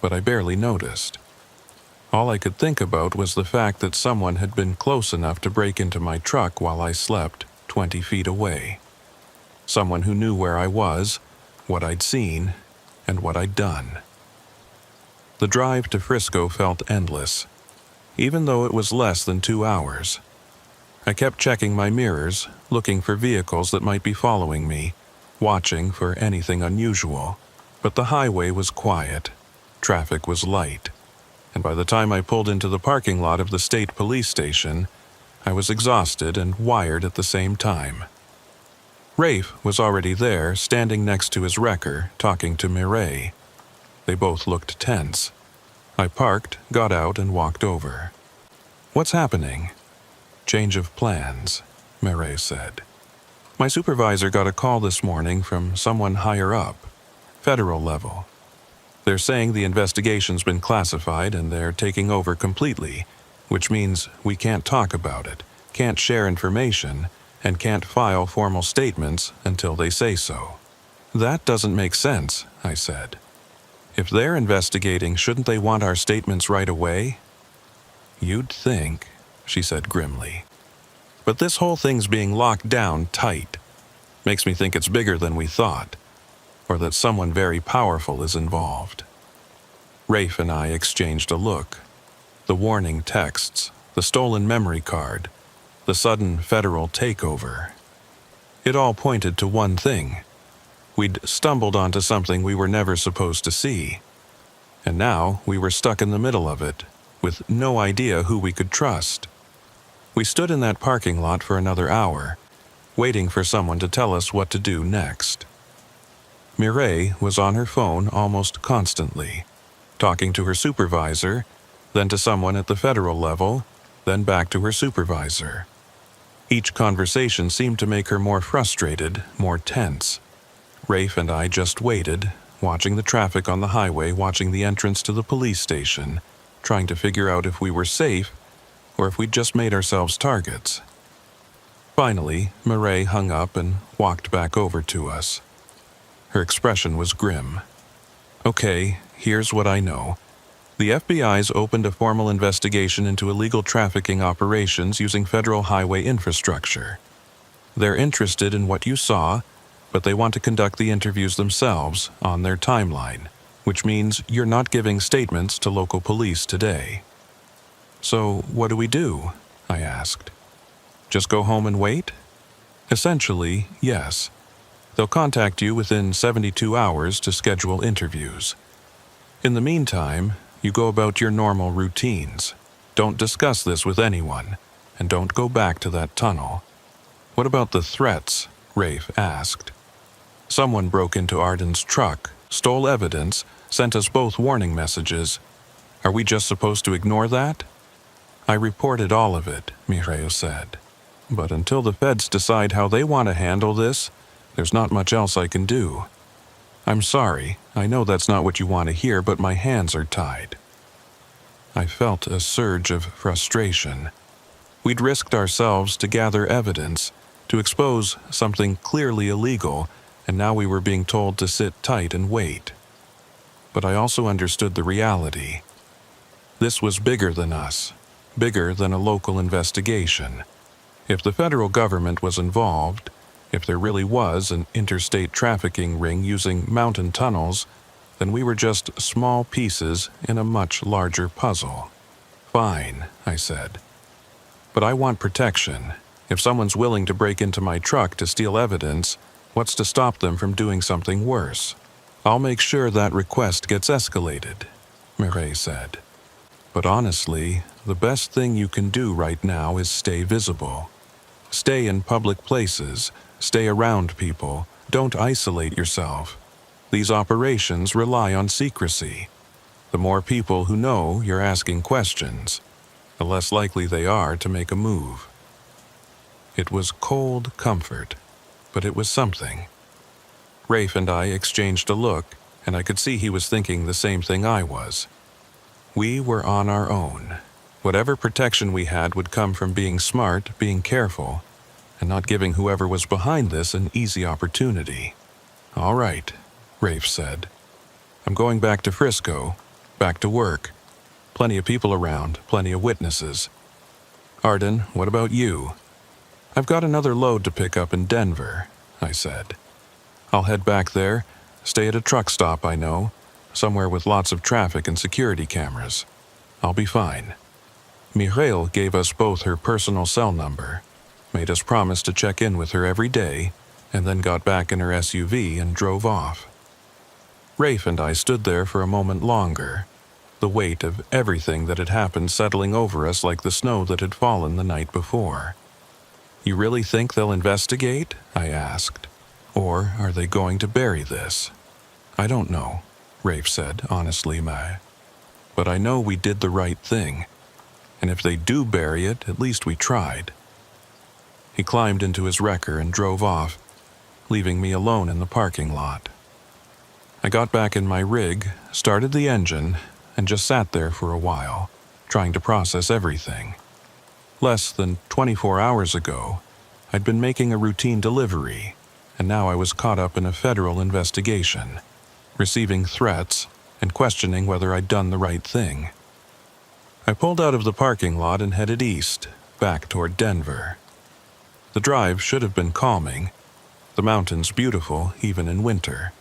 but I barely noticed. All I could think about was the fact that someone had been close enough to break into my truck while I slept 20 feet away. Someone who knew where I was, what I'd seen, and what I'd done. The drive to Frisco felt endless, even though it was less than 2 hours. I kept checking my mirrors, looking for vehicles that might be following me, watching for anything unusual. But the highway was quiet, traffic was light, and by the time I pulled into the parking lot of the state police station, I was exhausted and wired at the same time. Rafe was already there, standing next to his wrecker, talking to Mireille. They both looked tense. I parked, got out, and walked over. "What's happening?" "Change of plans," Mireille said. "My supervisor got a call this morning from someone higher up, federal level. They're saying the investigation's been classified and they're taking over completely, which means we can't talk about it, can't share information, and can't file formal statements until they say so." "That doesn't make sense," I said. "If they're investigating, shouldn't they want our statements right away?" "You'd think," she said grimly. "But this whole thing's being locked down tight. Makes me think it's bigger than we thought, or that someone very powerful is involved." Rafe and I exchanged a look. The warning texts, the stolen memory card, the sudden federal takeover. It all pointed to one thing. We'd stumbled onto something we were never supposed to see. And now we were stuck in the middle of it, with no idea who we could trust. We stood in that parking lot for another hour, waiting for someone to tell us what to do next. Mireille was on her phone almost constantly, talking to her supervisor, then to someone at the federal level, then back to her supervisor. Each conversation seemed to make her more frustrated, more tense. Rafe and I just waited, watching the traffic on the highway, watching the entrance to the police station, trying to figure out if we were safe or if we'd just made ourselves targets. Finally, Mireille hung up and walked back over to us. Her expression was grim. "Okay, here's what I know. The FBI's opened a formal investigation into illegal trafficking operations using federal highway infrastructure. They're interested in what you saw, but they want to conduct the interviews themselves on their timeline, which means you're not giving statements to local police today." "So what do we do?" I asked. "Just go home and wait?" "Essentially, yes. They'll contact you within 72 hours to schedule interviews. In the meantime, you go about your normal routines. Don't discuss this with anyone, and don't go back to that tunnel." "What about the threats?" Rafe asked. "Someone broke into Arden's truck, stole evidence, sent us both warning messages. Are we just supposed to ignore that?" "I reported all of it," Mireille said. "But until the feds decide how they want to handle this, there's not much else I can do. I'm sorry, I know that's not what you want to hear, but my hands are tied." I felt a surge of frustration. We'd risked ourselves to gather evidence, to expose something clearly illegal, and now we were being told to sit tight and wait. But I also understood the reality. This was bigger than us, bigger than a local investigation. If the federal government was involved, if there really was an interstate trafficking ring using mountain tunnels, then we were just small pieces in a much larger puzzle. "Fine," I said. "But I want protection. If someone's willing to break into my truck to steal evidence, what's to stop them from doing something worse? I'll make sure that request gets escalated," Mireille said. "But honestly, the best thing you can do right now is stay visible. Stay in public places. Stay around people. Don't isolate yourself. These operations rely on secrecy. The more people who know you're asking questions, the less likely they are to make a move." It was cold comfort, but it was something. Rafe and I exchanged a look, and I could see he was thinking the same thing I was. We were on our own. Whatever protection we had would come from being smart, being careful, and not giving whoever was behind this an easy opportunity. "All right," Rafe said. "I'm going back to Frisco, back to work. Plenty of people around, plenty of witnesses. Arden, what about you?" "I've got another load to pick up in Denver," I said. "I'll head back there, stay at a truck stop I know, somewhere with lots of traffic and security cameras. I'll be fine." Mireille gave us both her personal cell number, made us promise to check in with her every day, and then got back in her SUV and drove off. Rafe and I stood there for a moment longer, the weight of everything that had happened settling over us like the snow that had fallen the night before. "You really think they'll investigate?" I asked. "Or are they going to bury this?" "I don't know," Rafe said honestly, "but I know we did the right thing, and if they do bury it, at least we tried." He climbed into his wrecker and drove off, leaving me alone in the parking lot. I got back in my rig, started the engine, and just sat there for a while, trying to process everything. Less than 24 hours ago, I'd been making a routine delivery, and now I was caught up in a federal investigation, receiving threats and questioning whether I'd done the right thing. I pulled out of the parking lot and headed east, back toward Denver. The drive should have been calming, the mountains beautiful even in winter,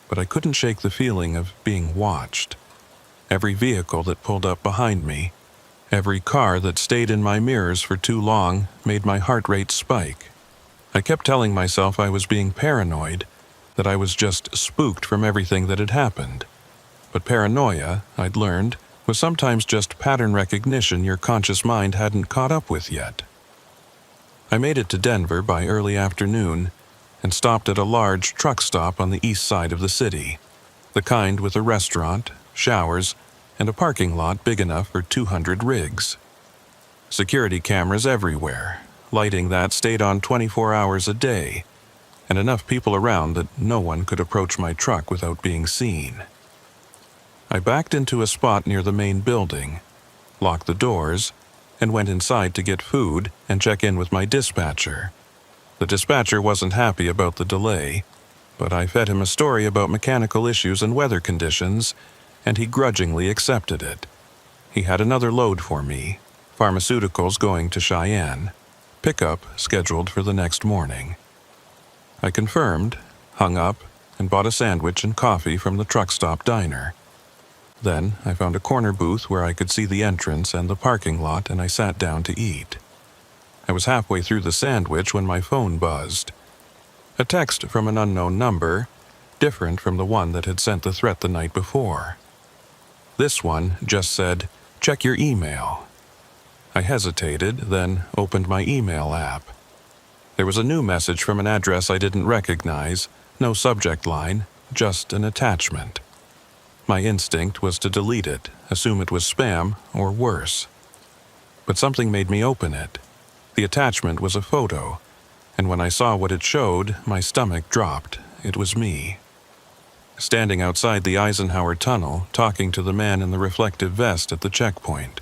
but I couldn't shake the feeling of being watched. Every vehicle that pulled up behind me, every car that stayed in my mirrors for too long made my heart rate spike. I kept telling myself I was being paranoid, that I was just spooked from everything that had happened. But paranoia, I'd learned, was sometimes just pattern recognition your conscious mind hadn't caught up with yet. I made it to Denver by early afternoon and stopped at a large truck stop on the east side of the city, the kind with a restaurant, showers, and a parking lot big enough for 200 rigs. Security cameras everywhere, lighting that stayed on 24 hours a day, and enough people around that no one could approach my truck without being seen. I backed into a spot near the main building, locked the doors, and went inside to get food and check in with my dispatcher. The dispatcher wasn't happy about the delay, but I fed him a story about mechanical issues and weather conditions, and he grudgingly accepted it. He had another load for me, pharmaceuticals going to Cheyenne, pickup scheduled for the next morning. I confirmed, hung up, and bought a sandwich and coffee from the truck stop diner. Then I found a corner booth where I could see the entrance and the parking lot, and I sat down to eat. I was halfway through the sandwich when my phone buzzed. A text from an unknown number, different from the one that had sent the threat the night before. This one just said, "Check your email." I hesitated, then opened my email app. There was a new message from an address I didn't recognize, no subject line, just an attachment. My instinct was to delete it, assume it was spam, or worse. But something made me open it. The attachment was a photo, and when I saw what it showed, my stomach dropped. It was me. Standing outside the Eisenhower Tunnel, talking to the man in the reflective vest at the checkpoint.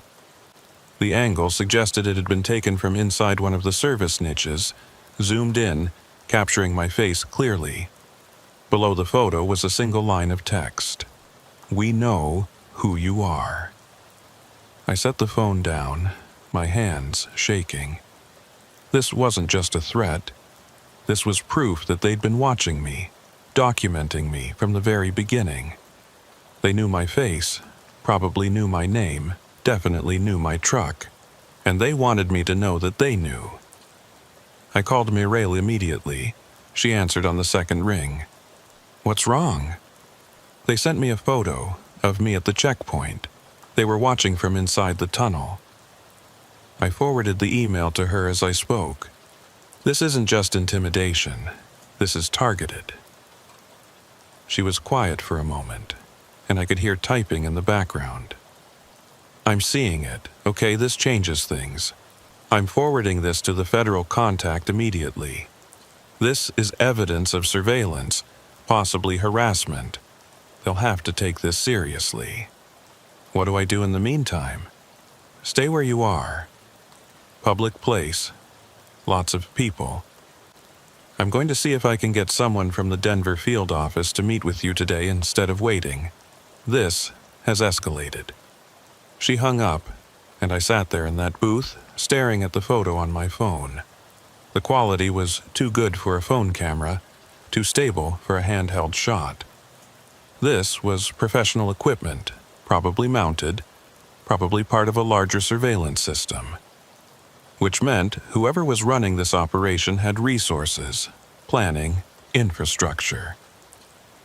The angle suggested it had been taken from inside one of the service niches, zoomed in, capturing my face clearly. Below the photo was a single line of text. "We know who you are." I set the phone down, my hands shaking. This wasn't just a threat. This was proof that they'd been watching me, documenting me from the very beginning. They knew my face, probably knew my name, definitely knew my truck, and they wanted me to know that they knew. I called Mireille immediately. She answered on the second ring. "What's wrong?" They sent me a photo of me at the checkpoint. They were watching from inside the tunnel. I forwarded the email to her as I spoke. This isn't just intimidation. This is targeted. She was quiet for a moment, and I could hear typing in the background. "I'm seeing it. Okay, this changes things. I'm forwarding this to the federal contact immediately. This is evidence of surveillance, possibly harassment. They'll have to take this seriously. What do I do in the meantime? Stay where you are. Public place. Lots of people. I'm going to see if I can get someone from the Denver field office to meet with you today instead of waiting. This has escalated." She hung up, and I sat there in that booth, staring at the photo on my phone. The quality was too good for a phone camera, too stable for a handheld shot. This was professional equipment, probably mounted, probably part of a larger surveillance system. Which meant whoever was running this operation had resources, planning, infrastructure.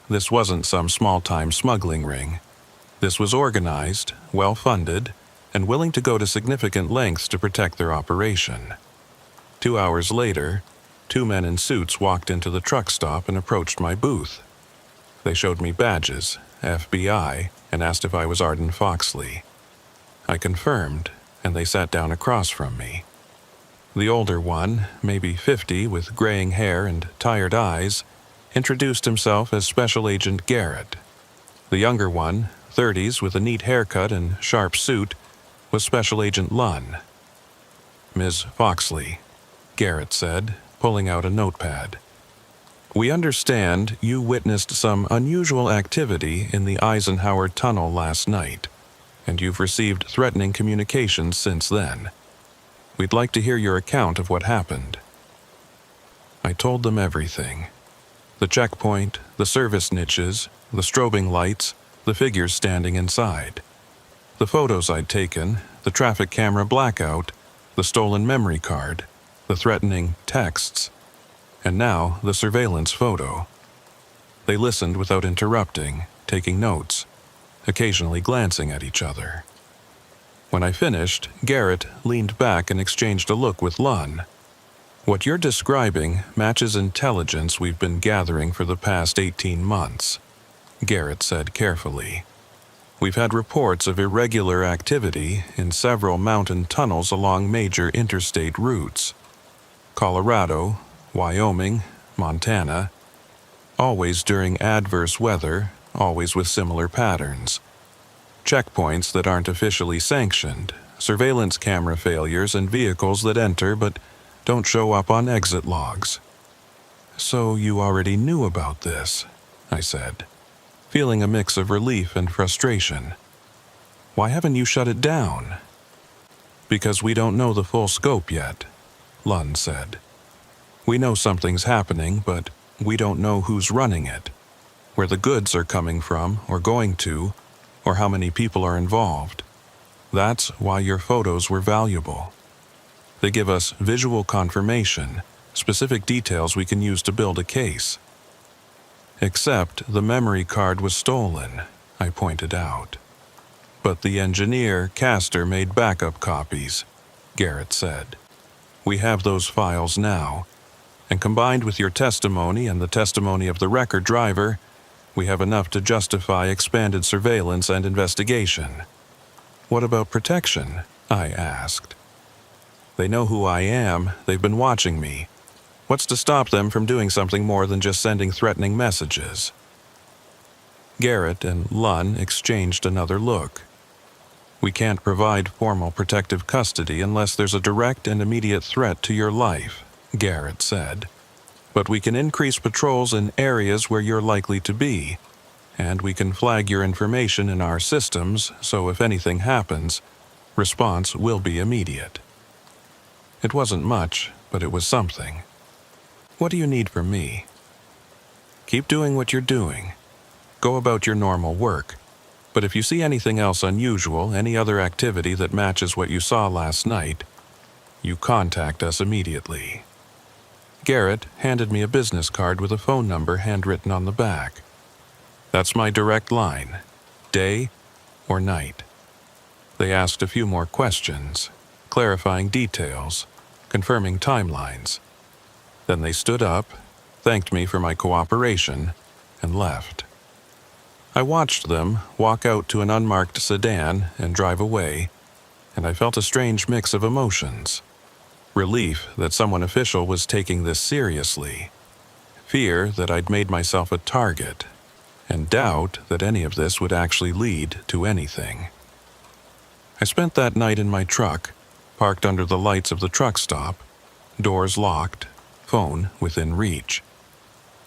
This wasn't some small-time smuggling ring. This was organized, well-funded, and willing to go to significant lengths to protect their operation. 2 hours later, 2 men in suits walked into the truck stop and approached my booth. They showed me badges, FBI, and asked if I was Arden Foxley. I confirmed, and they sat down across from me. The older one, maybe 50 with graying hair and tired eyes, introduced himself as Special Agent Garrett. The younger one, 30s with a neat haircut and sharp suit, was Special Agent Lunn. "Ms. Foxley," Garrett said, pulling out a notepad. "We understand you witnessed some unusual activity in the Eisenhower Tunnel last night, and you've received threatening communications since then. We'd like to hear your account of what happened." I told them everything. The checkpoint, the service niches, the strobing lights, the figures standing inside. The photos I'd taken, the traffic camera blackout, the stolen memory card, the threatening texts, and now the surveillance photo. They listened without interrupting, taking notes, occasionally glancing at each other. When I finished, Garrett leaned back and exchanged a look with Lun. "What you're describing matches intelligence we've been gathering for the past 18 months, Garrett said carefully. "We've had reports of irregular activity in several mountain tunnels along major interstate routes. Colorado, Wyoming, Montana. Always during adverse weather, always with similar patterns. Checkpoints that aren't officially sanctioned, surveillance camera failures, and vehicles that enter but don't show up on exit logs." "So you already knew about this," I said, feeling a mix of relief and frustration. "Why haven't you shut it down?" "Because we don't know the full scope yet," Lund said. "We know something's happening, but we don't know who's running it, where the goods are coming from or going to, or how many people are involved. That's why your photos were valuable. They give us visual confirmation, specific details we can use to build a case." "Except the memory card was stolen," I pointed out. "But the engineer, Castor, made backup copies," Garrett said. "We have those files now, and combined with your testimony and the testimony of the record driver, we have enough to justify expanded surveillance and investigation." "What about protection?" I asked. "They know who I am. They've been watching me. What's to stop them from doing something more than just sending threatening messages?" Garrett and Lun exchanged another look. "We can't provide formal protective custody unless there's a direct and immediate threat to your life," Garrett said. "But we can increase patrols in areas where you're likely to be, and we can flag your information in our systems so if anything happens, response will be immediate." It wasn't much, but it was something. "What do you need from me?" "Keep doing what you're doing. Go about your normal work. But if you see anything else unusual, any other activity that matches what you saw last night, you contact us immediately." Garrett handed me a business card with a phone number handwritten on the back. "That's my direct line, day or night." They asked a few more questions, clarifying details, confirming timelines. Then they stood up, thanked me for my cooperation, and left. I watched them walk out to an unmarked sedan and drive away, and I felt a strange mix of emotions. Relief that someone official was taking this seriously, fear that I'd made myself a target, and doubt that any of this would actually lead to anything. I spent that night in my truck, parked under the lights of the truck stop, doors locked, phone within reach.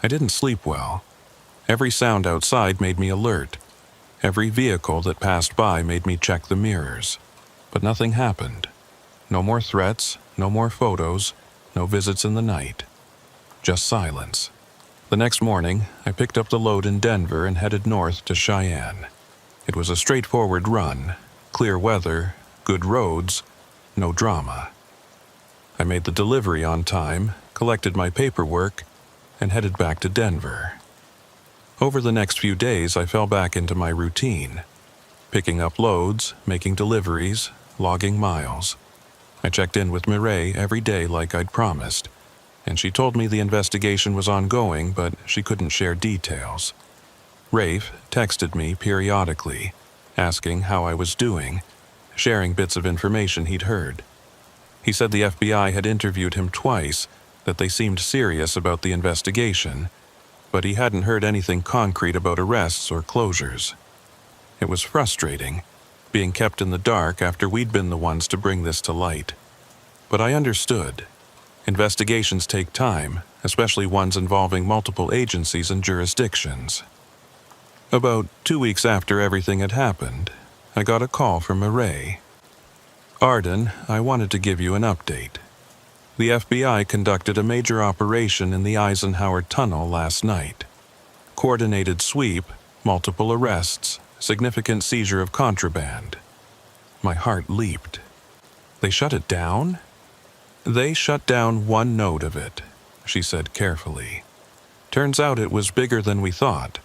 I didn't sleep well. Every sound outside made me alert. Every vehicle that passed by made me check the mirrors. But nothing happened. No more threats, no more photos, no visits in the night. Just silence. The next morning, I picked up the load in Denver and headed north to Cheyenne. It was a straightforward run, clear weather, good roads, no drama. I made the delivery on time, collected my paperwork, and headed back to Denver. Over the next few days, I fell back into my routine, picking up loads, making deliveries, logging miles. I checked in with Mireille every day like I'd promised, and she told me the investigation was ongoing, but she couldn't share details. Rafe texted me periodically, asking how I was doing, sharing bits of information he'd heard. He said the FBI had interviewed him twice, that they seemed serious about the investigation, but he hadn't heard anything concrete about arrests or closures. It was frustrating, being kept in the dark after we'd been the ones to bring this to light. But I understood. Investigations take time, especially ones involving multiple agencies and jurisdictions. About 2 weeks after everything had happened, I got a call from Mireille. "Arden, I wanted to give you an update. The FBI conducted a major operation in the Eisenhower Tunnel last night. Coordinated sweep, multiple arrests, significant seizure of contraband." My heart leaped. "They shut it down?" "They shut down one node of it," she said carefully. "Turns out it was bigger than we thought.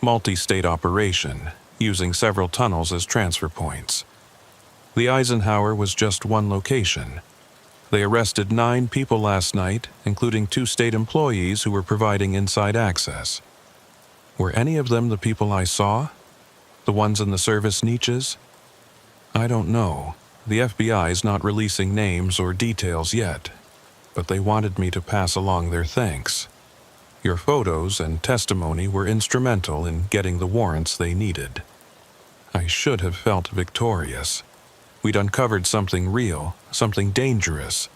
Multi-state operation, using several tunnels as transfer points. The Eisenhower was just one location. They arrested 9 people last night, including 2 state employees who were providing inside access. Were any of them the people I saw? The ones in the service niches? I don't know. The FBI's not releasing names or details yet, but they wanted me to pass along their thanks. Your photos and testimony were instrumental in getting the warrants they needed. I should have felt victorious. We'd uncovered something real, something dangerous,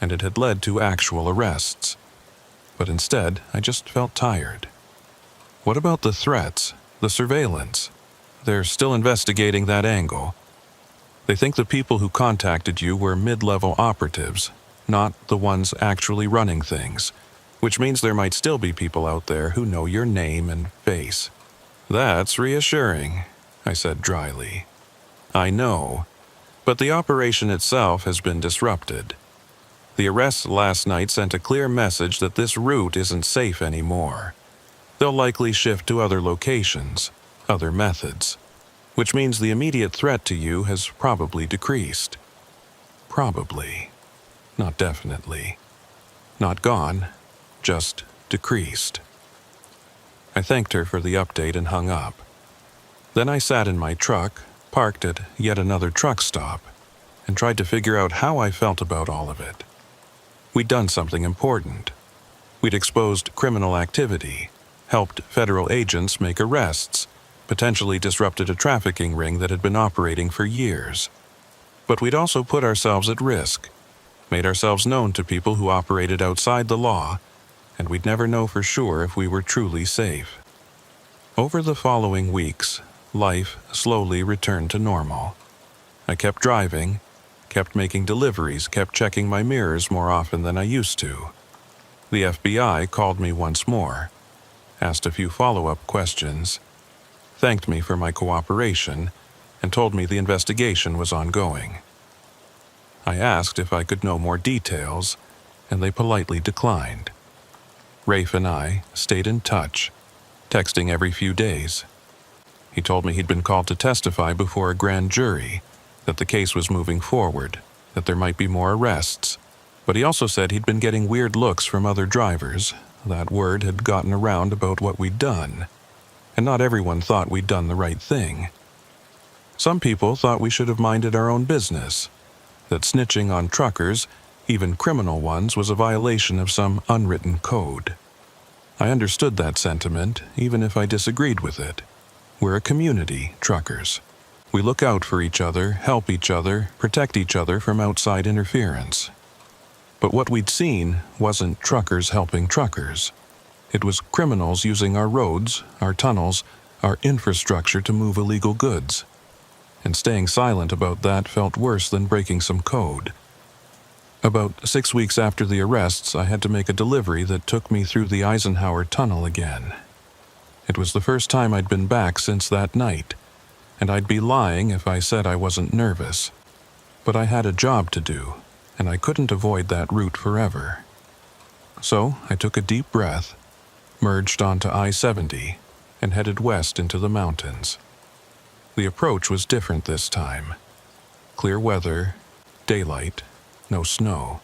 and it had led to actual arrests. But instead, I just felt tired. What about the threats, the surveillance? They're still investigating that angle. They think the people who contacted you were mid-level operatives, not the ones actually running things, which means there might still be people out there who know your name and face. That's reassuring, I said dryly. I know, but the operation itself has been disrupted. The arrests last night sent a clear message that this route isn't safe anymore. They'll likely shift to other locations, other methods, which means the immediate threat to you has probably decreased. Probably. Not definitely. Not gone, just decreased. I thanked her for the update and hung up. Then I sat in my truck, parked at yet another truck stop, and tried to figure out how I felt about all of it. We'd done something important. We'd exposed criminal activity, helped federal agents make arrests, potentially disrupted a trafficking ring that had been operating for years. But we'd also put ourselves at risk, made ourselves known to people who operated outside the law, and we'd never know for sure if we were truly safe. Over the following weeks, life slowly returned to normal. I kept driving, kept making deliveries, kept checking my mirrors more often than I used to. The FBI called me once more, asked a few follow-up questions, thanked me for my cooperation, and told me the investigation was ongoing. I asked if I could know more details, and they politely declined. Rafe and I stayed in touch, texting every few days. He told me he'd been called to testify before a grand jury, that the case was moving forward, that there might be more arrests, but he also said he'd been getting weird looks from other drivers. That word had gotten around about what we'd done, and not everyone thought we'd done the right thing. Some people thought we should have minded our own business, that snitching on truckers, even criminal ones, was a violation of some unwritten code. I understood that sentiment, even if I disagreed with it. We're a community, truckers. We look out for each other, help each other, protect each other from outside interference. But what we'd seen wasn't truckers helping truckers. It was criminals using our roads, our tunnels, our infrastructure to move illegal goods. And staying silent about that felt worse than breaking some code. About 6 weeks after the arrests, I had to make a delivery that took me through the Eisenhower tunnel again. It was the first time I'd been back since that night, and I'd be lying if I said I wasn't nervous. But I had a job to do, and I couldn't avoid that route forever. So I took a deep breath, merged onto I-70, and headed west into the mountains. The approach was different this time. Clear weather, daylight, no snow.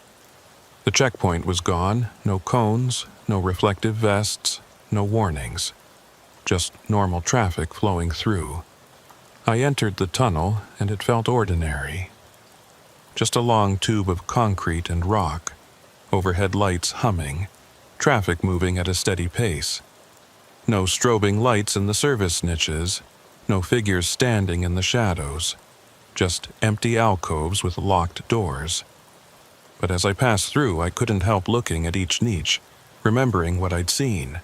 The checkpoint was gone, no cones, no reflective vests, no warnings. Just normal traffic flowing through. I entered the tunnel, and it felt ordinary. Just a long tube of concrete and rock, overhead lights humming, traffic moving at a steady pace. No strobing lights in the service niches, no figures standing in the shadows, just empty alcoves with locked doors. But as I passed through, I couldn't help looking at each niche, remembering what I'd seen.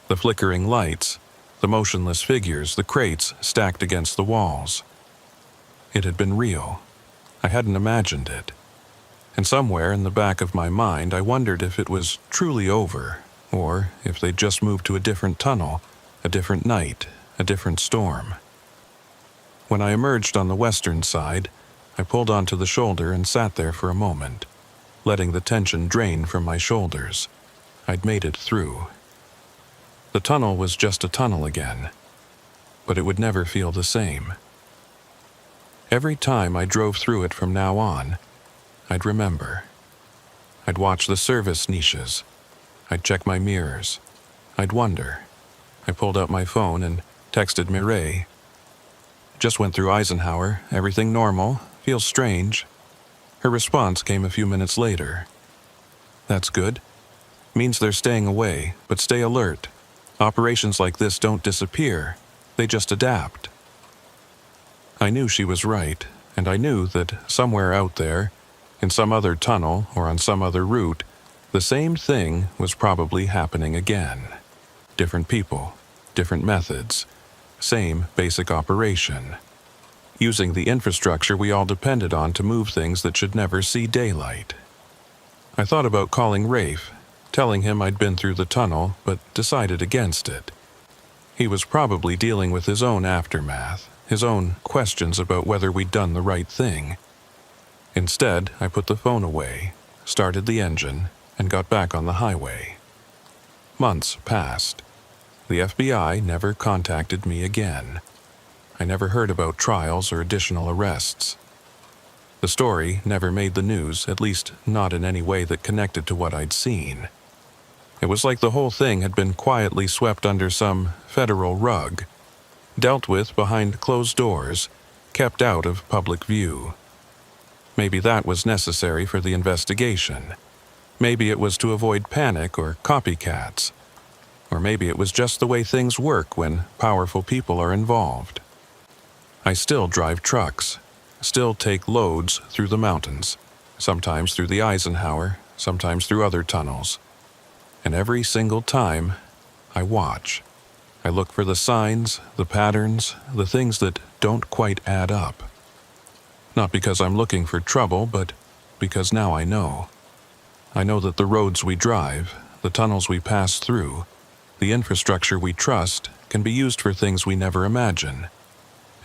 The flickering lights, the motionless figures, the crates stacked against the walls. It had been real. I hadn't imagined it. And somewhere in the back of my mind, I wondered if it was truly over, or if they'd just moved to a different tunnel, a different night, a different storm. When I emerged on the western side, I pulled onto the shoulder and sat there for a moment, letting the tension drain from my shoulders. I'd made it through. The tunnel was just a tunnel again, but it would never feel the same. Every time I drove through it from now on, I'd remember. I'd watch the service niches. I'd check my mirrors. I'd wonder. I pulled out my phone and texted Mireille. Just went through Eisenhower, everything normal, feels strange. Her response came a few minutes later. That's good. Means they're staying away, but stay alert. Operations like this don't disappear, they just adapt. I knew she was right, and I knew that somewhere out there, in some other tunnel or on some other route, the same thing was probably happening again. Different people, different methods, same basic operation. Using the infrastructure we all depended on to move things that should never see daylight. I thought about calling Rafe, telling him I'd been through the tunnel, but decided against it. He was probably dealing with his own aftermath, his own questions about whether we'd done the right thing. Instead, I put the phone away, started the engine, and got back on the highway. Months passed. The FBI never contacted me again. I never heard about trials or additional arrests. The story never made the news, at least not in any way that connected to what I'd seen. It was like the whole thing had been quietly swept under some federal rug, dealt with behind closed doors, kept out of public view. Maybe that was necessary for the investigation. Maybe it was to avoid panic or copycats. Or maybe it was just the way things work when powerful people are involved. I still drive trucks, still take loads through the mountains, sometimes through the Eisenhower, sometimes through other tunnels. And every single time, I watch. I look for the signs, the patterns, the things that don't quite add up. Not because I'm looking for trouble, but because now I know. I know that the roads we drive, the tunnels we pass through, the infrastructure we trust can be used for things we never imagine.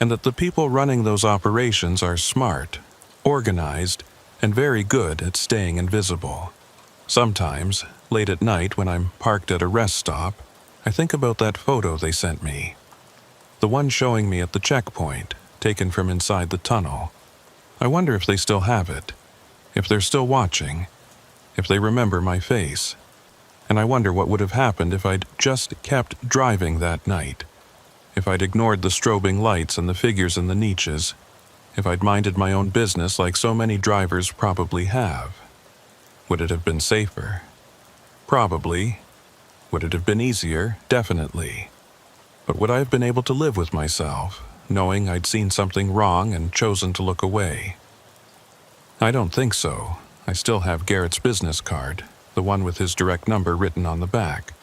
And that the people running those operations are smart, organized, and very good at staying invisible. Sometimes, late at night when I'm parked at a rest stop, I think about that photo they sent me. The one showing me at the checkpoint, taken from inside the tunnel. I wonder if they still have it, if they're still watching, if they remember my face. And I wonder what would have happened if I'd just kept driving that night. If I'd ignored the strobing lights and the figures in the niches. If I'd minded my own business like so many drivers probably have. Would it have been safer? Probably. Would it have been easier? Definitely. But would I have been able to live with myself, knowing I'd seen something wrong and chosen to look away? I don't think so. I still have Garrett's business card, the one with his direct number written on the back.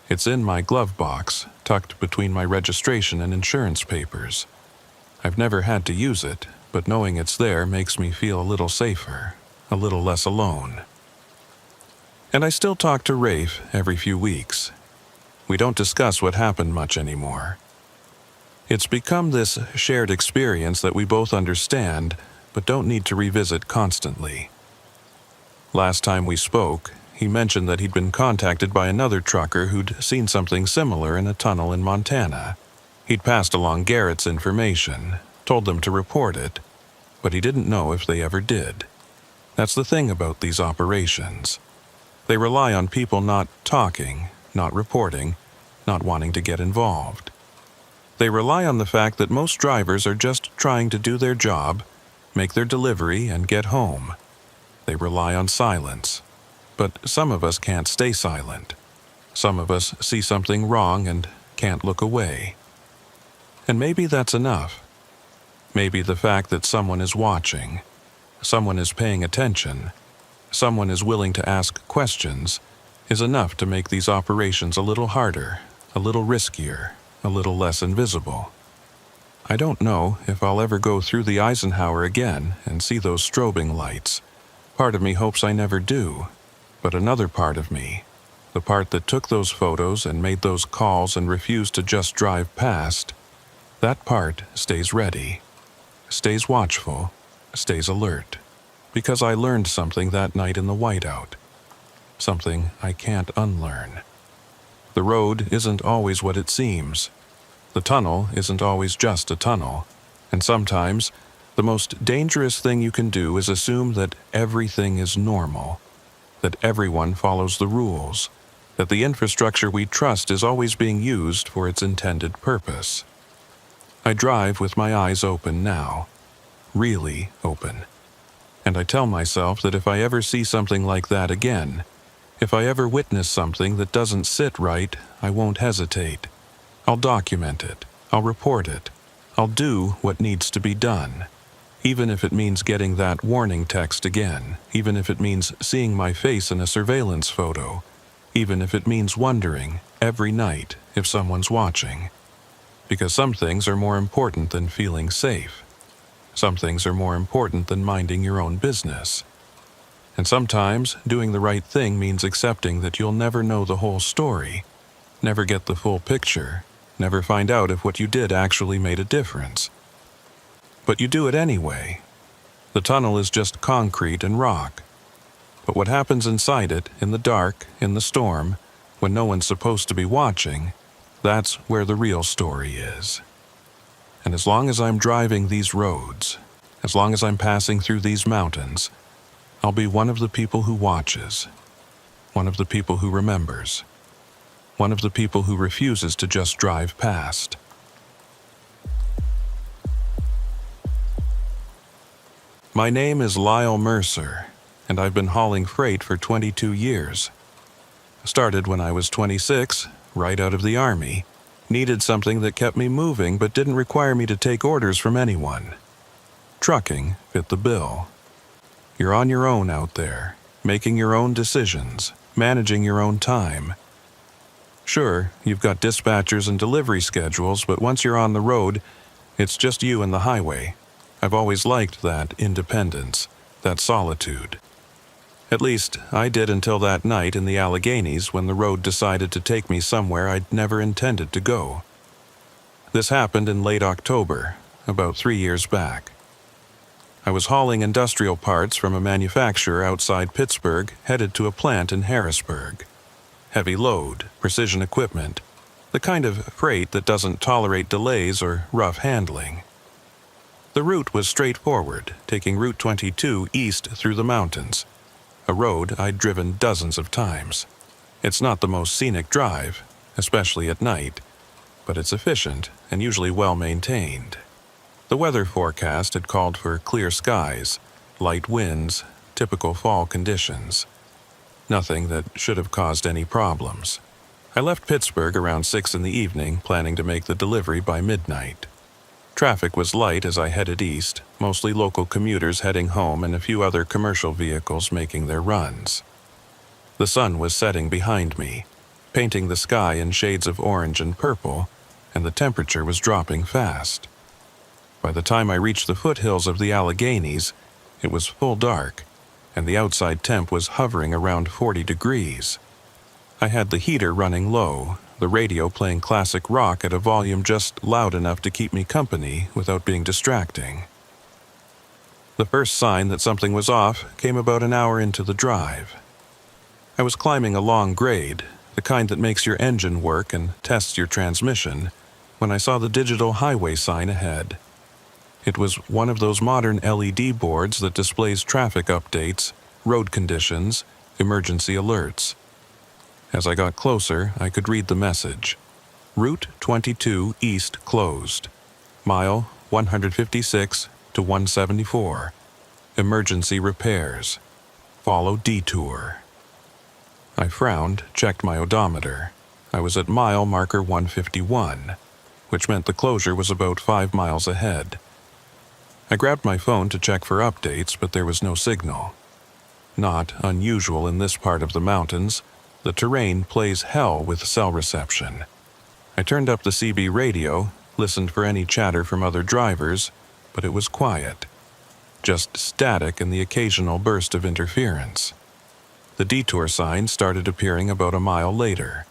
It's in my glove box, tucked between my registration and insurance papers. I've never had to use it, but knowing it's there makes me feel a little safer, a little less alone. And I still talk to Rafe every few weeks. We don't discuss what happened much anymore. It's become this shared experience that we both understand, but don't need to revisit constantly. Last time we spoke, he mentioned that he'd been contacted by another trucker who'd seen something similar in a tunnel in Montana. He'd passed along Garrett's information, told them to report it, but he didn't know if they ever did. That's the thing about these operations. They rely on people not talking, not reporting, not wanting to get involved. They rely on the fact that most drivers are just trying to do their job, make their delivery, and get home. They rely on silence. But some of us can't stay silent. Some of us see something wrong and can't look away. And maybe that's enough. Maybe the fact that someone is watching, someone is paying attention, someone is willing to ask questions, is enough to make these operations a little harder, a little riskier, a little less invisible. I don't know if I'll ever go through the Eisenhower again and see those strobing lights. Part of me hopes I never do, but another part of me, the part that took those photos and made those calls and refused to just drive past, that part stays ready, stays watchful, stays alert. Because I learned something that night in the whiteout. Something I can't unlearn. The road isn't always what it seems. The tunnel isn't always just a tunnel. And sometimes, The most dangerous thing you can do is assume that everything is normal, that everyone follows the rules, that the infrastructure we trust is always being used for its intended purpose. I drive with my eyes open now, really open. And I tell myself that if I ever see something like that again, if I ever witness something that doesn't sit right, I won't hesitate. I'll document it. I'll report it. I'll do what needs to be done. Even if it means getting that warning text again, even if it means seeing my face in a surveillance photo, even if it means wondering every night if someone's watching. Because some things are more important than feeling safe. Some things are more important than minding your own business. And sometimes doing the right thing means accepting that you'll never know the whole story, never get the full picture, never find out if what you did actually made a difference. But you do it anyway. The tunnel is just concrete and rock. But what happens inside it, in the dark, in the storm, when no one's supposed to be watching, that's where the real story is. And as long as I'm driving these roads, as long as I'm passing through these mountains, I'll be one of the people who watches, one of the people who remembers, one of the people who refuses to just drive past. My name is Lyle Mercer, and I've been hauling freight for 22 years. I started when I was 26, right out of the Army. Needed something that kept me moving but didn't require me to take orders from anyone. Trucking fit the bill. You're on your own out there, making your own decisions, managing your own time. Sure, you've got dispatchers and delivery schedules, but once you're on the road, it's just you and the highway. I've always liked that independence, that solitude. At least, I did until that night in the Alleghenies when the road decided to take me somewhere I'd never intended to go. This happened in late October, about 3 years back. I was hauling industrial parts from a manufacturer outside Pittsburgh headed to a plant in Harrisburg. Heavy load, precision equipment, the kind of freight that doesn't tolerate delays or rough handling. The route was straightforward, taking Route 22 east through the mountains, a road I'd driven dozens of times. It's not the most scenic drive, especially at night, but it's efficient and usually well maintained. The weather forecast had called for clear skies, light winds, typical fall conditions. Nothing that should have caused any problems. I left Pittsburgh around 6 in the evening, planning to make the delivery by midnight. Traffic was light as I headed east, mostly local commuters heading home and a few other commercial vehicles making their runs. The sun was setting behind me, painting the sky in shades of orange and purple, and the temperature was dropping fast. By the time I reached the foothills of the Alleghenies, it was full dark, and the outside temp was hovering around 40 degrees. I had the heater running low, the radio playing classic rock at a volume just loud enough to keep me company without being distracting. The first sign that something was off came about an hour into the drive. I was climbing a long grade, the kind that makes your engine work and tests your transmission, when I saw the digital highway sign ahead. It was one of those modern LED boards that displays traffic updates, road conditions, emergency alerts. As I got closer, I could read the message. Route 22 East closed. Mile 156 to 174. Emergency repairs. Follow detour. I frowned, checked my odometer. I was at mile marker 151, which meant the closure was about 5 miles ahead. I grabbed my phone to check for updates, but there was no signal. Not unusual in this part of the mountains, the terrain plays hell with cell reception. I turned up the CB radio, listened for any chatter from other drivers, but it was quiet. Just static and the occasional burst of interference. The detour sign started appearing about a mile later.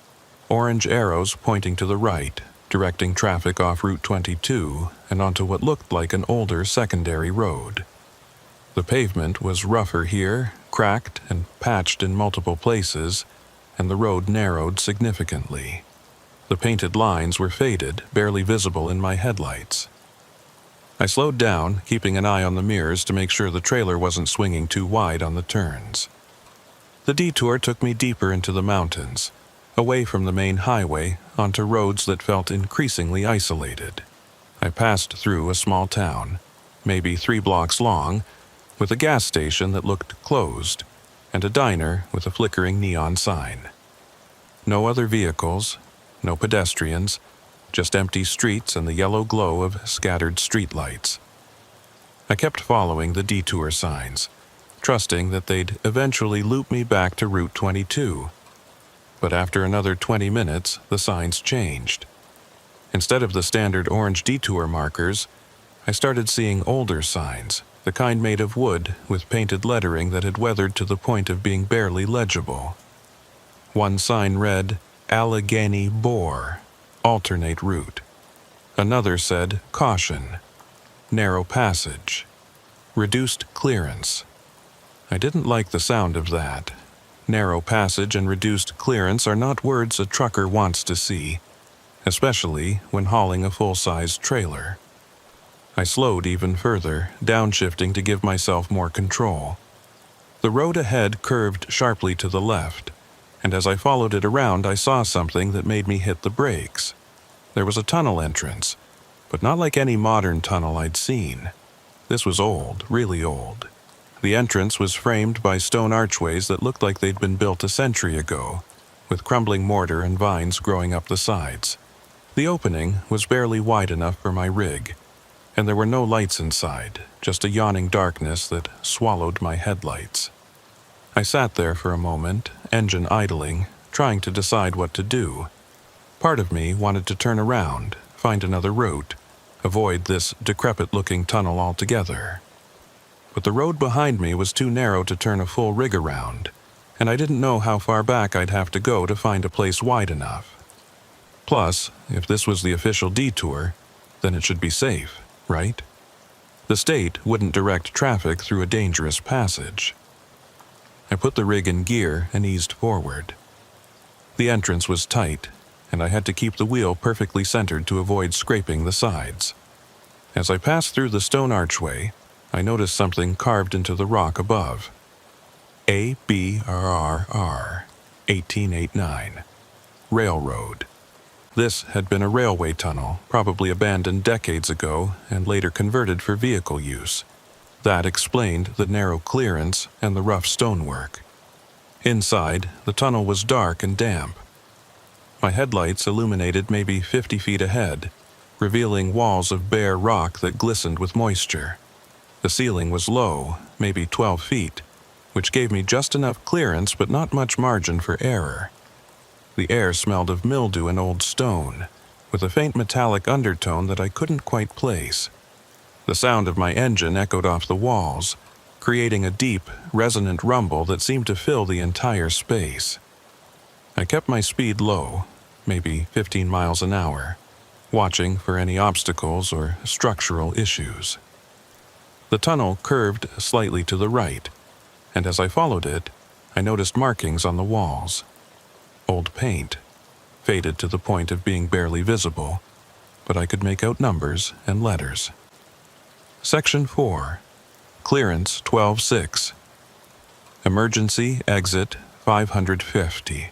Orange arrows pointing to the right, directing traffic off Route 22 and onto what looked like an older secondary road. The pavement was rougher here, cracked and patched in multiple places, and the road narrowed significantly. The painted lines were faded, barely visible in my headlights. I slowed down, keeping an eye on the mirrors to make sure the trailer wasn't swinging too wide on the turns. The detour took me deeper into the mountains, away from the main highway, onto roads that felt increasingly isolated. I passed through a small town, maybe 3 blocks long, with a gas station that looked closed, and a diner with a flickering neon sign. No other vehicles, no pedestrians, just empty streets and the yellow glow of scattered streetlights. I kept following the detour signs, trusting that they'd eventually loop me back to Route 22. But after another 20 minutes, the signs changed. Instead of the standard orange detour markers, I started seeing older signs, the kind made of wood with painted lettering that had weathered to the point of being barely legible. One sign read, Allegheny Bore, alternate route. Another said, caution, narrow passage, reduced clearance. I didn't like the sound of that. Narrow passage and reduced clearance are not words a trucker wants to see, especially when hauling a full-size trailer. I slowed even further, downshifting to give myself more control. The road ahead curved sharply to the left, and as I followed it around, I saw something that made me hit the brakes. There was a tunnel entrance, but not like any modern tunnel I'd seen. This was old, really old. The entrance was framed by stone archways that looked like they'd been built a century ago, with crumbling mortar and vines growing up the sides. The opening was barely wide enough for my rig, and there were no lights inside, just a yawning darkness that swallowed my headlights. I sat there for a moment, engine idling, trying to decide what to do. Part of me wanted to turn around, find another route, avoid this decrepit-looking tunnel altogether. But the road behind me was too narrow to turn a full rig around, and I didn't know how far back I'd have to go to find a place wide enough. Plus, if this was the official detour, then it should be safe, right? The state wouldn't direct traffic through a dangerous passage. I put the rig in gear and eased forward. The entrance was tight, and I had to keep the wheel perfectly centered to avoid scraping the sides. As I passed through the stone archway, I noticed something carved into the rock above. ABRR 1889. Railroad. This had been a railway tunnel, probably abandoned decades ago and later converted for vehicle use. That explained the narrow clearance and the rough stonework. Inside, the tunnel was dark and damp. My headlights illuminated maybe 50 feet ahead, revealing walls of bare rock that glistened with moisture. The ceiling was low, maybe 12 feet, which gave me just enough clearance but not much margin for error. The air smelled of mildew and old stone, with a faint metallic undertone that I couldn't quite place. The sound of my engine echoed off the walls, creating a deep, resonant rumble that seemed to fill the entire space. I kept my speed low, maybe 15 miles an hour, watching for any obstacles or structural issues. The tunnel curved slightly to the right, and as I followed it, I noticed markings on the walls. Old paint, faded to the point of being barely visible, but I could make out numbers and letters. Section 4. Clearance 12-6. Emergency exit 550.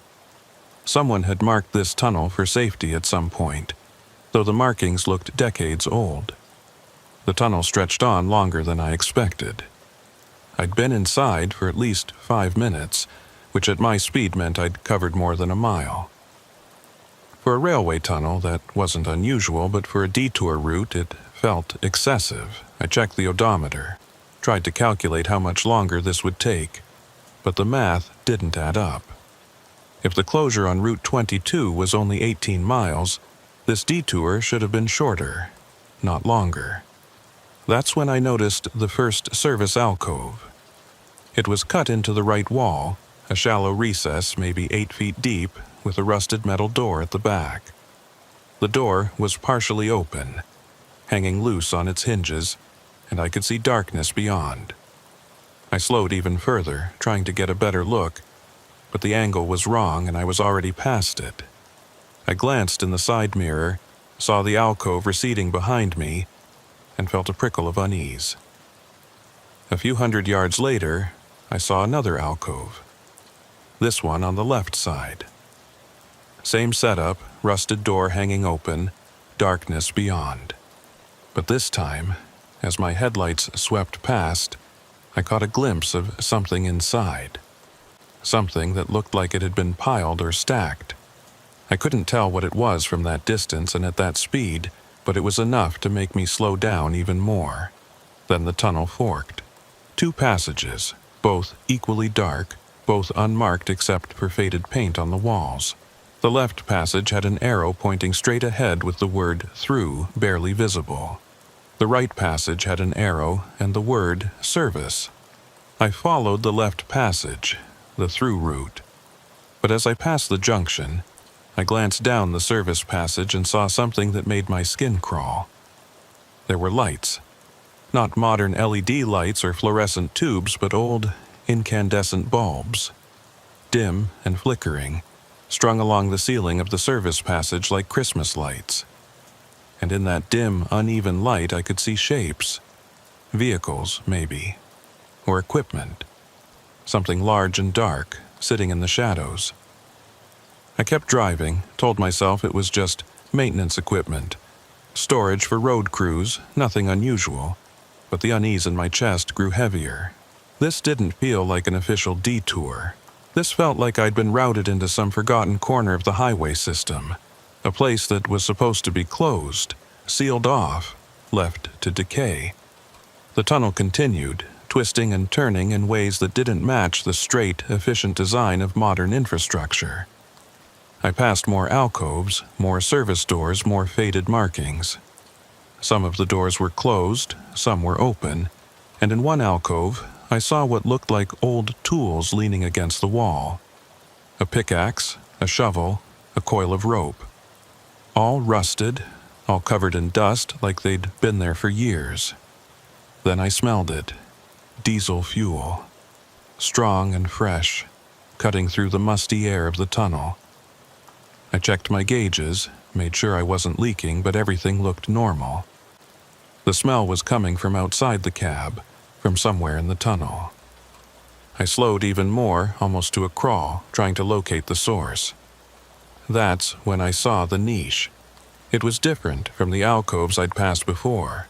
Someone had marked this tunnel for safety at some point, though the markings looked decades old. The tunnel stretched on longer than I expected. I'd been inside for at least 5 minutes, which at my speed meant I'd covered more than a mile. For a railway tunnel, that wasn't unusual, but for a detour route, it felt excessive. I checked the odometer, tried to calculate how much longer this would take, but the math didn't add up. If the closure on Route 22 was only 18 miles, this detour should have been shorter, not longer. That's when I noticed the first service alcove. It was cut into the right wall, a shallow recess maybe 8 feet deep, with a rusted metal door at the back. The door was partially open, hanging loose on its hinges, and I could see darkness beyond. I slowed even further, trying to get a better look, but the angle was wrong and I was already past it. I glanced in the side mirror, saw the alcove receding behind me, and felt a prickle of unease. A few hundred yards later, I saw another alcove. This one on the left side. Same setup, rusted door hanging open, darkness beyond. But this time, as my headlights swept past, I caught a glimpse of something inside. Something that looked like it had been piled or stacked. I couldn't tell what it was from that distance and at that speed, but it was enough to make me slow down even more. Then the tunnel forked. 2 passages, both equally dark, both unmarked except for faded paint on the walls. The left passage had an arrow pointing straight ahead with the word "through" barely visible. The right passage had an arrow and the word "service." I followed the left passage, the through route. But as I passed the junction, I glanced down the service passage and saw something that made my skin crawl. There were lights. Not modern LED lights or fluorescent tubes, but old, incandescent bulbs. Dim and flickering, strung along the ceiling of the service passage like Christmas lights. And in that dim, uneven light I could see shapes. Vehicles, maybe. Or equipment. Something large and dark, sitting in the shadows. I kept driving, told myself it was just maintenance equipment. Storage for road crews, nothing unusual. But the unease in my chest grew heavier. This didn't feel like an official detour. This felt like I'd been routed into some forgotten corner of the highway system. A place that was supposed to be closed, sealed off, left to decay. The tunnel continued, twisting and turning in ways that didn't match the straight, efficient design of modern infrastructure. I passed more alcoves, more service doors, more faded markings. Some of the doors were closed, some were open, and in one alcove, I saw what looked like old tools leaning against the wall. A pickaxe, a shovel, a coil of rope. All rusted, all covered in dust like they'd been there for years. Then I smelled it. Diesel fuel. Strong and fresh, cutting through the musty air of the tunnel. I checked my gauges, made sure I wasn't leaking, but everything looked normal. The smell was coming from outside the cab, from somewhere in the tunnel. I slowed even more, almost to a crawl, trying to locate the source. That's when I saw the niche. It was different from the alcoves I'd passed before.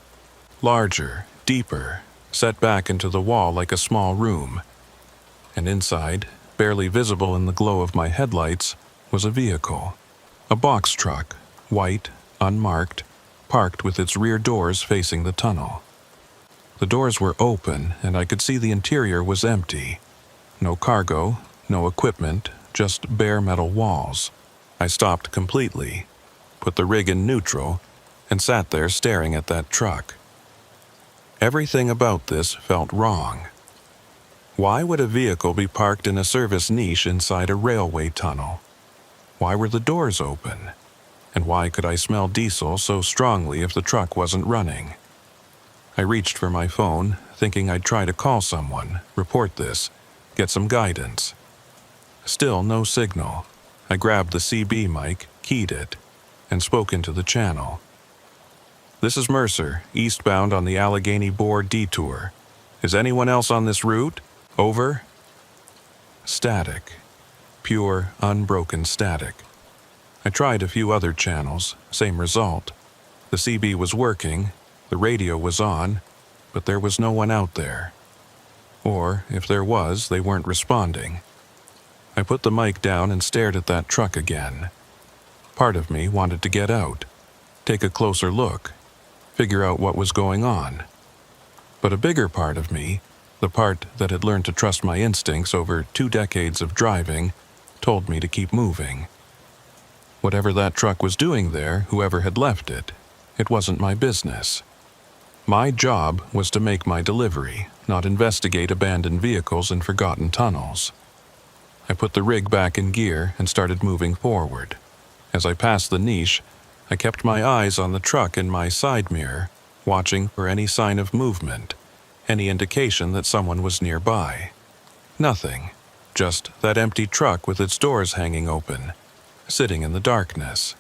Larger, deeper, set back into the wall like a small room. And inside, barely visible in the glow of my headlights, was a vehicle. A box truck, white, unmarked, parked with its rear doors facing the tunnel. The doors were open, and I could see the interior was empty. No cargo, no equipment, just bare metal walls. I stopped completely, put the rig in neutral, and sat there staring at that truck. Everything about this felt wrong. Why would a vehicle be parked in a service niche inside a railway tunnel? Why were the doors open? And why could I smell diesel so strongly if the truck wasn't running? I reached for my phone, thinking I'd try to call someone, report this, get some guidance. Still no signal. I grabbed the CB mic, keyed it, and spoke into the channel. "This is Mercer, eastbound on the Allegheny Board detour. Is anyone else on this route? Over?" Static. Pure, unbroken static. I tried a few other channels, same result. The CB was working, the radio was on, but there was no one out there. Or, if there was, they weren't responding. I put the mic down and stared at that truck again. Part of me wanted to get out, take a closer look, figure out what was going on. But a bigger part of me, the part that had learned to trust my instincts over 2 decades of driving, told me to keep moving. Whatever that truck was doing there, whoever had left it, it wasn't my business. My job was to make my delivery, not investigate abandoned vehicles and forgotten tunnels. I put the rig back in gear and started moving forward. As I passed the niche, I kept my eyes on the truck in my side mirror, watching for any sign of movement, any indication that someone was nearby. Nothing, just that empty truck with its doors hanging open, sitting in the darkness.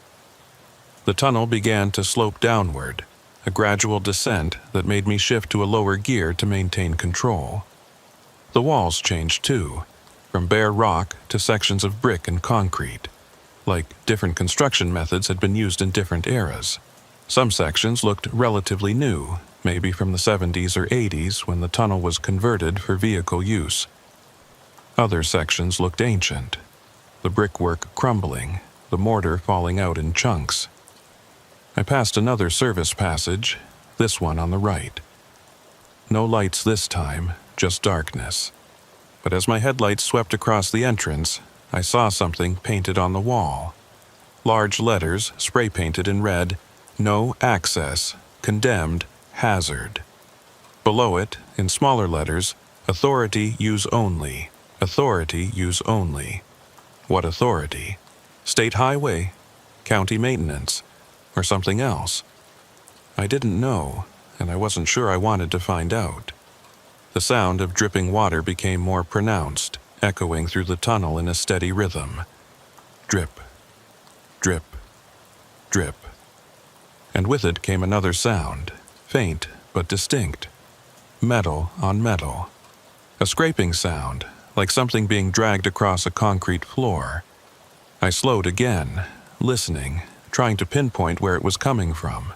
The tunnel began to slope downward, a gradual descent that made me shift to a lower gear to maintain control. The walls changed too, from bare rock to sections of brick and concrete, like different construction methods had been used in different eras. Some sections looked relatively new, maybe from the 70s or 80s when the tunnel was converted for vehicle use. Other sections looked ancient, the brickwork crumbling, the mortar falling out in chunks. I passed another service passage, this one on the right. No lights this time, just darkness. But as my headlights swept across the entrance, I saw something painted on the wall. Large letters, spray-painted in red, "No access, condemned, hazard." Below it, in smaller letters, "Authority use only, authority use only." What authority? State highway? County maintenance? Or something else? I didn't know, and I wasn't sure I wanted to find out. The sound of dripping water became more pronounced, echoing through the tunnel in a steady rhythm. Drip, drip, drip. And with it came another sound, faint but distinct. Metal on metal. A scraping sound, like something being dragged across a concrete floor. I slowed again, listening, trying to pinpoint where it was coming from.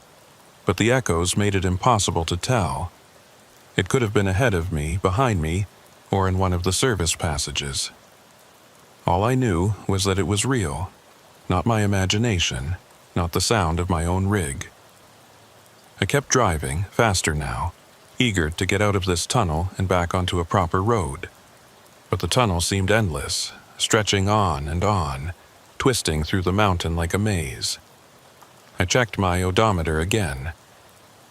But the echoes made it impossible to tell. It could have been ahead of me, behind me, or in one of the service passages. All I knew was that it was real, not my imagination, not the sound of my own rig. I kept driving, faster now, eager to get out of this tunnel and back onto a proper road. But the tunnel seemed endless, stretching on, twisting through the mountain like a maze. I checked my odometer again.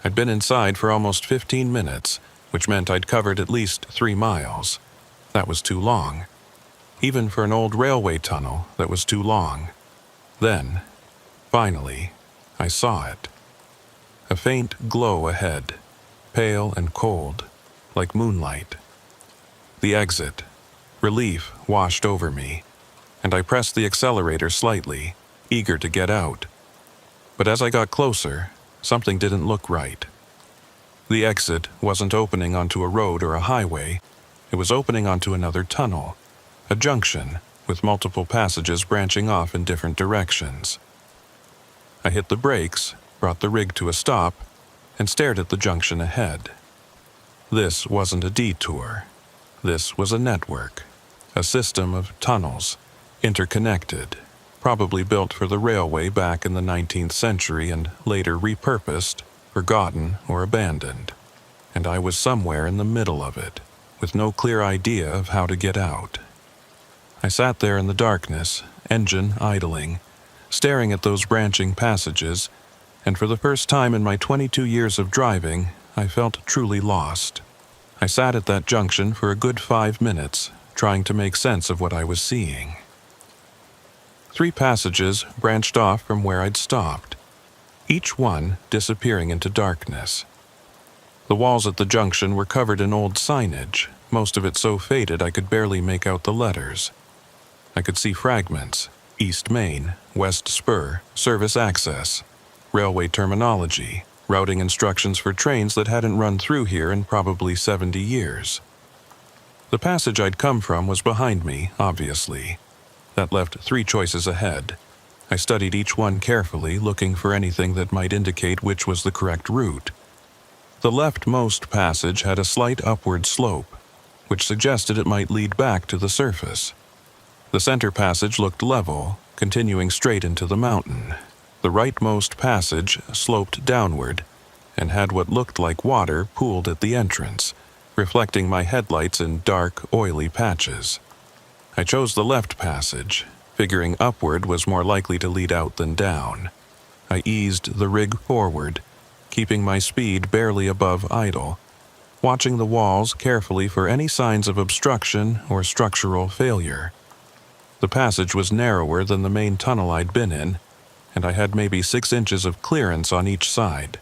I'd been inside for almost 15 minutes, which meant I'd covered at least 3 miles. That was too long. Even for an old railway tunnel, that was too long. Then, finally, I saw it. A faint glow ahead, pale and cold, like moonlight. The exit. Relief washed over me, and I pressed the accelerator slightly, eager to get out. But as I got closer, something didn't look right. The exit wasn't opening onto a road or a highway. It was opening onto another tunnel, a junction with multiple passages branching off in different directions. I hit the brakes, brought the rig to a stop, and stared at the junction ahead. This wasn't a detour. This was a network, a system of tunnels, interconnected, probably built for the railway back in the 19th century and later repurposed, forgotten, or abandoned. And I was somewhere in the middle of it, with no clear idea of how to get out. I sat there in the darkness, engine idling, staring at those branching passages, and for the first time in my 22 years of driving, I felt truly lost. I sat at that junction for a good 5 minutes, trying to make sense of what I was seeing. 3 passages branched off from where I'd stopped, each one disappearing into darkness. The walls at the junction were covered in old signage, most of it so faded I could barely make out the letters. I could see fragments: East Main, West Spur, service access, railway terminology, routing instructions for trains that hadn't run through here in probably 70 years. The passage I'd come from was behind me, obviously. That left 3 choices ahead. I studied each one carefully, looking for anything that might indicate which was the correct route. The leftmost passage had a slight upward slope, which suggested it might lead back to the surface. The center passage looked level, continuing straight into the mountain. The rightmost passage sloped downward and had what looked like water pooled at the entrance, reflecting my headlights in dark, oily patches. I chose the left passage, figuring upward was more likely to lead out than down. I eased the rig forward, keeping my speed barely above idle, watching the walls carefully for any signs of obstruction or structural failure. The passage was narrower than the main tunnel I'd been in, and I had maybe 6 inches of clearance on each side.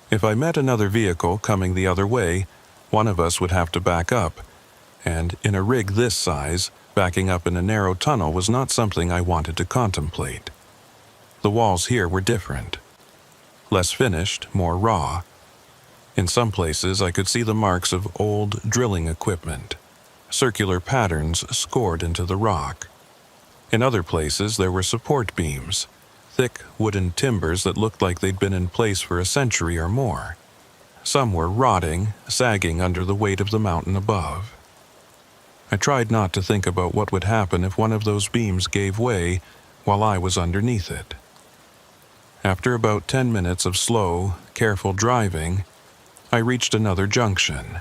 If I met another vehicle coming the other way, one of us would have to back up, and in a rig this size, backing up in a narrow tunnel was not something I wanted to contemplate. The walls here were different. less finished, more raw. In some places, I could see the marks of old drilling equipment, circular patterns scored into the rock. In other places, there were support beams, thick wooden timbers that looked like they'd been in place for a century or more. Some were rotting, sagging under the weight of the mountain above. I tried not to think about what would happen if one of those beams gave way while I was underneath it. After about 10 minutes of slow, careful driving, I reached another junction.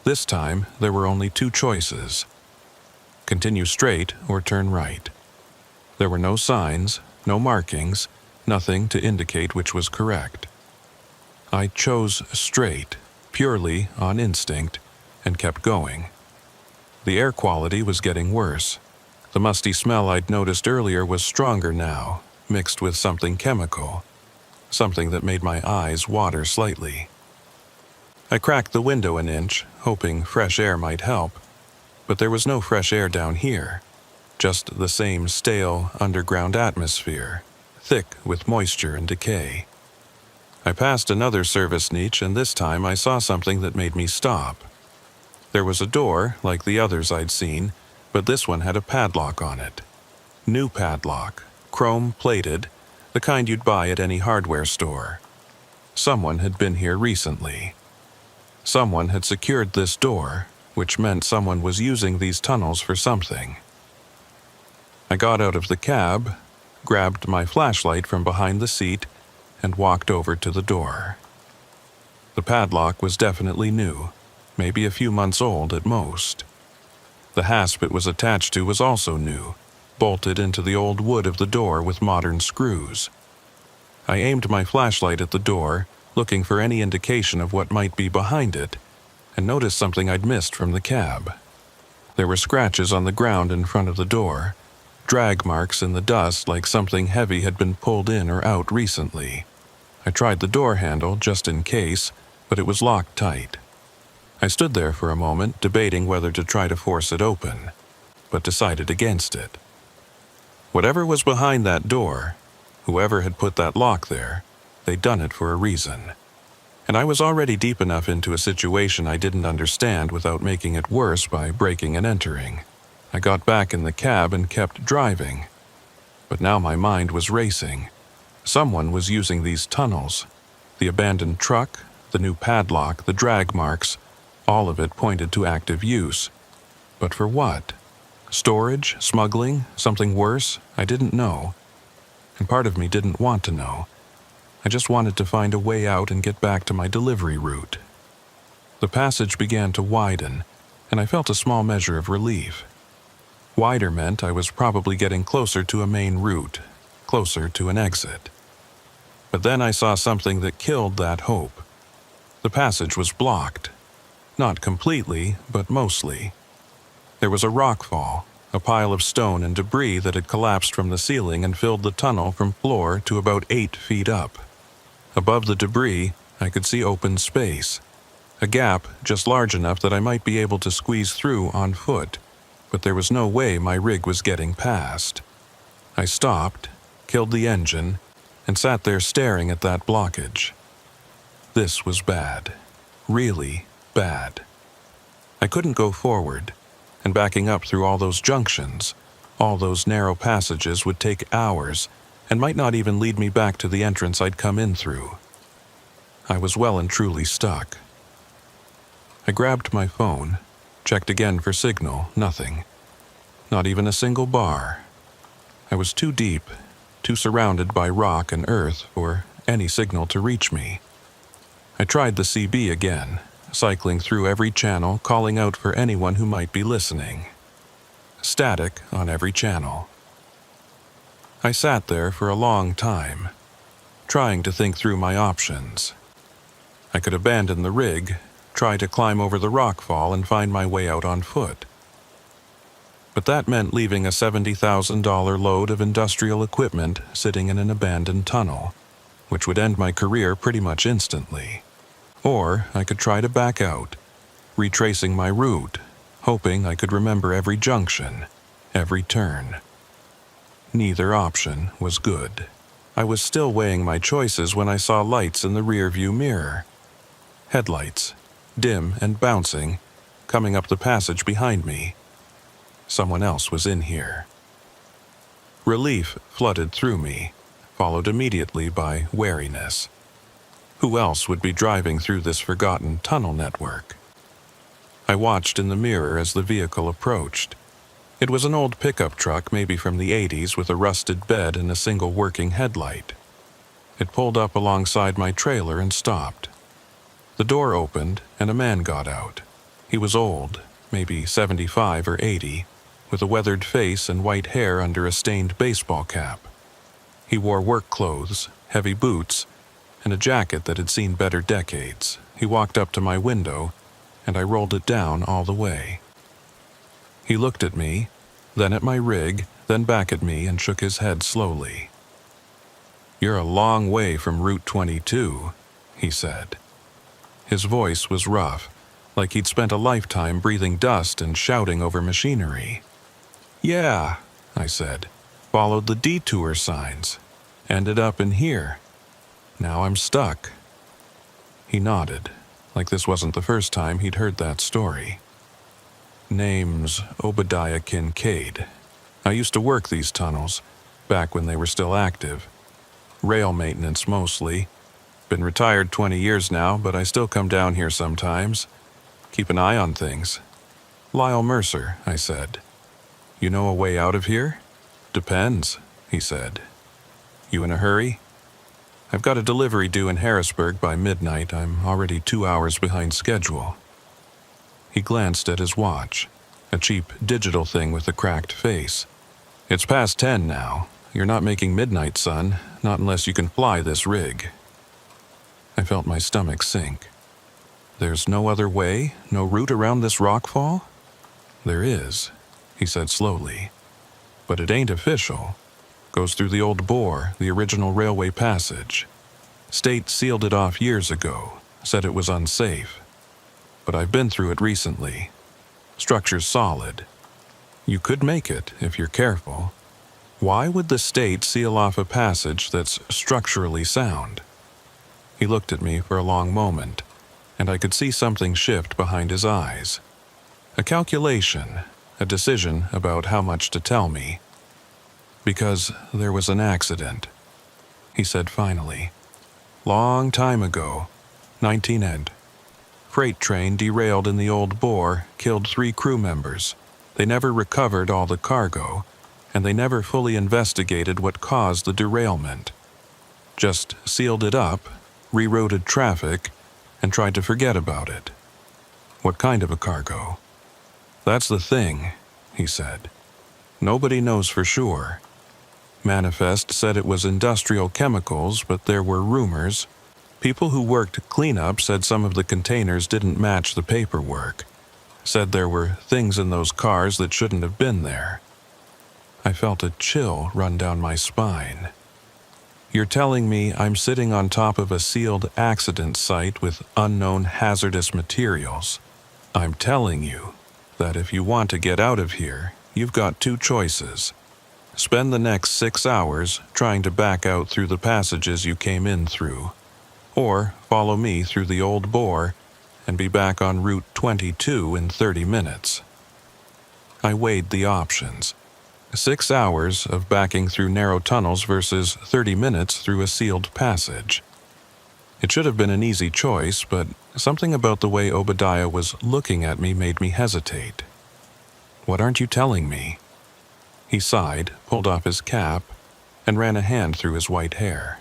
This time, there were only two choices: continue straight or turn right. There were no signs, no markings, nothing to indicate which was correct. I chose straight, purely on instinct, and kept going. The air quality was getting worse. The musty smell I'd noticed earlier was stronger now, mixed with something chemical, something that made my eyes water slightly. I cracked the window an inch, hoping fresh air might help, but there was no fresh air down here, just the same stale underground atmosphere, thick with moisture and decay. I passed another service niche, and this time I saw something that made me stop. There was a door, like the others I'd seen, but this one had a padlock on it. New padlock, chrome-plated, the kind you'd buy at any hardware store. Someone had been here recently. Someone had secured this door, which meant someone was using these tunnels for something. I got out of the cab, grabbed my flashlight from behind the seat, and walked over to the door. The padlock was definitely new, maybe a few months old at most. The hasp it was attached to was also new, bolted into the old wood of the door with modern screws. I aimed my flashlight at the door, looking for any indication of what might be behind it, and noticed something I'd missed from the cab. There were scratches on the ground in front of the door, drag marks in the dust like something heavy had been pulled in or out recently. I tried the door handle just in case, but it was locked tight. I stood there for a moment, debating whether to try to force it open, but decided against it. Whatever was behind that door, whoever had put that lock there, they'd done it for a reason. And I was already deep enough into a situation I didn't understand without making it worse by breaking and entering. I got back in the cab and kept driving. But now my mind was racing. Someone was using these tunnels. The abandoned truck, the new padlock, the drag marks, all of it pointed to active use. But for what? Storage? Smuggling? Something worse? I didn't know. And part of me didn't want to know. I just wanted to find a way out and get back to my delivery route. The passage began to widen, and I felt a small measure of relief. Wider meant I was probably getting closer to a main route, closer to an exit. But then I saw something that killed that hope. The passage was blocked. Not completely, but mostly. There was a rockfall, a pile of stone and debris that had collapsed from the ceiling and filled the tunnel from floor to about 8 feet up. Above the debris, I could see open space. A gap just large enough that I might be able to squeeze through on foot, but there was no way my rig was getting past. I stopped, killed the engine, and sat there staring at that blockage. This was bad. Really bad. I couldn't go forward, and backing up through all those junctions, all those narrow passages would take hours and might not even lead me back to the entrance I'd come in through. I was well and truly stuck. I grabbed my phone, checked again for signal, nothing. Not even a single bar. I was too deep, too surrounded by rock and earth for any signal to reach me. I tried the CB again, cycling through every channel, calling out for anyone who might be listening. Static on every channel. I sat there for a long time, trying to think through my options. I could abandon the rig, try to climb over the rockfall and find my way out on foot. But that meant leaving a $70,000 load of industrial equipment sitting in an abandoned tunnel, which would end my career pretty much instantly. Or I could try to back out, retracing my route, hoping I could remember every junction, every turn. Neither option was good. I was still weighing my choices when I saw lights in the rearview mirror. Headlights, dim and bouncing, coming up the passage behind me. Someone else was in here. Relief flooded through me, followed immediately by wariness. Who else would be driving through this forgotten tunnel network? I watched in the mirror as the vehicle approached. It was an old pickup truck, maybe from the 80s, with a rusted bed and a single working headlight. It pulled up alongside my trailer and stopped. The door opened and a man got out. He was old, maybe 75 or 80, with a weathered face and white hair under a stained baseball cap. He wore work clothes, heavy boots, and a jacket that had seen better decades. He walked up to my window, and I rolled it down all the way. He looked at me, then at my rig, then back at me, and shook his head slowly. "You're a long way from Route 22, he said. His voice was rough, like he'd spent a lifetime breathing dust and shouting over machinery. "Yeah," I said. "Followed the detour signs. Ended up in here. Now I'm stuck." He nodded, like this wasn't the first time he'd heard that story. "Name's Obadiah Kincaid. I used to work these tunnels, back when they were still active. Rail maintenance mostly. Been retired 20 years now, but I still come down here sometimes. Keep an eye on things." "Lyle Mercer," I said. "You know a way out of here?" "Depends," he said. "You in a hurry?" "I've got a delivery due in Harrisburg by midnight. I'm already 2 hours behind schedule." He glanced at his watch, a cheap digital thing with a cracked face. "It's past 10 now. You're not making midnight, son, not unless you can fly this rig." I felt my stomach sink. "There's no other way? No route around this rockfall?" "There is," he said slowly. "But it ain't official. Goes through the old bore, the original railway passage. State sealed it off years ago, said it was unsafe. But I've been through it recently. Structure's solid. You could make it if you're careful. Why would the state seal off a passage that's structurally sound?" He looked at me for a long moment, and I could see something shift behind his eyes. A calculation, a decision about how much to tell me. "Because there was an accident," he said finally. "Long time ago, 19ed. Freight train derailed in the old bore, killed 3 crew members. They never recovered all the cargo, and they never fully investigated what caused the derailment. Just sealed it up, rerouted traffic, and tried to forget about it." "What kind of a cargo?" "That's the thing," he said. "Nobody knows for sure. Manifest said it was industrial chemicals, but there were rumors. People who worked cleanup said some of the containers didn't match the paperwork. Said there were things in those cars that shouldn't have been there." I felt a chill run down my spine. "You're telling me I'm sitting on top of a sealed accident site with unknown hazardous materials. I'm telling you that if you want to get out of here, you've got 2 choices. Spend the next 6 hours trying to back out through the passages you came in through, or follow me through the old bore and be back on Route 22 in 30 minutes. I weighed the options. 6 hours of backing through narrow tunnels versus 30 minutes through a sealed passage. It should have been an easy choice, but something about the way Obadiah was looking at me made me hesitate. "What aren't you telling me?" He sighed, pulled off his cap, and ran a hand through his white hair.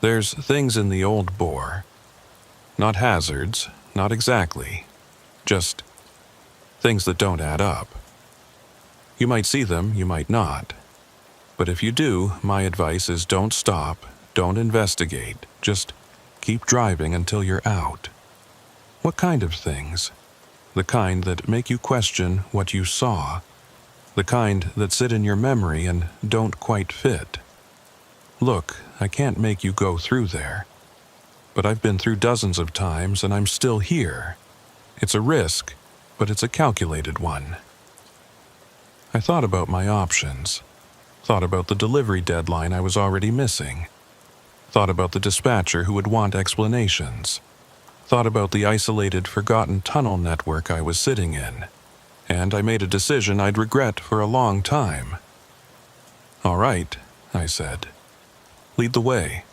"There's things in the old bore. Not hazards, not exactly. Just things that don't add up. You might see them, you might not. But if you do, my advice is don't stop, don't investigate, just keep driving until you're out." "What kind of things?" "The kind that make you question what you saw. The kind that sit in your memory and don't quite fit. Look, I can't make you go through there. But I've been through dozens of times and I'm still here. It's a risk, but it's a calculated one." I thought about my options. Thought about the delivery deadline I was already missing. Thought about the dispatcher who would want explanations. Thought about the isolated, forgotten tunnel network I was sitting in. And I made a decision I'd regret for a long time. "All right," I said. "Lead the way."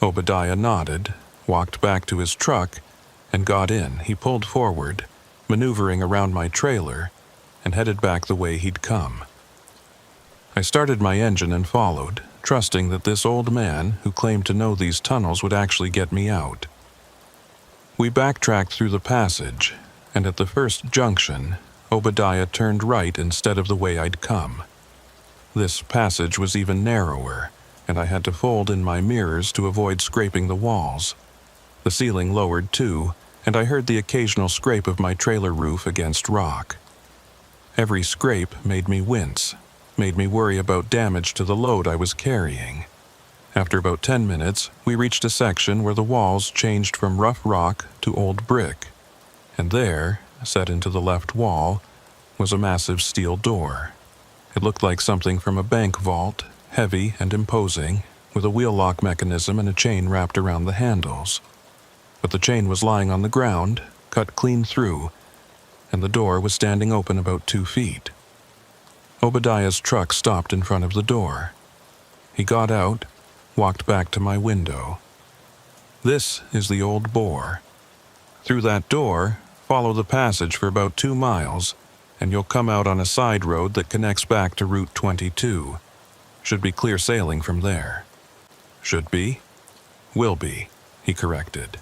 Obadiah nodded, walked back to his truck, and got in. He pulled forward, maneuvering around my trailer, and headed back the way he'd come. I started my engine and followed, trusting that this old man, who claimed to know these tunnels, would actually get me out. We backtracked through the passage, and at the first junction, Obadiah turned right instead of the way I'd come. This passage was even narrower, and I had to fold in my mirrors to avoid scraping the walls. The ceiling lowered too, and I heard the occasional scrape of my trailer roof against rock. Every scrape made me wince, made me worry about damage to the load I was carrying. After about 10 minutes, we reached a section where the walls changed from rough rock to old brick, and there, set into the left wall, was a massive steel door. It looked like something from a bank vault, heavy and imposing, with a wheel lock mechanism and a chain wrapped around the handles. But the chain was lying on the ground, cut clean through, and the door was standing open about 2 feet. Obadiah's truck stopped in front of the door. He got out, walked back to my window. "This is the old bore. Through that door, follow the passage for about 2 miles, and you'll come out on a side road that connects back to Route 22. Should be clear sailing from there." "Should be?" "Will be," he corrected.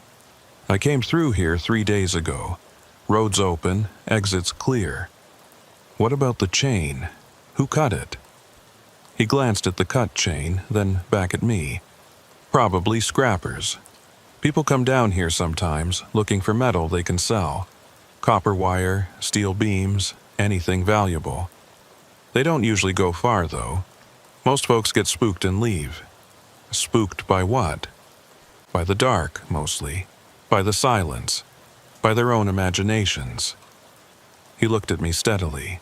"I came through here 3 days ago. Roads open, exits clear. What about the chain? Who cut it?" He glanced at the cut chain, then back at me. "Probably scrappers. People come down here sometimes, looking for metal they can sell. Copper wire, steel beams, anything valuable. They don't usually go far, though. Most folks get spooked and leave." "Spooked by what?" "By the dark, mostly. By the silence. By their own imaginations." He looked at me steadily.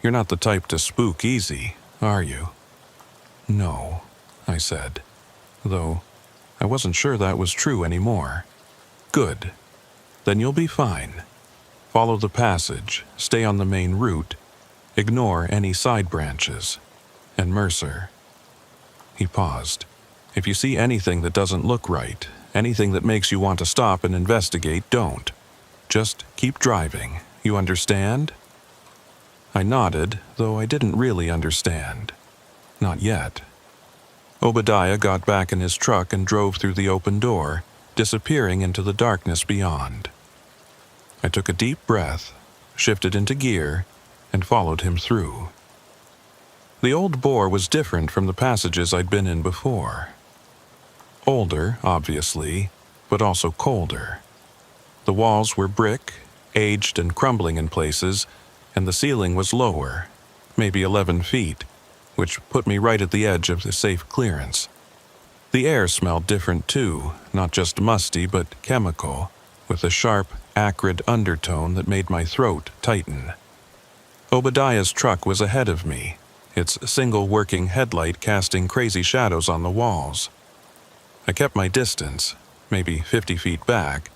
"You're not the type to spook easy, are you?" "No," I said, though I wasn't sure that was true anymore. "Good. Then you'll be fine. Follow the passage, stay on the main route, ignore any side branches. And Mercer." He paused. "If you see anything that doesn't look right, anything that makes you want to stop and investigate, don't. Just keep driving. You understand?" I nodded, though I didn't really understand. Not yet. Obadiah got back in his truck and drove through the open door, disappearing into the darkness beyond. I took a deep breath, shifted into gear, and followed him through. The old bore was different from the passages I'd been in before. Older, obviously, but also colder. The walls were brick, aged and crumbling in places, and the ceiling was lower, maybe 11 feet, which put me right at the edge of the safe clearance. The air smelled different too, not just musty but chemical, with a sharp, acrid undertone that made my throat tighten. Obadiah's truck was ahead of me, its single working headlight casting crazy shadows on the walls. I kept my distance, maybe 50 feet back,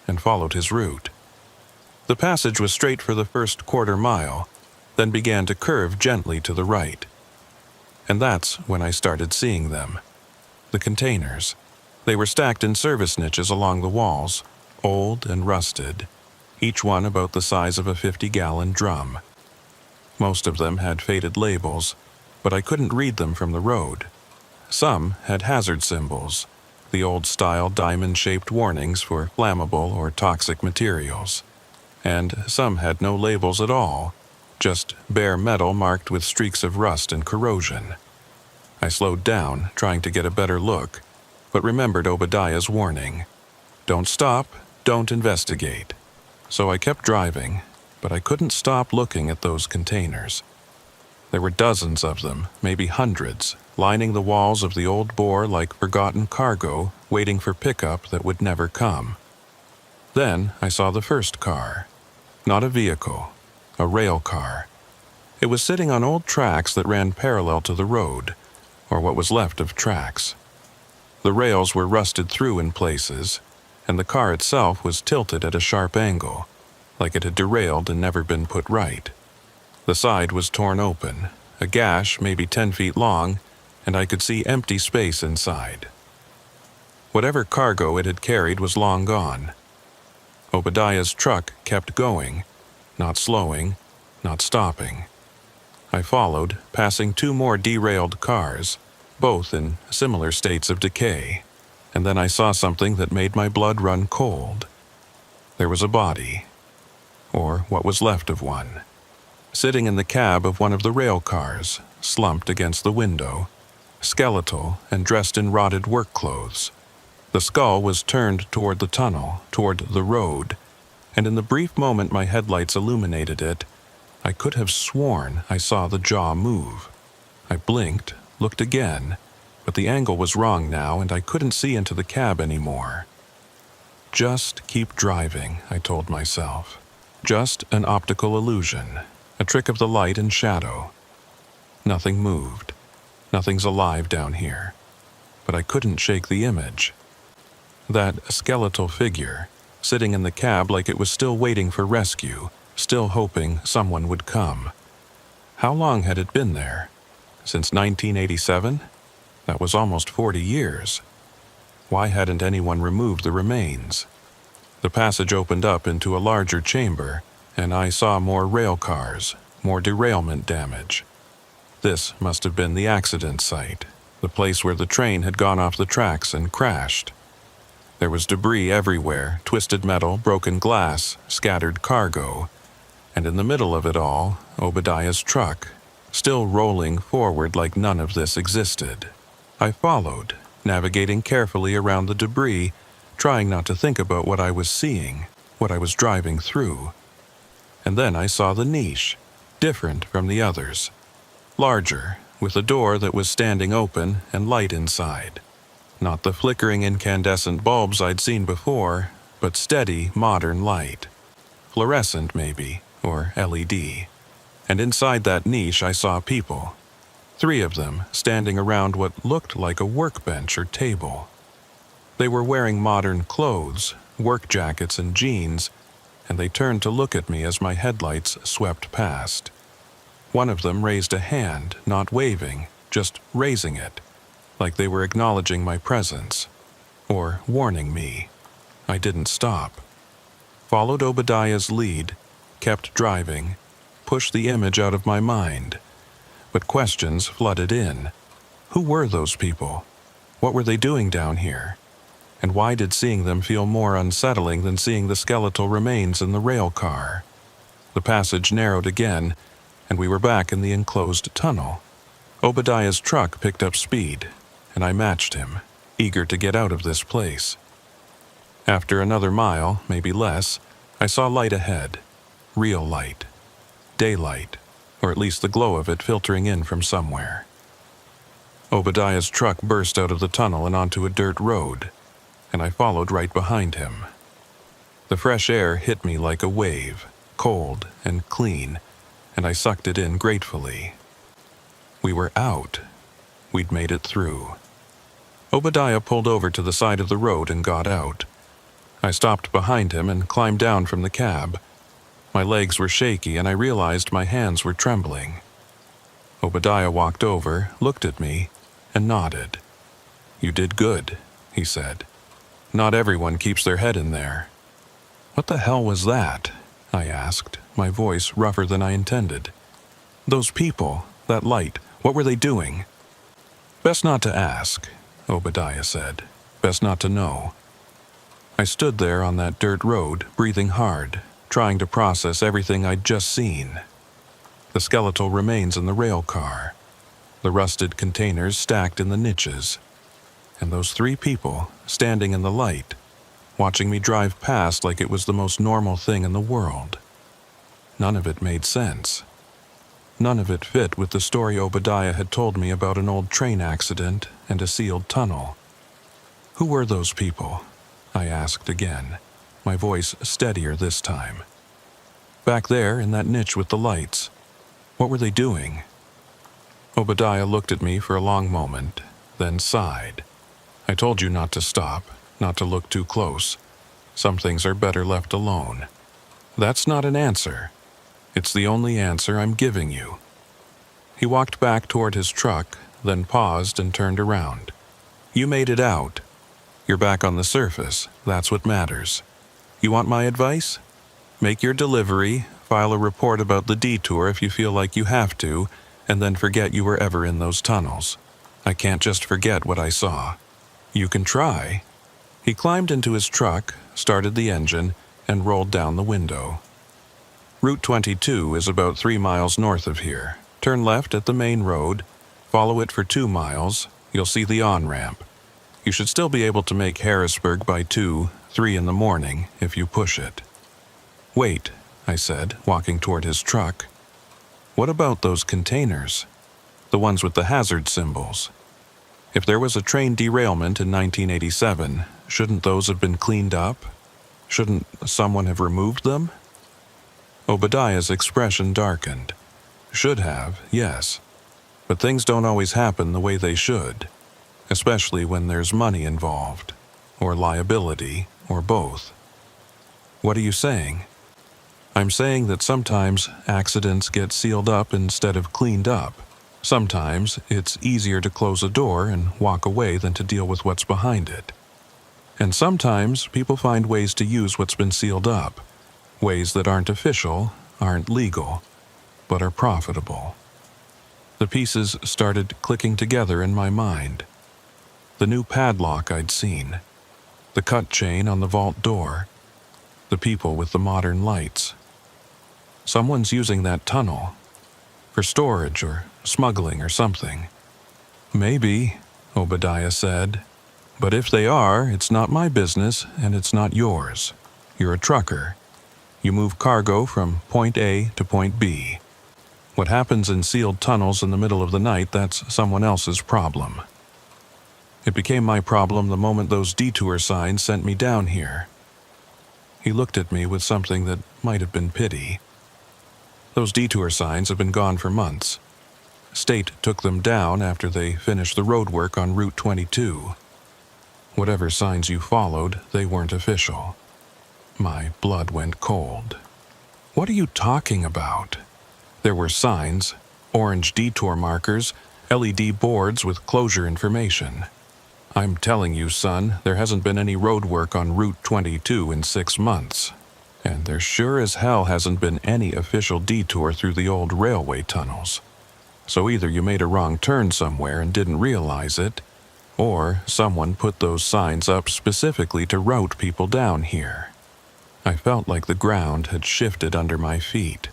and followed his route. The passage was straight for the first quarter mile, then began to curve gently to the right. And that's when I started seeing them. The containers. They were stacked in service niches along the walls, old and rusted, each one about the size of a 50-gallon drum. Most of them had faded labels, but I couldn't read them from the road. Some had hazard symbols, the old-style diamond-shaped warnings for flammable or toxic materials. And some had no labels at all, just bare metal marked with streaks of rust and corrosion. I slowed down, trying to get a better look, but remembered Obadiah's warning. Don't stop, don't investigate. So I kept driving, but I couldn't stop looking at those containers. There were dozens of them, maybe hundreds, lining the walls of the old bore like forgotten cargo waiting for pickup that would never come. Then I saw the first car. Not a vehicle, a rail car. It was sitting on old tracks that ran parallel to the road, or what was left of tracks. The rails were rusted through in places, and the car itself was tilted at a sharp angle, like it had derailed and never been put right. The side was torn open, a gash maybe 10 feet long, and I could see empty space inside. Whatever cargo it had carried was long gone. Obadiah's truck kept going, not slowing, not stopping. I followed, passing 2 more derailed cars, both in similar states of decay, and then I saw something that made my blood run cold. There was a body, or what was left of one, sitting in the cab of one of the rail cars, slumped against the window, skeletal and dressed in rotted work clothes. The skull was turned toward the tunnel, toward the road, and in the brief moment my headlights illuminated it, I could have sworn I saw the jaw move. I blinked, looked again, but the angle was wrong now and I couldn't see into the cab anymore. Just keep driving, I told myself. Just an optical illusion, a trick of the light and shadow. Nothing moved. Nothing's alive down here. But I couldn't shake the image. That skeletal figure, sitting in the cab like it was still waiting for rescue, still hoping someone would come. How long had it been there? Since 1987? That was almost 40 years. Why hadn't anyone removed the remains? The passage opened up into a larger chamber, and I saw more rail cars, more derailment damage. This must have been the accident site, the place where the train had gone off the tracks and crashed. There was debris everywhere, twisted metal, broken glass, scattered cargo, and in the middle of it all, Obadiah's truck, still rolling forward like none of this existed. I followed, navigating carefully around the debris, trying not to think about what I was seeing, what I was driving through. And then I saw the niche, different from the others. Larger, with a door that was standing open and light inside. Not the flickering incandescent bulbs I'd seen before, but steady, modern light. Fluorescent, maybe, or LED. And inside that niche I saw people. 3 of them standing around what looked like a workbench or table. They were wearing modern clothes, work jackets and jeans, and they turned to look at me as my headlights swept past. One of them raised a hand, not waving, just raising it, like they were acknowledging my presence, or warning me. I didn't stop. Followed Obadiah's lead, kept driving, pushed the image out of my mind. But questions flooded in. Who were those people? What were they doing down here? And why did seeing them feel more unsettling than seeing the skeletal remains in the rail car? The passage narrowed again, and we were back in the enclosed tunnel. Obadiah's truck picked up speed, and I matched him, eager to get out of this place. After another mile, maybe less, I saw light ahead. Real light. Daylight, or at least the glow of it filtering in from somewhere. Obadiah's truck burst out of the tunnel and onto a dirt road, and I followed right behind him. The fresh air hit me like a wave, cold and clean, and I sucked it in gratefully. We were out. We'd made it through. Obadiah pulled over to the side of the road and got out. I stopped behind him and climbed down from the cab. My legs were shaky and I realized my hands were trembling. Obadiah walked over, looked at me, and nodded. "You did good," he said. "Not everyone keeps their head in there." "What the hell was that?" I asked, my voice rougher than I intended. "Those people, that light, what were they doing?" "Best not to ask," Obadiah said. "Best not to know." I stood there on that dirt road, breathing hard, trying to process everything I'd just seen. The skeletal remains in the rail car, the rusted containers stacked in the niches, and those 3 people standing in the light, watching me drive past like it was the most normal thing in the world. None of it made sense. None of it fit with the story Obadiah had told me about an old train accident and a sealed tunnel. "Who were those people?" I asked again, my voice steadier this time. "Back there in that niche with the lights." What were they doing? Obadiah looked at me for a long moment, then sighed. I told you not to stop, not to look too close. Some things are better left alone. That's not an answer. It's the only answer I'm giving you. He walked back toward his truck, then paused and turned around. You made it out. You're back on the surface. That's what matters. You want my advice? Make your delivery, file a report about the detour if you feel like you have to, and then forget you were ever in those tunnels. I can't just forget what I saw. You can try. He climbed into his truck, started the engine, and rolled down the window. Route 22 is about 3 miles north of here. Turn left at the main road, follow it for 2 miles, you'll see the on-ramp. You should still be able to make Harrisburg by 2, 3 in the morning if you push it. Wait, I said, walking toward his truck. What about those containers? The ones with the hazard symbols? If there was a train derailment in 1987, shouldn't those have been cleaned up? Shouldn't someone have removed them? Obadiah's expression darkened. Should have, yes. But things don't always happen the way they should, especially when there's money involved, or liability, or both. What are you saying? I'm saying that sometimes accidents get sealed up instead of cleaned up. Sometimes it's easier to close a door and walk away than to deal with what's behind it. And sometimes people find ways to use what's been sealed up, ways that aren't official, aren't legal, but are profitable. The pieces started clicking together in my mind. The new padlock I'd seen, the cut chain on the vault door, the people with the modern lights. Someone's using that tunnel for storage or smuggling or something. Maybe, Obadiah said. But if they are, it's not my business and it's not yours. You're a trucker. You move cargo from point A to point B. What happens in sealed tunnels in the middle of the night, that's someone else's problem. It became my problem the moment those detour signs sent me down here. He looked at me with something that might have been pity. Those detour signs have been gone for months. State took them down after they finished the roadwork on Route 22. Whatever signs you followed, they weren't official. My blood went cold. What are you talking about? There were signs, orange detour markers, LED boards with closure information. I'm telling you, son, there hasn't been any road work on Route 22 in 6 months. And there sure as hell hasn't been any official detour through the old railway tunnels. So either you made a wrong turn somewhere and didn't realize it, or someone put those signs up specifically to route people down here. I felt like the ground had shifted under my feet.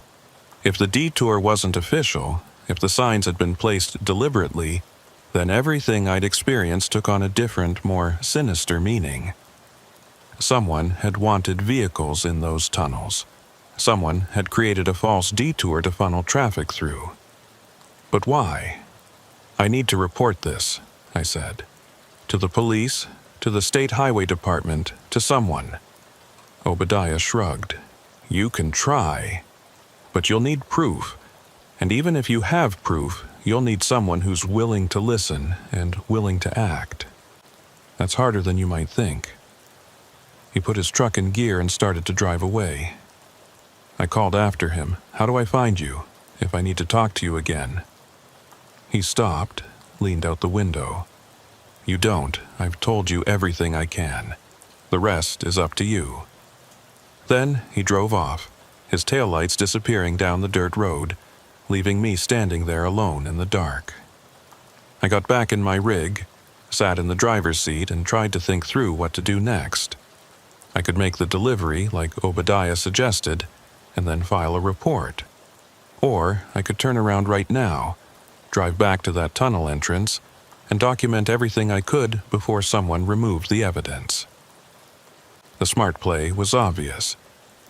If the detour wasn't official, if the signs had been placed deliberately, then everything I'd experienced took on a different, more sinister meaning. Someone had wanted vehicles in those tunnels. Someone had created a false detour to funnel traffic through. But why? I need to report this, I said. To the police, to the State Highway Department, to someone. Obadiah shrugged. You can try, but you'll need proof. And even if you have proof, you'll need someone who's willing to listen and willing to act. That's harder than you might think. He put his truck in gear and started to drive away. I called after him. How do I find you, if I need to talk to you again? He stopped, leaned out the window. You don't. I've told you everything I can. The rest is up to you. Then he drove off, his taillights disappearing down the dirt road, leaving me standing there alone in the dark. I got back in my rig, sat in the driver's seat, and tried to think through what to do next. I could make the delivery like Obadiah suggested, and then file a report. Or I could turn around right now, drive back to that tunnel entrance, and document everything I could before someone removed the evidence. The smart play was obvious.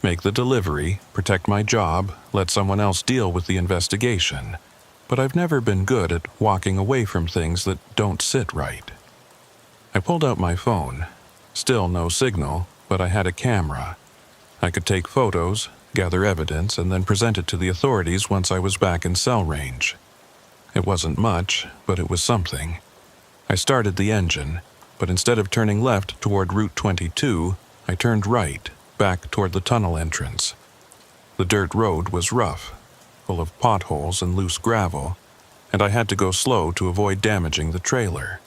Make the delivery, protect my job, let someone else deal with the investigation. But I've never been good at walking away from things that don't sit right. I pulled out my phone. Still no signal, but I had a camera. I could take photos, gather evidence, and then present it to the authorities once I was back in cell range. It wasn't much, but it was something. I started the engine, but instead of turning left toward Route 22, I turned right, back toward the tunnel entrance. The dirt road was rough, full of potholes and loose gravel, and I had to go slow to avoid damaging the trailer.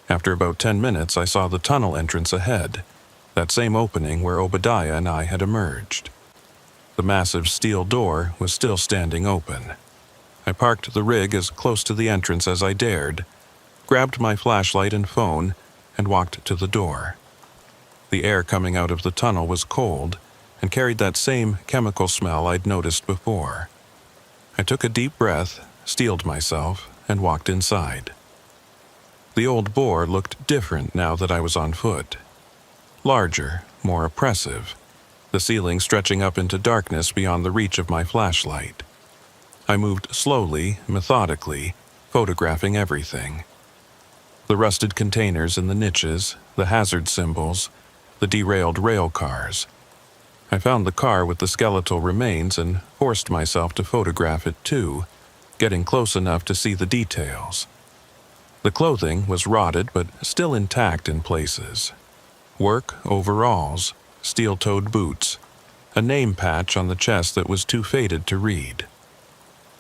After about 10 minutes, I saw the tunnel entrance ahead, that same opening where Obadiah and I had emerged. The massive steel door was still standing open. I parked the rig as close to the entrance as I dared, grabbed my flashlight and phone, and walked to the door. The air coming out of the tunnel was cold and carried that same chemical smell I'd noticed before. I took a deep breath, steeled myself, and walked inside. The old bore looked different now that I was on foot. Larger, more oppressive, the ceiling stretching up into darkness beyond the reach of my flashlight. I moved slowly, methodically, photographing everything. The rusted containers in the niches, the hazard symbols, the derailed rail cars. I found the car with the skeletal remains and forced myself to photograph it too, getting close enough to see the details. The clothing was rotted but still intact in places. Work overalls, steel-toed boots, a name patch on the chest that was too faded to read.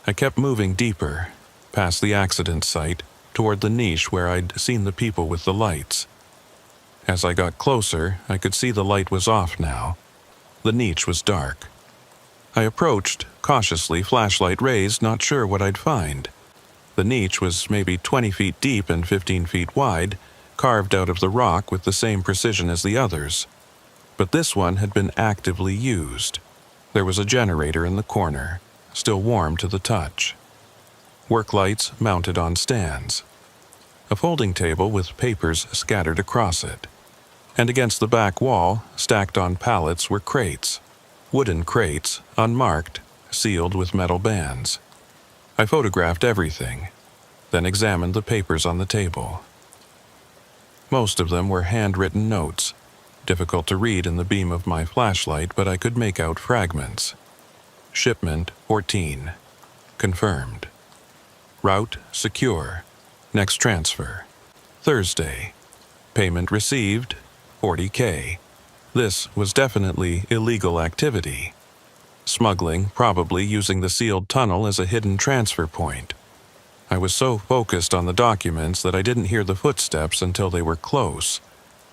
I kept moving deeper, past the accident site, toward the niche where I'd seen the people with the lights. As I got closer, I could see the light was off now. The niche was dark. I approached, cautiously, flashlight raised, not sure what I'd find. The niche was maybe 20 feet deep and 15 feet wide, carved out of the rock with the same precision as the others. But this one had been actively used. There was a generator in the corner, still warm to the touch. Work lights mounted on stands. A folding table with papers scattered across it. And against the back wall, stacked on pallets, were crates. Wooden crates, unmarked, sealed with metal bands. I photographed everything, then examined the papers on the table. Most of them were handwritten notes, difficult to read in the beam of my flashlight, but I could make out fragments. Shipment 14. Confirmed. Route secure. Next transfer. Thursday. Payment received, $40K. This was definitely illegal activity. Smuggling, probably using the sealed tunnel as a hidden transfer point. I was so focused on the documents that I didn't hear the footsteps until they were close.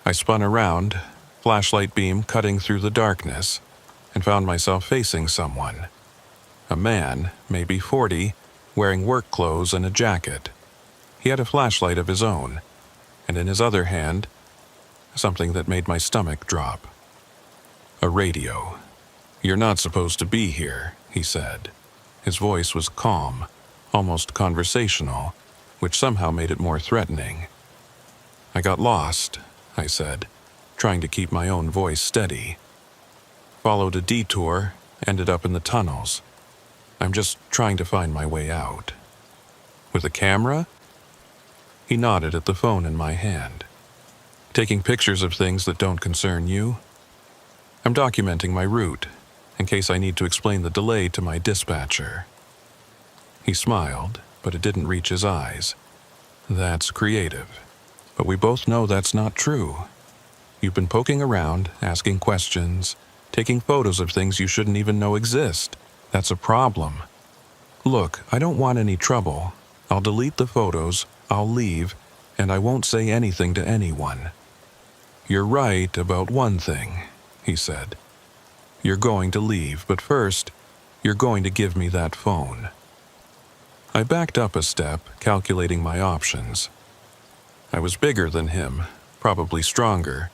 I spun around, flashlight beam cutting through the darkness, and found myself facing someone. A man, maybe 40, wearing work clothes and a jacket. He had a flashlight of his own, and in his other hand, something that made my stomach drop. A radio. "You're not supposed to be here," he said. His voice was calm, almost conversational, which somehow made it more threatening. "I got lost," I said, trying to keep my own voice steady. "Followed a detour, ended up in the tunnels. I'm just trying to find my way out." "With a camera?" He nodded at the phone in my hand. "Taking pictures of things that don't concern you?" "I'm documenting my route, in case I need to explain the delay to my dispatcher." He smiled, but it didn't reach his eyes. "That's creative. But we both know that's not true. You've been poking around, asking questions, taking photos of things you shouldn't even know exist. That's a problem. Look, I don't want any trouble. I'll delete the photos, I'll leave, and I won't say anything to anyone." "You're right about one thing," he said. "You're going to leave, but first, you're going to give me that phone." I backed up a step, calculating my options. I was bigger than him, probably stronger,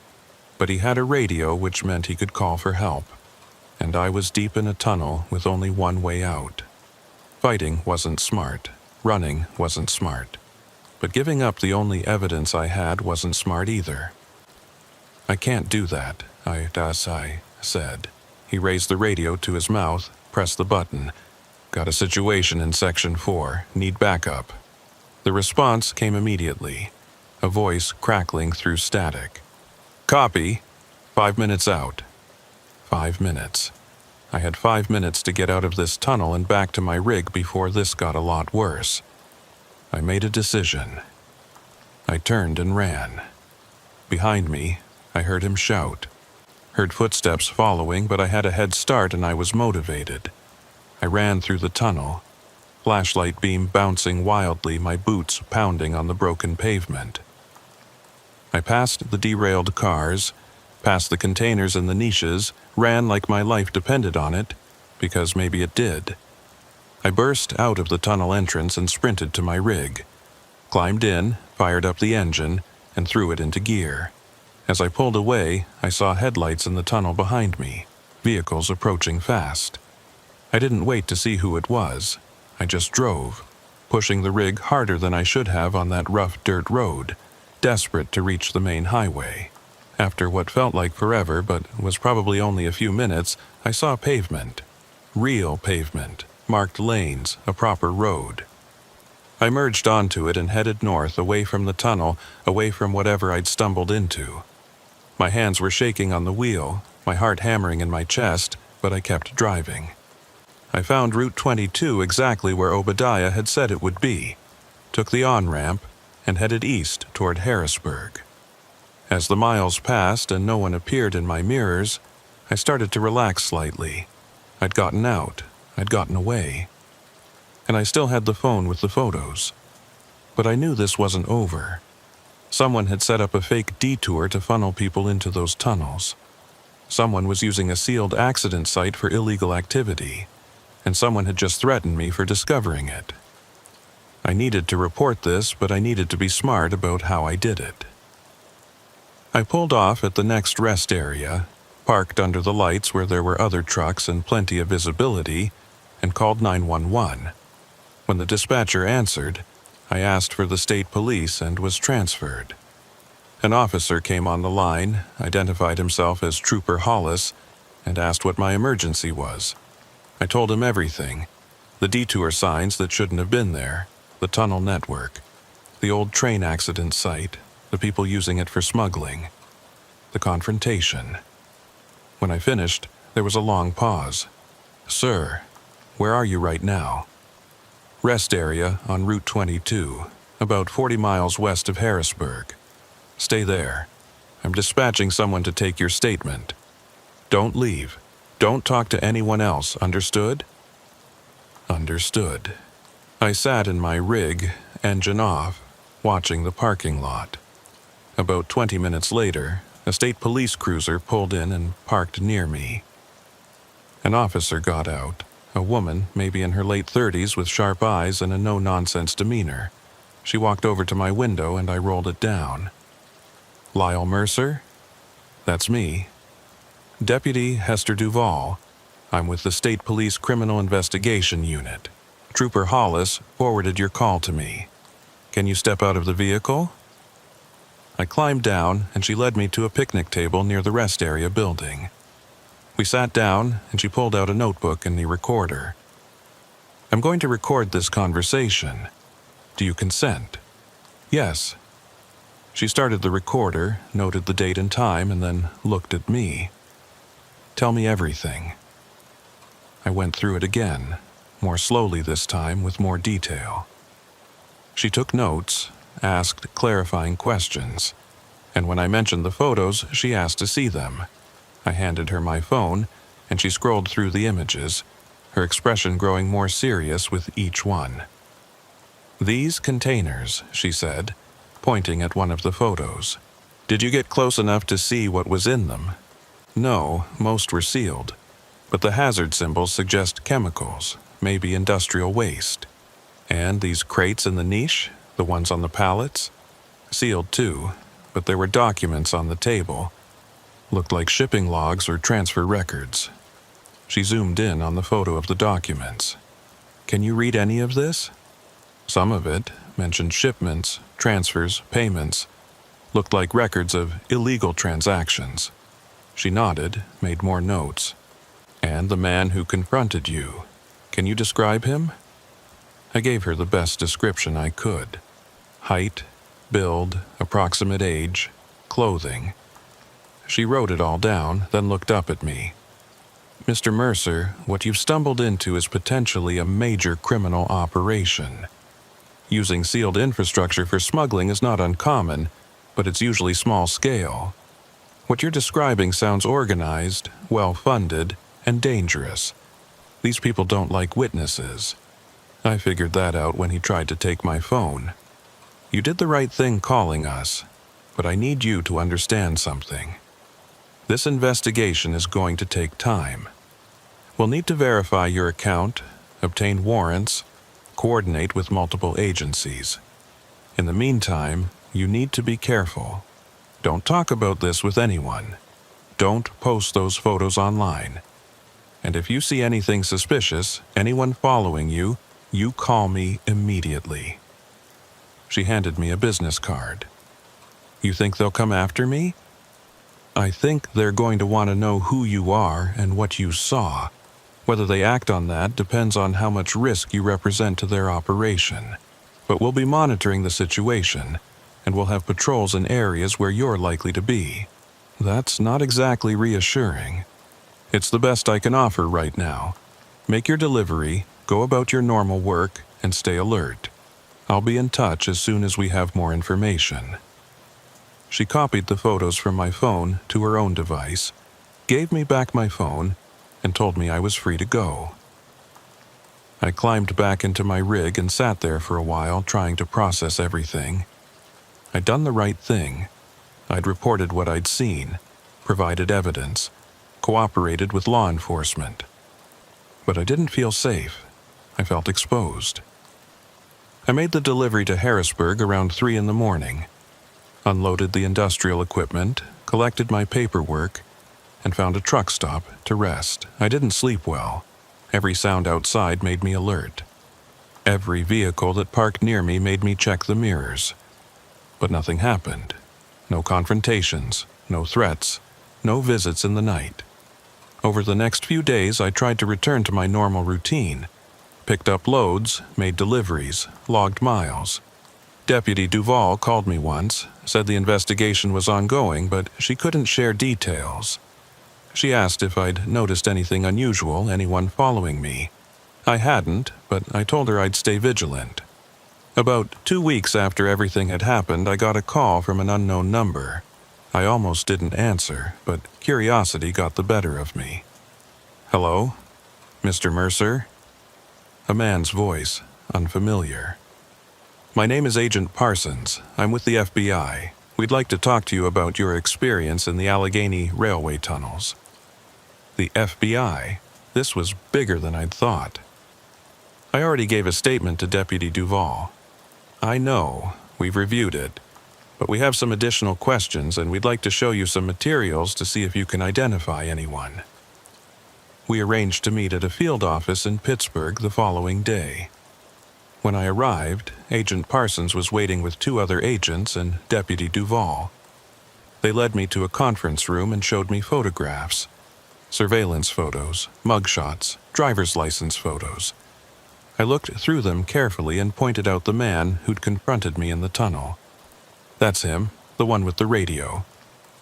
but he had a radio which meant he could call for help, and I was deep in a tunnel with only one way out. Fighting wasn't smart, running wasn't smart, but giving up the only evidence I had wasn't smart either. "I can't do that," I said. He raised the radio to his mouth, pressed the button. "Got a situation in Section 4, need backup." The response came immediately, a voice crackling through static. "Copy. 5 minutes out." 5 minutes. I had 5 minutes to get out of this tunnel and back to my rig before this got a lot worse. I made a decision. I turned and ran. Behind me, I heard him shout. Heard footsteps following, but I had a head start and I was motivated. I ran through the tunnel, flashlight beam bouncing wildly, my boots pounding on the broken pavement. I passed the derailed cars, past the containers in the niches, ran like my life depended on it, because maybe it did. I burst out of the tunnel entrance and sprinted to my rig, climbed in, fired up the engine, and threw it into gear. As I pulled away, I saw headlights in the tunnel behind me, vehicles approaching fast. I didn't wait to see who it was. I just drove, pushing the rig harder than I should have on that rough dirt road, desperate to reach the main highway. After what felt like forever, but was probably only a few minutes, I saw pavement. Real pavement, marked lanes, a proper road. I merged onto it and headed north, away from the tunnel, away from whatever I'd stumbled into. My hands were shaking on the wheel, my heart hammering in my chest, but I kept driving. I found Route 22 exactly where Obadiah had said it would be, took the on-ramp, and headed east toward Harrisburg. As the miles passed and no one appeared in my mirrors, I started to relax slightly. I'd gotten out, I'd gotten away. And I still had the phone with the photos. But I knew this wasn't over. Someone had set up a fake detour to funnel people into those tunnels. Someone was using a sealed accident site for illegal activity, and someone had just threatened me for discovering it. I needed to report this, but I needed to be smart about how I did it. I pulled off at the next rest area, parked under the lights where there were other trucks and plenty of visibility, and called 911. When the dispatcher answered, I asked for the state police and was transferred. An officer came on the line, identified himself as Trooper Hollis, and asked what my emergency was. I told him everything: the detour signs that shouldn't have been there, the tunnel network, the old train accident site, the people using it for smuggling, the confrontation. When I finished, there was a long pause. "Sir, where are you right now?" "Rest area on Route 22, about 40 miles west of Harrisburg. Stay there. I'm dispatching someone to take your statement. Don't leave. Don't talk to anyone else, understood?" Understood. I sat in my rig, engine off, watching the parking lot. About 20 minutes later, a state police cruiser pulled in and parked near me. An officer got out, a woman, maybe in her late 30s, with sharp eyes and a no-nonsense demeanor. She walked over to my window and I rolled it down. "Lyle Mercer?" "That's me." "Deputy Hester Duvall. I'm with the State Police Criminal Investigation Unit. Trooper Hollis forwarded your call to me. Can you step out of the vehicle?" I climbed down and she led me to a picnic table near the rest area building. We sat down and she pulled out a notebook and the recorder. "I'm going to record this conversation. Do you consent?" "Yes." She started the recorder, noted the date and time, and then looked at me. "Tell me everything." I went through it again, more slowly this time, with more detail. She took notes, asked clarifying questions, and when I mentioned the photos, she asked to see them. I handed her my phone, and she scrolled through the images, her expression growing more serious with each one. "These containers," she said, pointing at one of the photos. "Did you get close enough to see what was in them?" "No, most were sealed, but the hazard symbols suggest chemicals, maybe industrial waste. And these crates in the niche, the ones on the pallets? Sealed too, but there were documents on the table. Looked like shipping logs or transfer records." She zoomed in on the photo of the documents. "Can you read any of this?" Some of it mentioned shipments, transfers, payments. Looked like records of illegal transactions. She nodded, made more notes. "And the man who confronted you. Can you describe him?" I gave her the best description I could. Height, build, approximate age, clothing. She wrote it all down, then looked up at me. Mr. Mercer, what you've stumbled into is potentially a major criminal operation. Using sealed infrastructure for smuggling is not uncommon, but it's usually small scale. What you're describing sounds organized, well-funded, and dangerous. These people don't like witnesses. I figured that out when he tried to take my phone. You did the right thing calling us, but I need you to understand something. This investigation is going to take time. We'll need to verify your account, obtain warrants, coordinate with multiple agencies. In the meantime, you need to be careful. Don't talk about this with anyone. Don't post those photos online. And if you see anything suspicious, anyone following you, you call me immediately. She handed me a business card. You think they'll come after me? I think they're going to want to know who you are and what you saw. Whether they act on that depends on how much risk you represent to their operation. But we'll be monitoring the situation, and we'll have patrols in areas where you're likely to be. That's not exactly reassuring. It's the best I can offer right now. Make your delivery, go about your normal work, and stay alert. I'll be in touch as soon as we have more information. She copied the photos from my phone to her own device, gave me back my phone, and told me I was free to go. I climbed back into my rig and sat there for a while trying to process everything. I'd done the right thing. I'd reported what I'd seen, provided evidence, cooperated with law enforcement. But I didn't feel safe. I felt exposed. I made the delivery to Harrisburg around 3 in the morning, unloaded the industrial equipment, collected my paperwork, and found a truck stop to rest. I didn't sleep well. Every sound outside made me alert. Every vehicle that parked near me made me check the mirrors. But nothing happened. No confrontations, no threats, no visits in the night. Over the next few days, I tried to return to my normal routine. Picked up loads, made deliveries, logged miles. Deputy Duval called me once, said the investigation was ongoing, but she couldn't share details. She asked if I'd noticed anything unusual, anyone following me. I hadn't, but I told her I'd stay vigilant. About 2 weeks after everything had happened, I got a call from an unknown number. I almost didn't answer, but curiosity got the better of me. Hello? Mr. Mercer? A man's voice, unfamiliar. My name is Agent Parsons. I'm with the FBI. We'd like to talk to you about your experience in the Allegheny railway tunnels. The FBI? This was bigger than I'd thought. I already gave a statement to Deputy Duval. I know, we've reviewed it, but we have some additional questions and we'd like to show you some materials to see if you can identify anyone. We arranged to meet at a field office in Pittsburgh the following day. When I arrived, Agent Parsons was waiting with 2 other agents and Deputy Duval. They led me to a conference room and showed me photographs. Surveillance photos, mugshots, driver's license photos. I looked through them carefully and pointed out the man who'd confronted me in the tunnel. That's him, the one with the radio.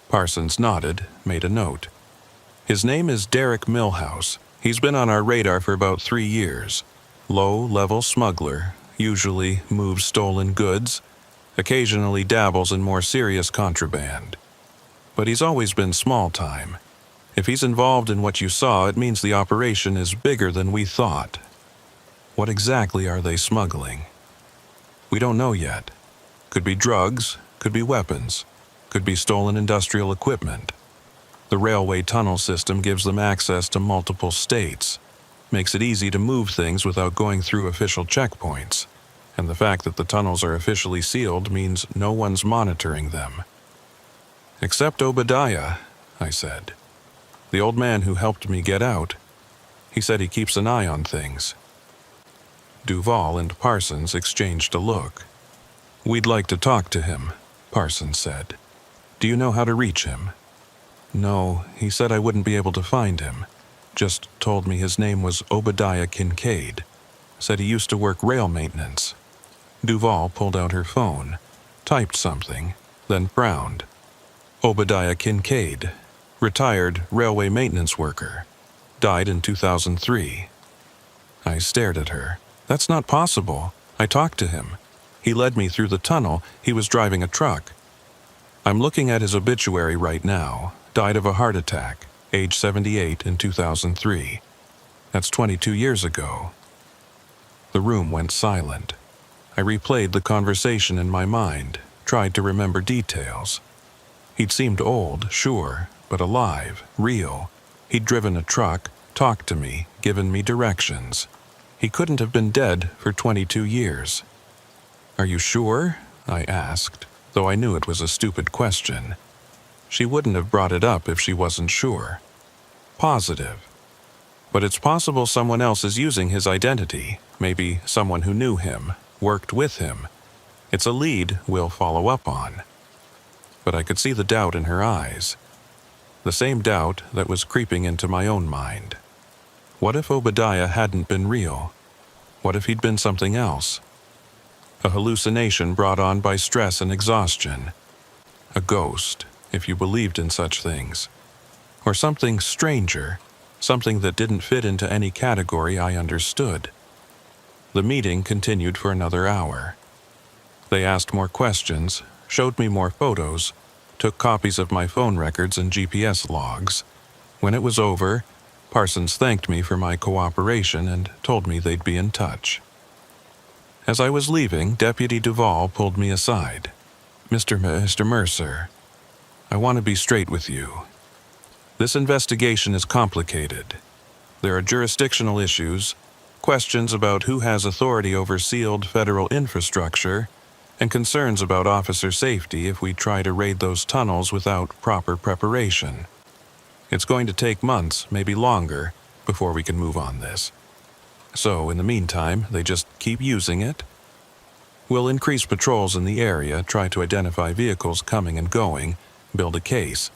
Parsons nodded, made a note. His name is Derek Milhouse. He's been on our radar for about 3 years. Low-level smuggler, usually moves stolen goods, occasionally dabbles in more serious contraband. But he's always been small-time. If he's involved in what you saw, it means the operation is bigger than we thought. What exactly are they smuggling? We don't know yet. Could be drugs, could be weapons, could be stolen industrial equipment. The railway tunnel system gives them access to multiple states, makes it easy to move things without going through official checkpoints, and the fact that the tunnels are officially sealed means no one's monitoring them. Except Obadiah, I said. The old man who helped me get out. He said he keeps an eye on things. Duval and Parsons exchanged a look. We'd like to talk to him, Parsons said. Do you know how to reach him? No, he said I wouldn't be able to find him. Just told me his name was Obadiah Kincaid. Said he used to work rail maintenance. Duval pulled out her phone, typed something, then frowned. Obadiah Kincaid, retired railway maintenance worker. died in 2003. I stared at her. That's not possible. I talked to him. He led me through the tunnel. He was driving a truck. I'm looking at his obituary right now. Died of a heart attack, age 78 in 2003. That's 22 years ago. The room went silent. I replayed the conversation in my mind, tried to remember details. He'd seemed old, sure, but alive, real. He'd driven a truck, talked to me, given me directions. He couldn't have been dead for 22 years. Are you sure? I asked, though I knew it was a stupid question. She wouldn't have brought it up if she wasn't sure. Positive. But it's possible someone else is using his identity, maybe someone who knew him, worked with him. It's a lead we'll follow up on. But I could see the doubt in her eyes. The same doubt that was creeping into my own mind. What if Obadiah hadn't been real? What if he'd been something else? A hallucination brought on by stress and exhaustion. A ghost, if you believed in such things. Or something stranger, something that didn't fit into any category I understood. The meeting continued for another hour. They asked more questions, showed me more photos, took copies of my phone records and GPS logs. When it was over, Parsons thanked me for my cooperation and told me they'd be in touch. As I was leaving, Deputy Duvall pulled me aside. Mr. Mercer, I want to be straight with you. This investigation is complicated. There are jurisdictional issues, questions about who has authority over sealed federal infrastructure, and concerns about officer safety if we try to raid those tunnels without proper preparation. It's going to take months, maybe longer, before we can move on this. So, in the meantime, they just keep using it? We'll increase patrols in the area, try to identify vehicles coming and going, build a case.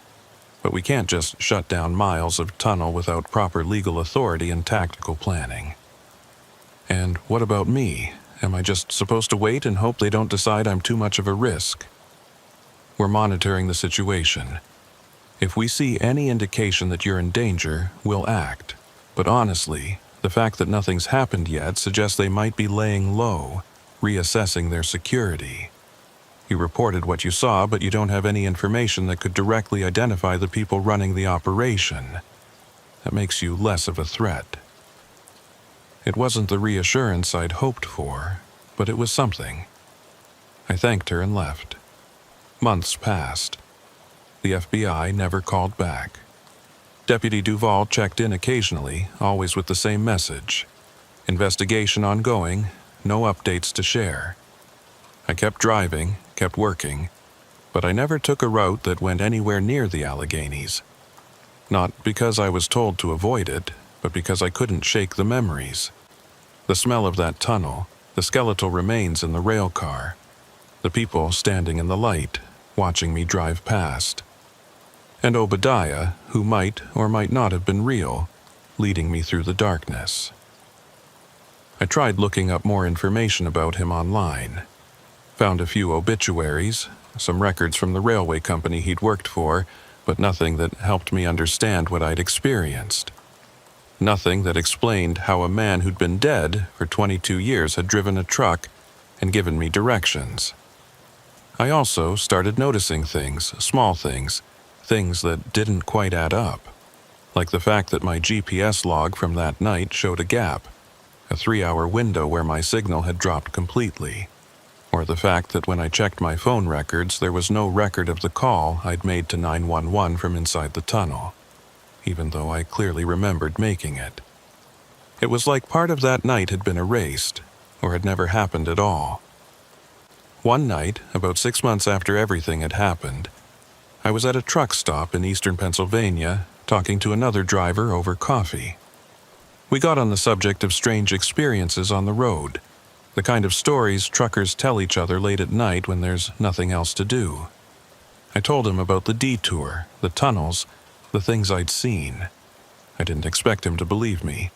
But we can't just shut down miles of tunnel without proper legal authority and tactical planning. And what about me? Am I just supposed to wait and hope they don't decide I'm too much of a risk? We're monitoring the situation. If we see any indication that you're in danger, we'll act. But honestly, the fact that nothing's happened yet suggests they might be laying low, reassessing their security. You reported what you saw, but you don't have any information that could directly identify the people running the operation. That makes you less of a threat. It wasn't the reassurance I'd hoped for, but it was something. I thanked her and left. Months passed. The FBI never called back. Deputy Duvall checked in occasionally, always with the same message. Investigation ongoing, no updates to share. I kept driving, kept working, but I never took a route that went anywhere near the Alleghenies. Not because I was told to avoid it, but because I couldn't shake the memories. The smell of that tunnel, the skeletal remains in the rail car, the people standing in the light, watching me drive past. And Obadiah, who might or might not have been real, leading me through the darkness. I tried looking up more information about him online. Found a few obituaries, some records from the railway company he'd worked for, but nothing that helped me understand what I'd experienced. Nothing that explained how a man who'd been dead for 22 years had driven a truck and given me directions. I also started noticing things, small things, things that didn't quite add up. Like the fact that my GPS log from that night showed a gap, a 3-hour window where my signal had dropped completely. Or the fact that when I checked my phone records, there was no record of the call I'd made to 911 from inside the tunnel, even though I clearly remembered making it. It was like part of that night had been erased, or had never happened at all. One night, about 6 months after everything had happened, I was at a truck stop in eastern Pennsylvania, talking to another driver over coffee. We got on the subject of strange experiences on the road, the kind of stories truckers tell each other late at night when there's nothing else to do. I told him about the detour, the tunnels, the things I'd seen. I didn't expect him to believe me,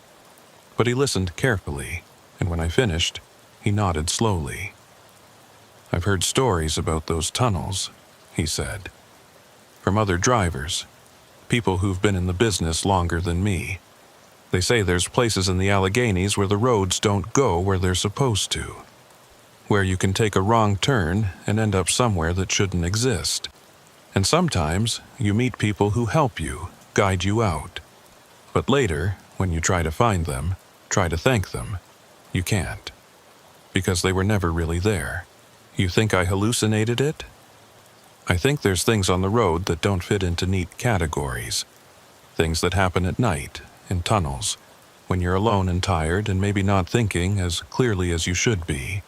but he listened carefully, and when I finished, he nodded slowly. I've heard stories about those tunnels, he said, from other drivers, people who've been in the business longer than me. They say there's places in the Alleghenies where the roads don't go where they're supposed to, where you can take a wrong turn and end up somewhere that shouldn't exist. And sometimes you meet people who help you, guide you out. But later, when you try to find them, try to thank them, you can't. Because they were never really there. You think I hallucinated it? I think there's things on the road that don't fit into neat categories. Things that happen at night, in tunnels, when you're alone and tired and maybe not thinking as clearly as you should be.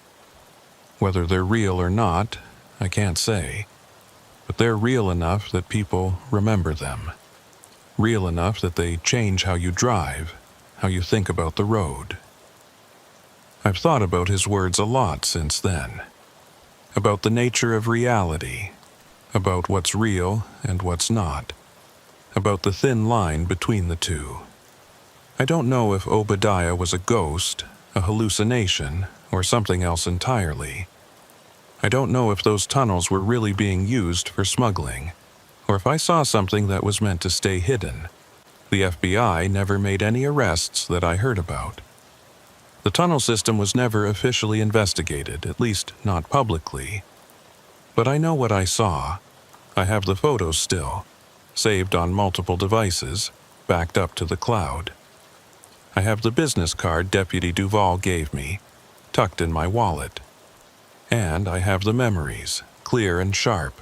Whether they're real or not, I can't say. But they're real enough that people remember them. Real enough that they change how you drive, how you think about the road. I've thought about his words a lot since then. About the nature of reality. About what's real and what's not. About the thin line between the two. I don't know if Obadiah was a ghost, a hallucination, or something else entirely. I don't know if those tunnels were really being used for smuggling, or if I saw something that was meant to stay hidden. The FBI never made any arrests that I heard about. The tunnel system was never officially investigated, at least not publicly. But I know what I saw. I have the photos still, saved on multiple devices, backed up to the cloud. I have the business card Deputy Duval gave me, tucked in my wallet. And I have the memories, clear and sharp,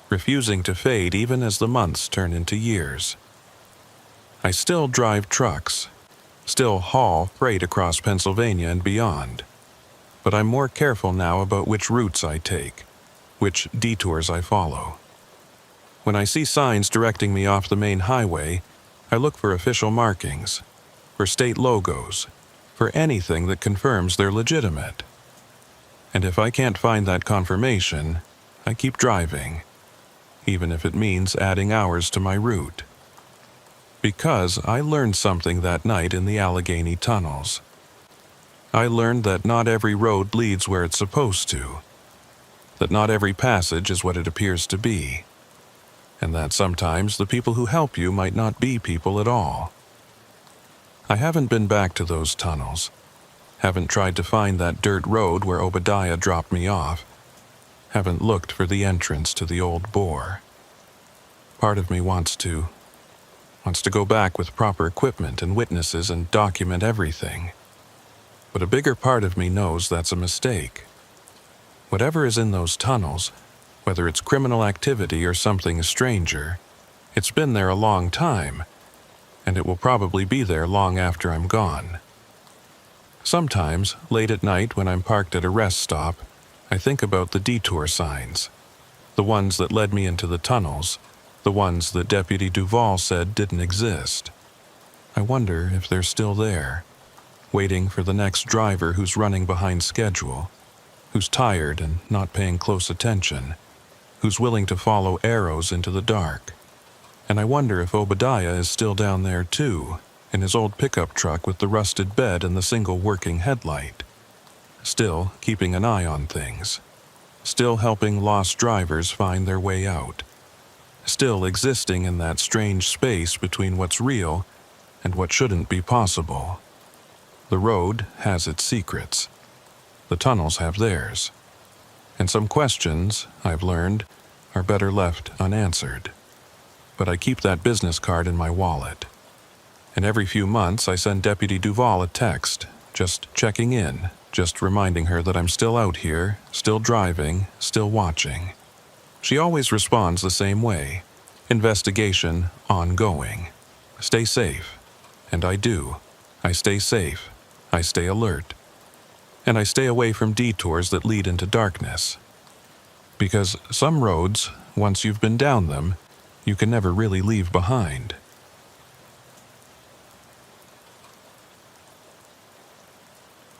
refusing to fade even as the months turn into years. I still drive trucks, still haul freight across Pennsylvania and beyond. But I'm more careful now about which routes I take, which detours I follow. When I see signs directing me off the main highway, I look for official markings, for state logos, for anything that confirms they're legitimate. And if I can't find that confirmation, I keep driving, even if it means adding hours to my route. Because I learned something that night in the Allegheny tunnels. I learned that not every road leads where it's supposed to, that not every passage is what it appears to be, and that sometimes the people who help you might not be people at all. I haven't been back to those tunnels, haven't tried to find that dirt road where Obadiah dropped me off, haven't looked for the entrance to the old bore. Part of me wants to go back with proper equipment and witnesses and document everything. But a bigger part of me knows that's a mistake. Whatever is in those tunnels, whether it's criminal activity or something stranger, it's been there a long time, and it will probably be there long after I'm gone. Sometimes, late at night when I'm parked at a rest stop, I think about the detour signs, the ones that led me into the tunnels, the ones that Deputy Duval said didn't exist. I wonder if they're still there, waiting for the next driver who's running behind schedule, who's tired and not paying close attention, who's willing to follow arrows into the dark. And I wonder if Obadiah is still down there too, in his old pickup truck with the rusted bed and the single working headlight. Still keeping an eye on things. Still helping lost drivers find their way out. Still existing in that strange space between what's real and what shouldn't be possible. The road has its secrets. The tunnels have theirs. And some questions, I've learned, are better left unanswered. But I keep that business card in my wallet. And every few months I send Deputy Duval a text, just checking in, just reminding her that I'm still out here, still driving, still watching. She always responds the same way. Investigation ongoing. Stay safe. And I do. I stay safe. I stay alert. And I stay away from detours that lead into darkness. Because some roads, once you've been down them, you can never really leave behind.